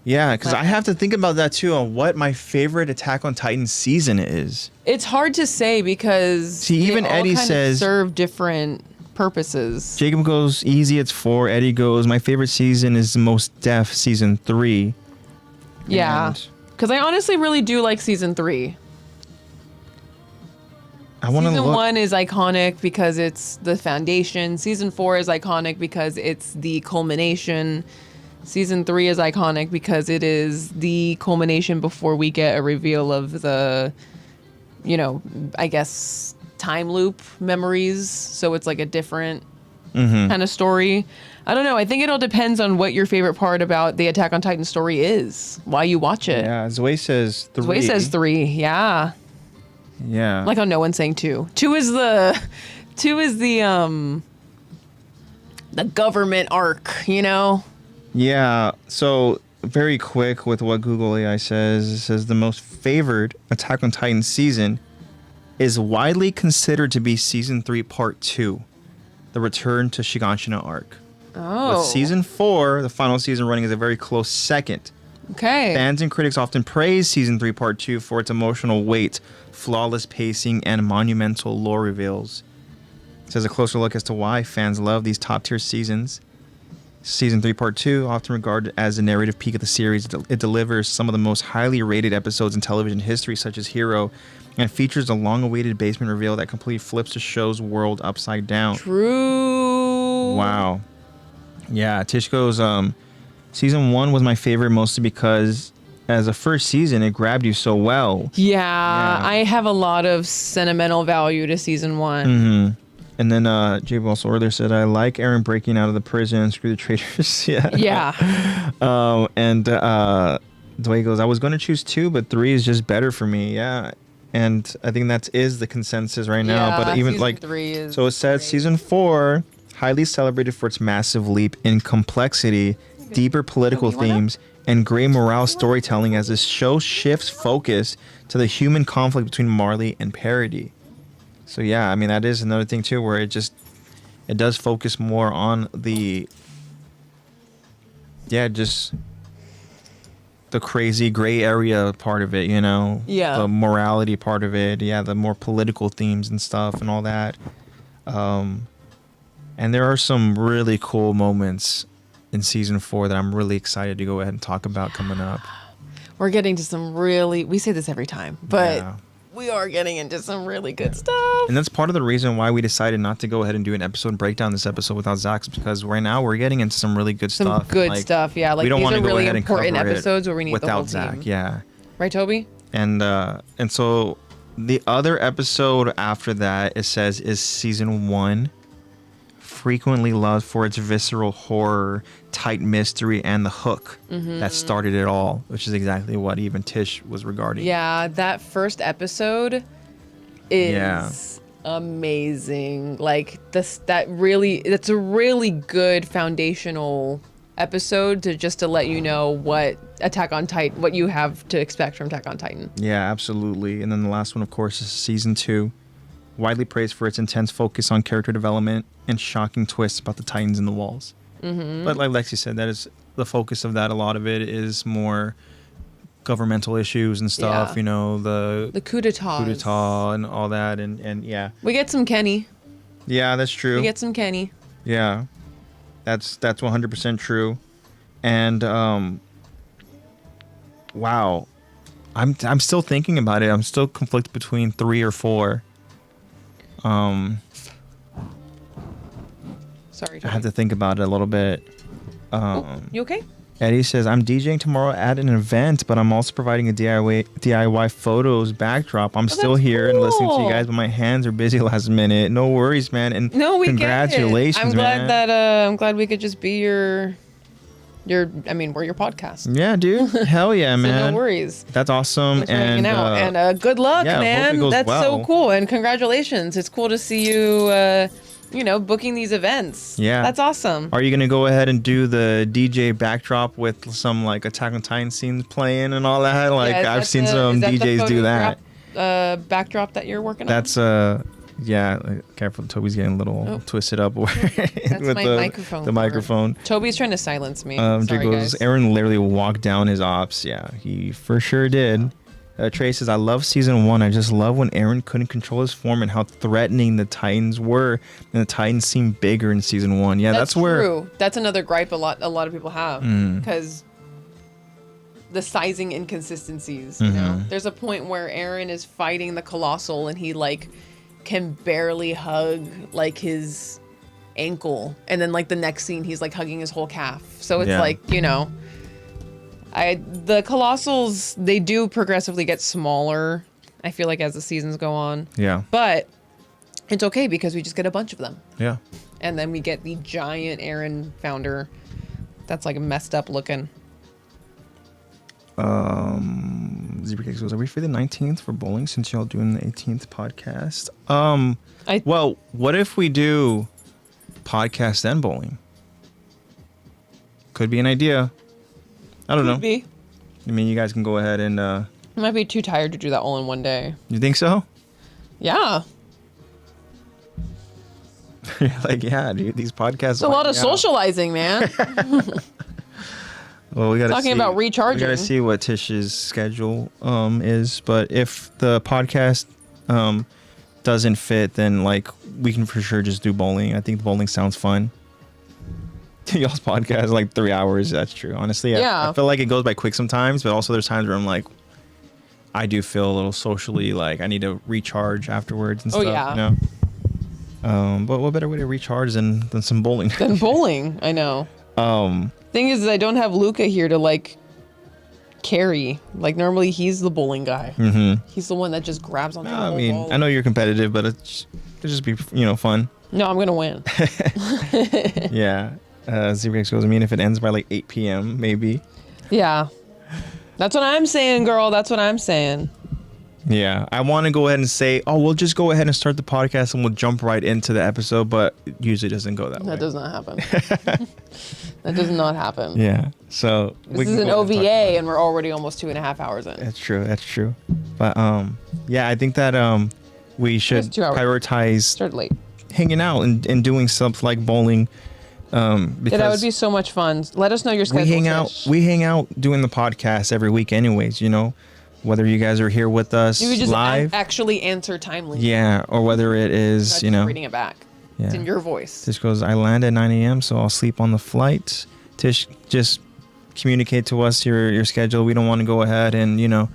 Yeah, because I have to think about that too on what my favorite Attack on Titan season is. It's hard to say because even they all Eddie kind says of serve different purposes. Jacob goes easy, it's 4. Eddie goes, my favorite season is Most Def season 3. Yeah, because I honestly really do like season 3. I want to Season look. 1 is iconic because it's the foundation. Season 4 is iconic because it's the culmination. Season 3 is iconic because it is the culmination before we get a reveal of the, you know, I guess, time loop memories. So it's like a different kind of story. I don't know. I think it all depends on what your favorite part about the Attack on Titan story is, why you watch it. Yeah, Zoe says 3. Zoe says 3, yeah. Yeah. Like how no one's saying 2. 2 is the government arc, you know? Yeah, so very quick with what Google AI says. It says the most favored Attack on Titan season is widely considered to be season 3 part 2, the return to Shiganshina arc. Oh. With season 4, the final season running, is a very close second. Okay. Fans and critics often praise season 3 part 2 for its emotional weight, flawless pacing, and monumental lore reveals. It says a closer look as to why fans love these top tier seasons. Season 3 part 2, often regarded as the narrative peak of the series, it delivers some of the most highly rated episodes in television history, such as Hero, and features a long-awaited basement reveal that completely flips the show's world upside down. True. Wow. Yeah, Tish goes, season 1 was my favorite mostly because as a first season, it grabbed you so well. Yeah, I have a lot of sentimental value to season 1. Mm-hmm. And then Jabe also earlier said, I like Aaron breaking out of the prison, screw the traitors. Yeah. Yeah. And Dwayne goes, I was going to choose 2, but 3 is just better for me. Yeah. And I think that is the consensus right now. Yeah, but even season like, 3 is so it said great. season 4, highly celebrated for its massive leap in complexity deeper political themes, and gray morale storytelling as this show shifts focus to the human conflict between Marley and Parody. So yeah, I mean, that is another thing too, where it does focus more on just the crazy gray area part of it, the morality part of it, the more political themes and stuff and all that. And there are some really cool moments in season 4 that I'm really excited to go ahead and talk about coming up. We're getting to some we say this every time, but we are getting into some really good stuff. And that's part of the reason why we decided not to go ahead and do an episode breakdown this episode without Zach, because right now we're getting into some really good stuff. Some good stuff, yeah. Like, we don't these want are to go really ahead and important cover episodes where we need the whole without Zach, team. yeah. Right, Toby? And so the other episode after that, it says, is season 1, frequently loved for its visceral horror, tight mystery, and the hook that started it all, which is exactly what even Tish was regarding. Yeah, that first episode is amazing. Like, that's a really good foundational episode to let you know what what you have to expect from Attack on Titan. Yeah, absolutely. And then the last one, of course, is season 2. Widely praised for its intense focus on character development and shocking twists about the Titans and the walls. But like Lexy said, that is the focus of that. A lot of it is more governmental issues and stuff, the coup d'etat and all that. And yeah. We get some Kenny. Yeah, that's true. We get some Kenny. Yeah. That's 100% true. And wow. I'm still thinking about it. I'm still conflicted between 3 or 4. Sorry, I have to think about it a little bit. You okay? Eddie says, I'm DJing tomorrow at an event, but I'm also providing a DIY photos backdrop. I'm still here and listening to you guys, but my hands are busy last minute. No worries, man. And congratulations, man. I'm glad we could just be we're your podcast. Yeah, dude. Hell yeah, man. So no worries. That's awesome. And good luck, man. That's so cool. And congratulations. It's cool to see you booking these events. Yeah. That's awesome. Are you going to go ahead and do the DJ backdrop with some like Attack on Titan scenes playing and all that? Like, I've seen some DJs do that. Backdrop that you're working on? That's careful. Toby's getting a little twisted up with my microphone. The microphone. Toby's trying to silence me. Sorry, guys. Aaron literally walked down his ops. Yeah, he for sure did. Trey says, I love season 1. I just love when Aaron couldn't control his form and how threatening the Titans were, and the Titans seemed bigger in season 1. Yeah, that's where. True. That's another gripe a lot of people have, because the sizing inconsistencies. There's a point where Aaron is fighting the Colossal and he can barely hug his ankle, and then the next scene he's hugging his whole calf. So it's the Colossals, they do progressively get smaller, I feel like, as the seasons go on. Yeah. But it's okay because we just get a bunch of them. Yeah. And then we get the giant Aaron founder that's messed up looking. Zebra Cakes goes, are we free the 19th for bowling since y'all doing the 18th podcast? Well, what if we do podcast then bowling? Could be an idea. I don't know. Could be. I mean, you guys can go ahead and... I might be too tired to do that all in one day. You think so? Yeah. You're yeah, dude, these podcasts... It's a lot of socializing, man. Well, we got to talking about recharging. We got to see what Tish's schedule is, but if the podcast doesn't fit, then we can for sure just do bowling. I think bowling sounds fun. Y'all's podcast is 3 hours. That's true. Honestly, I feel like it goes by quick sometimes, but also there's times where I'm I do feel a little socially I need to recharge afterwards and stuff. Yeah. But what better way to recharge than some bowling? Than bowling, I know. Thing is, I don't have Luca here to carry. Normally he's the bowling guy. Mm-hmm. He's the one that just grabs on the whole ball. I know you're competitive, but it'll just be fun. No, I'm gonna win. Yeah. ZBX goes, if it ends by 8 p.m. maybe. Yeah. That's what I'm saying, girl. That's what I'm saying. Yeah, I want to go ahead and say, oh, we'll just go ahead and start the podcast and we'll jump right into the episode, but it usually doesn't go that way. That does not happen. That does not happen. Yeah, so this is an OVA and we're already almost 2.5 hours in. That's true. But yeah, I think that we should prioritize Start late. hanging out and doing stuff like bowling. Because that would be so much fun. Let us know your schedule. We hang out doing the podcast every week anyways, you know, whether you guys are here with us you just live. Actually answer timely. Yeah, or whether it is, you know, reading it back. Yeah. It's in your voice. Tish goes, I land at 9 a.m., so I'll sleep on the flight. Tish, just communicate to us your schedule. We don't want to go ahead and, you know,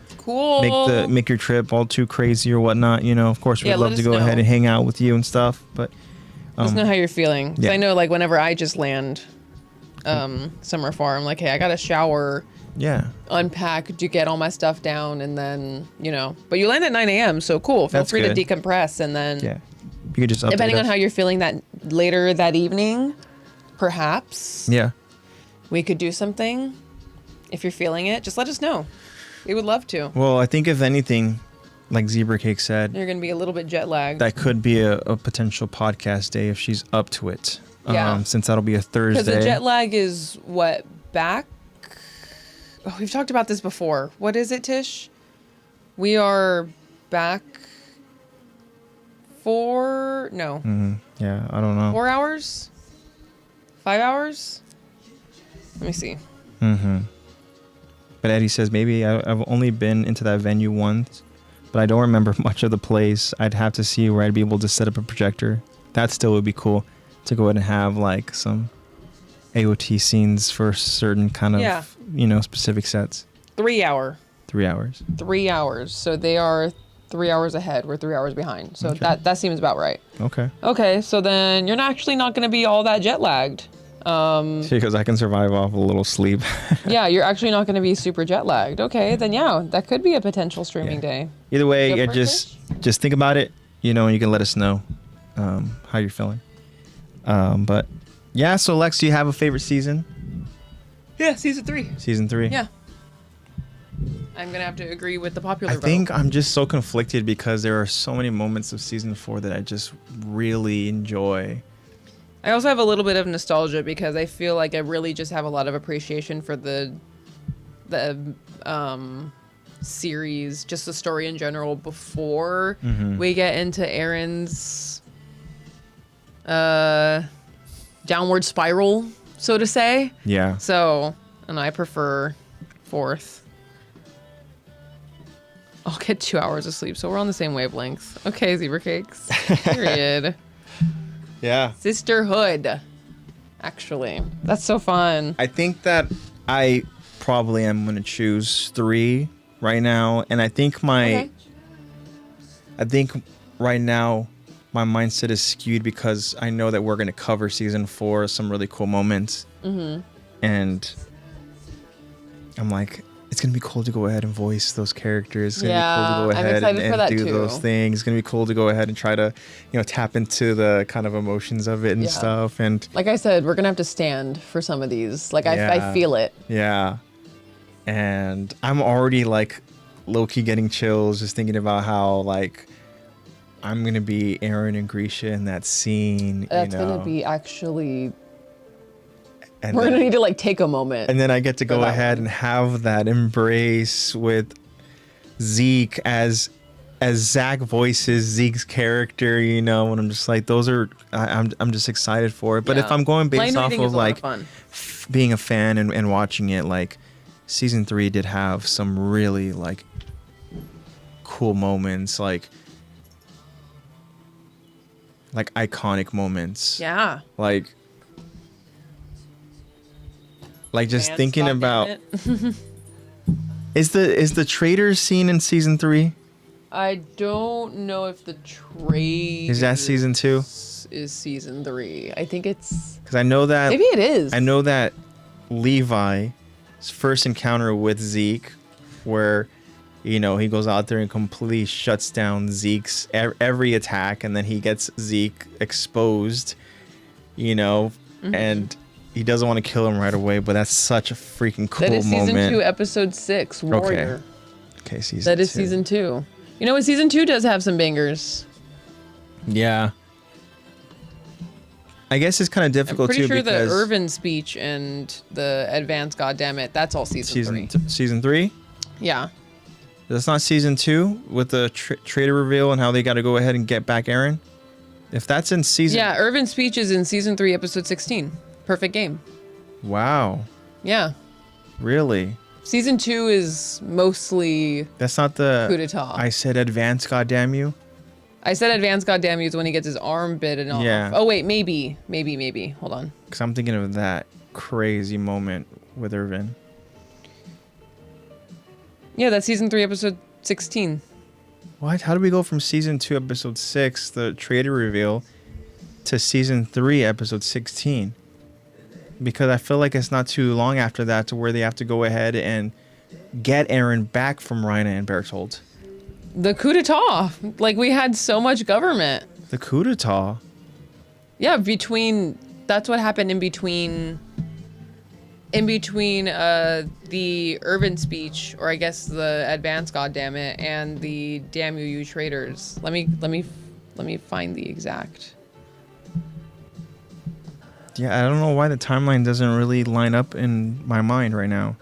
make your trip all too crazy or whatnot. You know, of course, we'd love to go ahead and hang out with you and stuff, but let us know how you're feeling. Because I know, like, whenever I just land somewhere far, I'm like, hey, I got to shower. Yeah. Unpack, to get all my stuff down, and then, you know. But you land at 9 a.m., so cool. Feel free to decompress, and then... Yeah. You could just update depending us on how you're feeling that later that evening, perhaps. Yeah. We could do something. If you're feeling it, just let us know. We would love to. Well, I think if anything, like Zebra Cake said... You're going to be a little bit jet lagged. That could be a potential podcast day if she's up to it. Yeah. Since that'll be a Thursday. Because the jet lag is, what, back? Oh, we've talked about this before. What is it, Tish? We are back no. Mm-hmm. Yeah, I don't know. 4 hours? 5 hours? Let me see. Mm-hmm. But Eddie says, maybe I've only been into that venue once, but I don't remember much of the place. I'd have to see where I'd be able to set up a projector. That still would be cool to go ahead and have like some AOT scenes for certain kind of, you know, specific sets. 3 hour. 3 hours. 3 hours. So they are 3 hours ahead. We're 3 hours behind. So that seems about right. Okay. Okay. So then you're actually not going to be all that jet lagged. Because I can survive off a little sleep. Yeah, you're actually not going to be super jet lagged. Okay, then that could be a potential streaming day. Either way, just think about it, you know, and you can let us know how you're feeling. But yeah, so Lex, do you have a favorite season? Yeah, season 3. Season 3? Yeah. I'm going to have to agree with the popular vote. I think I'm just so conflicted because there are so many moments of season 4 that I just really enjoy. I also have a little bit of nostalgia because I feel like I really just have a lot of appreciation for the series, just the story in general before we get into Aaron's downward spiral, so to say. Yeah. So, and I prefer 4th. I'll get 2 hours of sleep, so we're on the same wavelength. Okay, Zebra Cakes. Period. Yeah. Sisterhood. Actually, that's so fun. I think that I probably am going to choose 3 right now, and I think right now my mindset is skewed because I know that we're going to cover season 4, some really cool moments, and I'm like, it's going to be cool to go ahead and voice those characters. It's going to be cool to go ahead and do those things. It's going to be cool to go ahead and try to, you know, tap into the kind of emotions of it and stuff. And like I said, we're going to have to stand for some of these. Like, I feel it. Yeah. And I'm already, like, low-key getting chills just thinking about how, like, I'm going to be Aaron and Grisha in that scene. That's going to be actually... And we're going to need to, like, take a moment. And then I get to go ahead and have that embrace with Zeke as Zach voices Zeke's character, you know, and I'm just like, I'm just excited for it. But if I'm going based off of, like, being a fan and watching it, like, season 3 did have some really, like, cool moments, like iconic moments. Yeah. Like just thinking about is the traders scene in season 3? I don't know if the trade is that season 2? Is season 3. I think it's because I know that maybe it is. I know that Levi's first encounter with Zeke, where you know he goes out there and completely shuts down Zeke's every attack, and then he gets Zeke exposed, you know, and he doesn't want to kill him right away, but that's such a freaking cool moment. That is season 2, episode 6, Warrior. Okay, season 2. That is season 2. You know what? Season 2 does have some bangers. Yeah. I guess it's kind of difficult I'm pretty too sure because the Irvin speech and the advanced goddammit, that's all season 3. Season 3? Yeah. That's not season 2 with the traitor reveal and how they got to go ahead and get back Aaron? If that's in season... Yeah, Irvin's speech is in season 3, episode 16. Perfect game. Wow. Yeah. Really? Season 2 is mostly That's not the... coup d'etat. I said advance, goddamn you. I said advanced goddamn you is when he gets his arm bitten off. Yeah. Oh, wait, maybe. Hold on. Because I'm thinking of that crazy moment with Irvin. Yeah, that's season 3, episode 16. What? How do we go from season 2, episode 6, the traitor reveal, to season 3, episode 16? Because I feel like it's not too long after that to where they have to go ahead and get Aaron back from Rhina and Bertolt. The coup d'etat. Like, we had so much government. The coup d'etat? Yeah, that's what happened in between the Irvin speech, or I guess the advanced goddammit, and the damn you traitors. Let me find the exact. Yeah, I don't know why the timeline doesn't really line up in my mind right now.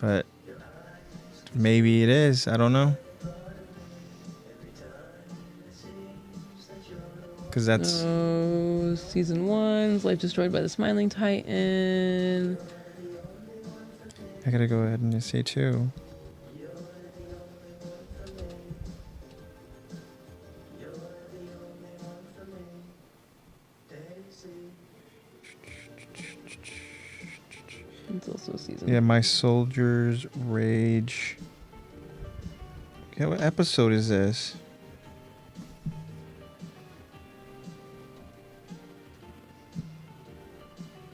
But maybe it is. I don't know. Because that's... Season 1's life destroyed by the smiling titan. I gotta go ahead and just say 2. It's also season. Yeah, My Soldier's Rage. Okay, what episode is this?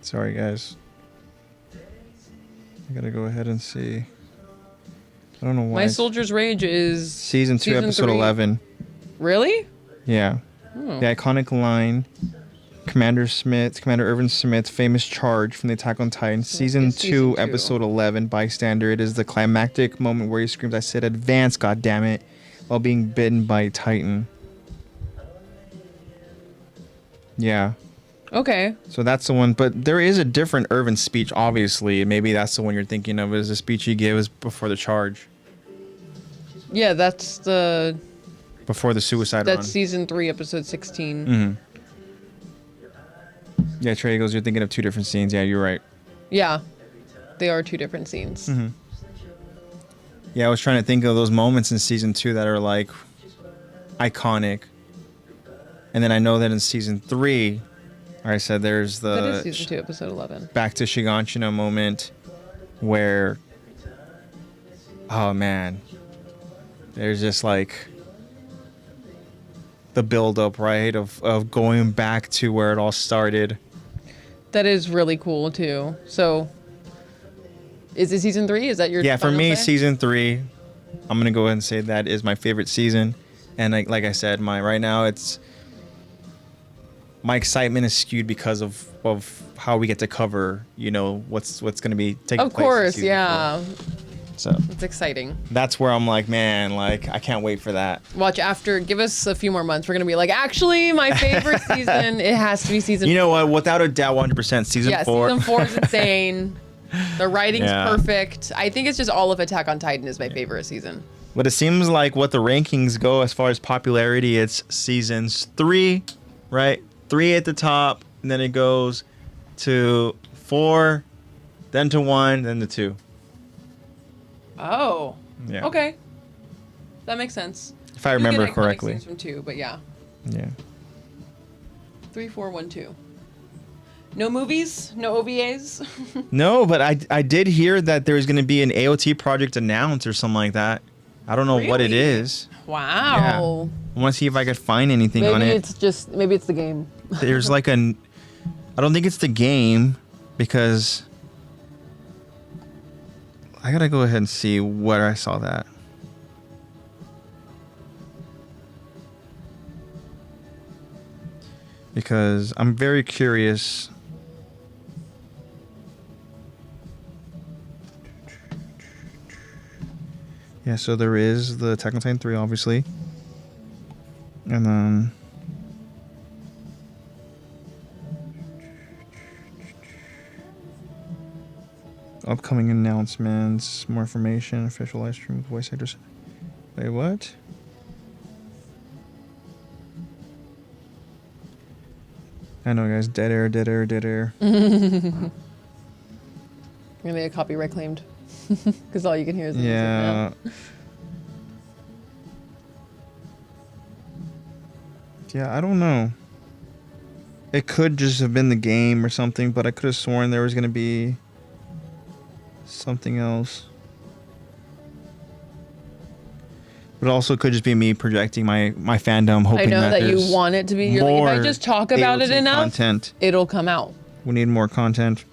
Sorry, guys. I gotta go ahead and see. I don't know why. My Soldier's Rage is Season 2, season episode 3. 11. Really? Yeah. Oh. The iconic line, Commander Irvin Smith's famous charge from the Attack on Titan, season It's 2, season 2. episode 11, Bystander. It is the climactic moment where he screams, "I said advance, goddammit," while being bitten by a Titan. Yeah. Okay. So that's the one, but there is a different Irvin speech, obviously. Maybe that's the one you're thinking of, is the speech he gives before the charge. Yeah, that's Before the suicide run. season 3, episode 16. Mm-hmm. Yeah, Trey goes, you're thinking of 2 different scenes. Yeah, you're right. Yeah, they are 2 different scenes. Mm-hmm. Yeah, I was trying to think of those moments in season 2 that are like iconic. And then I know that in season 3, I said there's That is the season 2, episode 11. back to Shiganshina moment where, oh man, there's just like the build-up, right, of going back to where it all started. That is really cool too. So, is it season 3? Is that your Yeah, for final me, say? season 3, I'm gonna go ahead and say that is my favorite season. And like I said, right now it's my excitement is skewed because of how we get to cover, you know, what's gonna be taking Of place. course, in season yeah. 4. So It's exciting. that's where I'm like, man, like I can't wait for that. Watch give us a few more months. We're gonna be like, actually, my favorite season. It has to be season. You know what? Without a doubt, 100% season 4. Season 4 is insane. The writing's Yeah. perfect. I think it's just all of Attack on Titan is my favorite season. But it seems like what the rankings go as far as popularity, it's seasons 3, right? 3 at the top, and then it goes to 4, then to 1, then to 2. Oh. Yeah. Okay. That makes sense. If I You remember get iconic correctly. scenes from 2, but yeah. Yeah. 3, 4, 1, 2. No movies? No OVAs? No, but I did hear that there's going to be an AOT project announced or something like that. I don't know what it Really? is. Wow. I want to see if I could find anything on Maybe it. maybe it's the game. There's like I don't think it's the game because I got to go ahead and see where I saw that. Because I'm very curious. Yeah, so there is the Attack on Titan 3, obviously. And then... upcoming announcements, more information, official live stream with voice actors. Wait, what? I know, guys. Dead air, dead air, dead air. You're gonna get copyright claimed because all you can hear is the music now. Yeah, I don't know. It could just have been the game or something, but I could have sworn there was gonna be something else. But also could just be me projecting my fandom, hoping I know that you there's want it to be. You're like, if I just talk about it AOT enough, content. it'll come out. We need more content.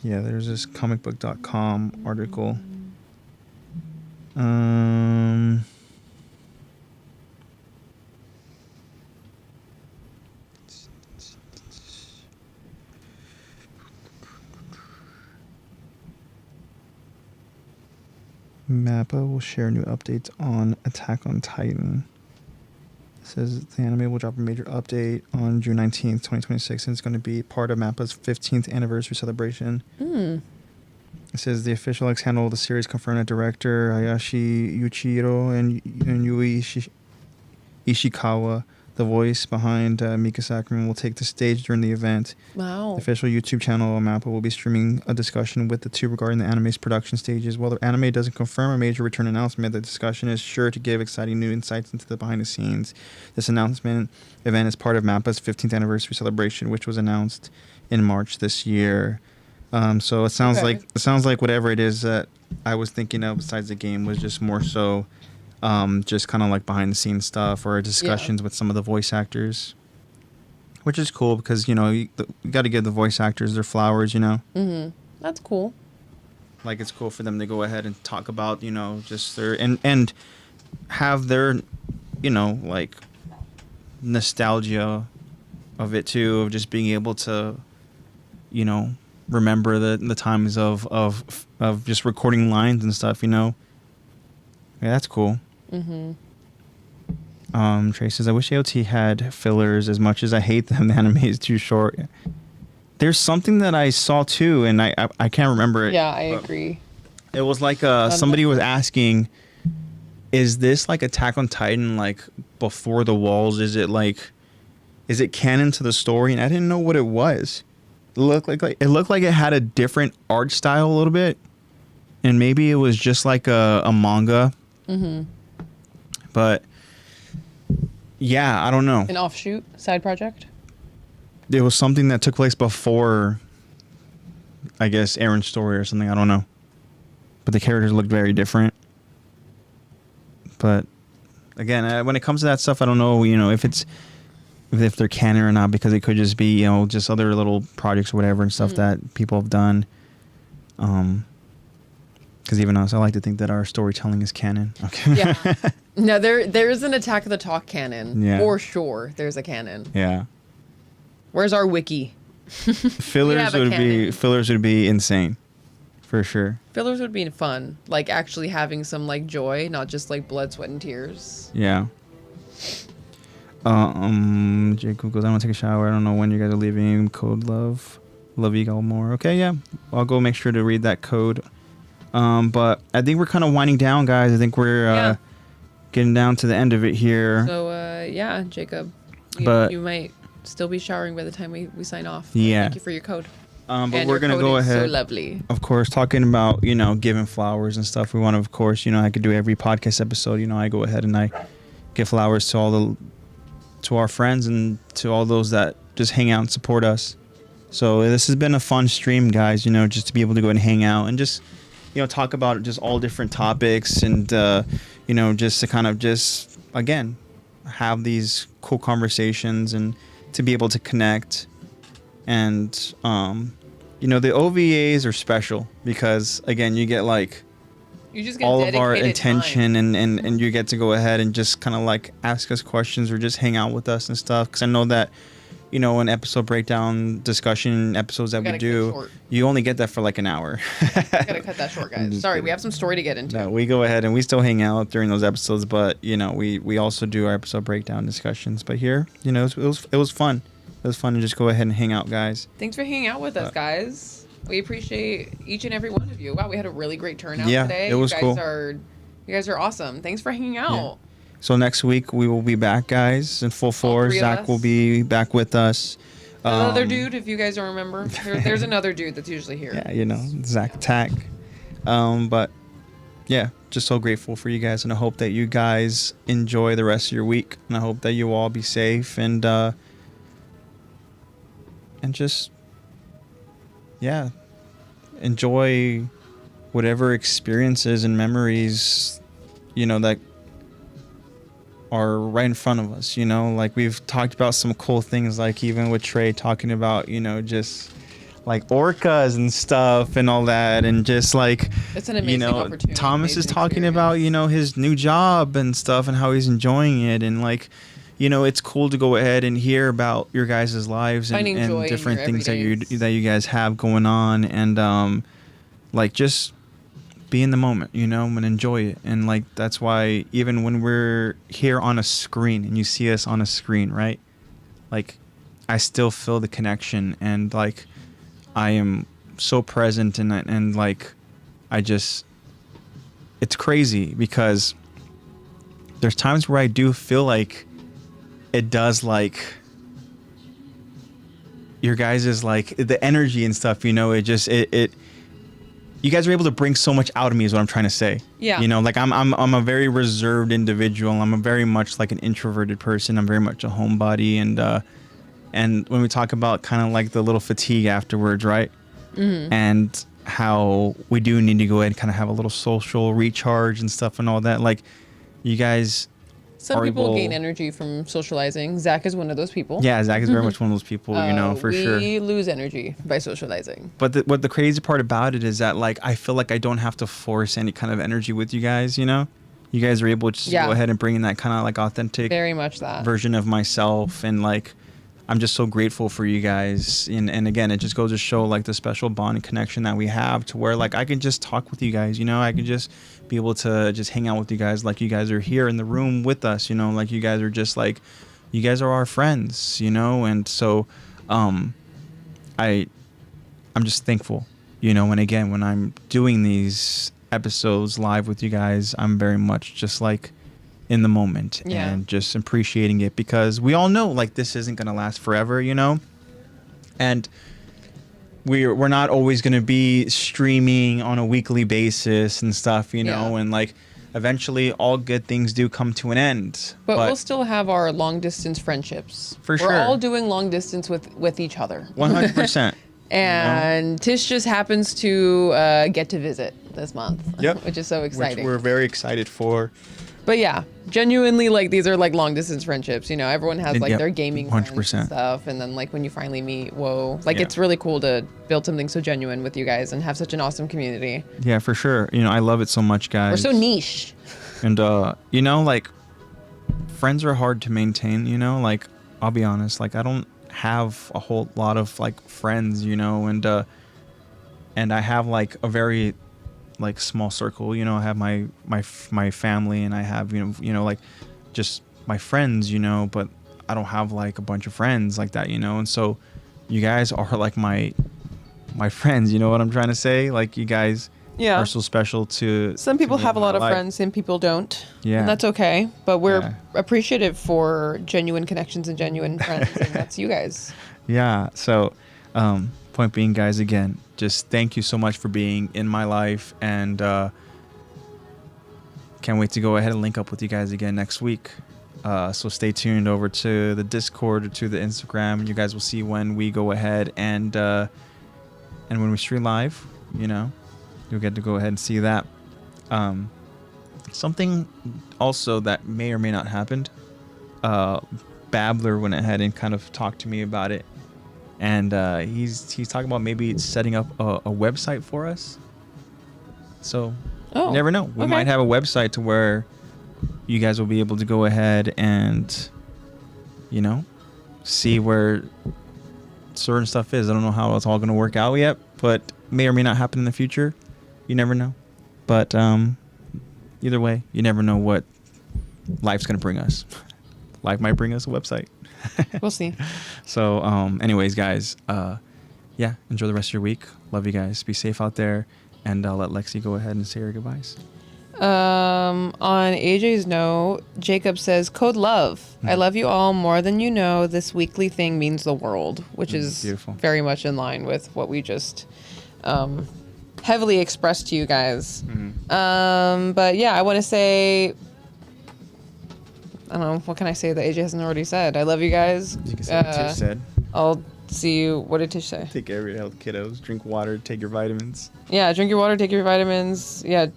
Yeah, there's this comicbook.com article. Mappa will share new updates on Attack on Titan. It says the anime will drop a major update on June 19th, 2026, and it's going to be part of Mappa's 15th anniversary celebration. It says the official X-handle of the series confirmed that director Hayashi Yuichiro and Yui Ishikawa, the voice behind Mika Sakuran, will take the stage during the event. Wow. The official YouTube channel of Mappa will be streaming a discussion with the two regarding the anime's production stages. While the anime doesn't confirm a major return announcement, the discussion is sure to give exciting new insights into the behind the scenes. This announcement event is part of Mappa's 15th anniversary celebration, which was announced in March this year. So it sounds like whatever it is that I was thinking of besides the game was just more so just kind of like behind the scenes stuff or discussions with some of the voice actors, which is cool because, you know, you got to give the voice actors their flowers, you know. That's cool. Like, it's cool for them to go ahead and talk about, you know, just their and have their, you know, like nostalgia of it too, of just being able to, you know, remember the times of just recording lines and stuff, you know. Yeah, that's cool. Trey says, I wish AOT had fillers as much as I hate them. The anime is too short. There's something that I saw too, and I can't remember it. Yeah, I agree. It was like somebody was asking, is this like Attack on Titan, like before the walls? Is it canon to the story? And I didn't know what it was. It looked like it had a different art style a little bit, and maybe it was just like a manga. But yeah, I don't know. An offshoot side project? It was something that took place before, I guess, Aaron's story or something. I don't know. But the characters looked very different. But again, when it comes to that stuff, I don't know, you know, if they're canon or not, because it could just be, you know, just other little projects or whatever and stuff that people have done. Because even us, I like to think that our storytelling is canon. Okay. Yeah. No, there is an Attack of the Talk canon. Yeah. For sure, there's a canon. Yeah. Where's our wiki? Fillers would be insane, for sure. Fillers would be fun, like actually having some like joy, not just like blood, sweat, and tears. Yeah. Jacob goes, I want to take a shower. I don't know when you guys are leaving. Code love you all more. Okay, yeah. I'll go make sure to read that code. But I think we're kind of winding down, guys. I think we're getting down to the end of it here. So, yeah, Jacob, you might still be showering by the time we sign off. Yeah. Thank you for your code. But we're going to go ahead. So lovely. Of course, talking about, you know, giving flowers and stuff. We want to, of course, you know, I could do every podcast episode. You know, I go ahead and I give flowers to to our friends and to all those that just hang out and support us. So this has been a fun stream, guys, you know, just to be able to go and hang out and just, you know, talk about just all different topics and, you know, just to kind of just, again, have these cool conversations and to be able to connect. And, you know, the OVAs are special because, again, you get like you just get all of our attention time. and you get to go ahead and just kind of like ask us questions or just hang out with us and stuff. Because I know that, an episode breakdown discussion episodes that we gotta cut it do, short. you only get that for like an hour. Gotta cut that short, guys. Sorry, kidding. we have some story to get into. No, we go ahead and we still hang out during those episodes, but we also do our episode breakdown discussions. But here, it was fun. It was fun to just go ahead and hang out, guys. Thanks for hanging out with us, guys. We appreciate each and every one of you. Wow, we had a really great turnout today. It was cool. You guys are awesome. Thanks for hanging out. Yeah. So next week we will be back, guys, in full force. Zach will be back with us. Another dude, if you guys don't remember. There's another dude that's usually here. Yeah, Zach Attack. But yeah, just so grateful for you guys, and I hope that you guys enjoy the rest of your week, and I hope that you all be safe and just enjoy whatever experiences and memories that are right in front of us. Like we've talked about some cool things, like even with Trey talking about just like orcas and stuff and all that, and just like it's an amazing opportunity. Thomas is talking about his new job and stuff and how he's enjoying it, and like it's cool to go ahead and hear about your guys' lives and different things that you guys have going on, and like just be in the moment, and enjoy it. And like that's why even when we're here on a screen and you see us on a screen, right? Like I still feel the connection, and like I am so present in it, and like it's crazy because there's times where I do feel like it does, like your guys is like the energy and stuff, you guys are able to bring so much out of me is what I'm trying to say. Yeah. Like I'm a very reserved individual. I'm a very much like an introverted person. I'm very much a homebody, and when we talk about kind of like the little fatigue afterwards, right? Mm-hmm. And how we do need to go ahead and kind of have a little social recharge and stuff and all that. Like you guys. Some people gain energy from socializing. Zach is one of those people. Yeah, Zach is very much one of those people, for sure. We lose energy by socializing. But what the crazy part about it is that, like, I feel like I don't have to force any kind of energy with you guys, You guys are able to just go ahead and bring in that kind of, like, authentic very much that version of myself. And, like, I'm just so grateful for you guys. And again, it just goes to show, like, the special bond and connection that we have to where, like, I can just talk with you guys, I can just be able to just hang out with you guys like you guys are here in the room with us, like you guys are just like, you guys are our friends, and so I'm just thankful, and again, when I'm doing these episodes live with you guys, I'm very much just like in the moment and just appreciating it, because we all know like this isn't going to last forever, and we're not always going to be streaming on a weekly basis and stuff, and like eventually all good things do come to an end. But we'll still have our long distance friendships. For sure. We're all doing long distance with each other. 100%. And Tish just happens to get to visit this month. Yep. Which is so exciting. Which we're very excited for. But yeah, genuinely, like these are like long distance friendships. Everyone has like their gaming 100%. friends and stuff, and then like when you finally meet, whoa, like it's really cool to build something so genuine with you guys and have such an awesome community. Yeah, for sure. I love it so much, guys. We're so niche. And like friends are hard to maintain. Like I'll be honest, like I don't have a whole lot of like friends, and I have like a very like small circle, I have my family, and I have like just my friends, but I don't have like a bunch of friends like that, and so you guys are like my friends, what I'm trying to say? Like you guys are so special to some people to have a lot of life. friends, some people don't, and that's okay, but we're appreciative for genuine connections and genuine friends, and that's you guys. So point being, guys, again, just thank you so much for being in my life, and can't wait to go ahead and link up with you guys again next week. So stay tuned over to the Discord or to the Instagram, and you guys will see when we go ahead and when we stream live, you'll get to go ahead and see that. Something also that may or may not happened, Babbler went ahead and kind of talked to me about it. And he's talking about maybe setting up a website for us. So you never know. We might have a website to where you guys will be able to go ahead and, see where certain stuff is. I don't know how it's all going to work out yet, but may or may not happen in the future. You never know. But either way, you never know what life's going to bring us. Life might bring us a website. We'll see. So, anyways, guys, yeah, enjoy the rest of your week. Love you guys. Be safe out there. And I'll let Lexy go ahead and say her goodbyes. On AJ's note, Jacob says, code love. I love you all more than you know. This weekly thing means the world, which is beautiful. Very much in line with what we just heavily expressed to you guys. But yeah, I want to say, I don't know, what can I say that AJ hasn't already said? I love you guys. You can say what Tish said. I'll see you. What did Tish say? Take care of your health, kiddos. Drink water. Take your vitamins. Yeah, drink your water. Take your vitamins. Yeah,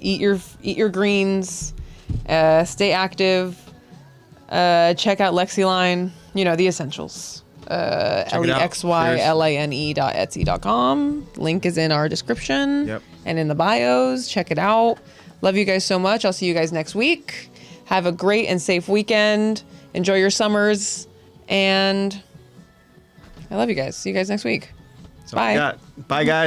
eat your greens. Stay active. Check out Lexy line. You know, the essentials. LEXYLANE.etsy.com. Link is in our description and in the bios. Check it out. Love you guys so much. I'll see you guys next week. Have a great and safe weekend. Enjoy your summers. And I love you guys. See you guys next week. Bye. Bye, guys.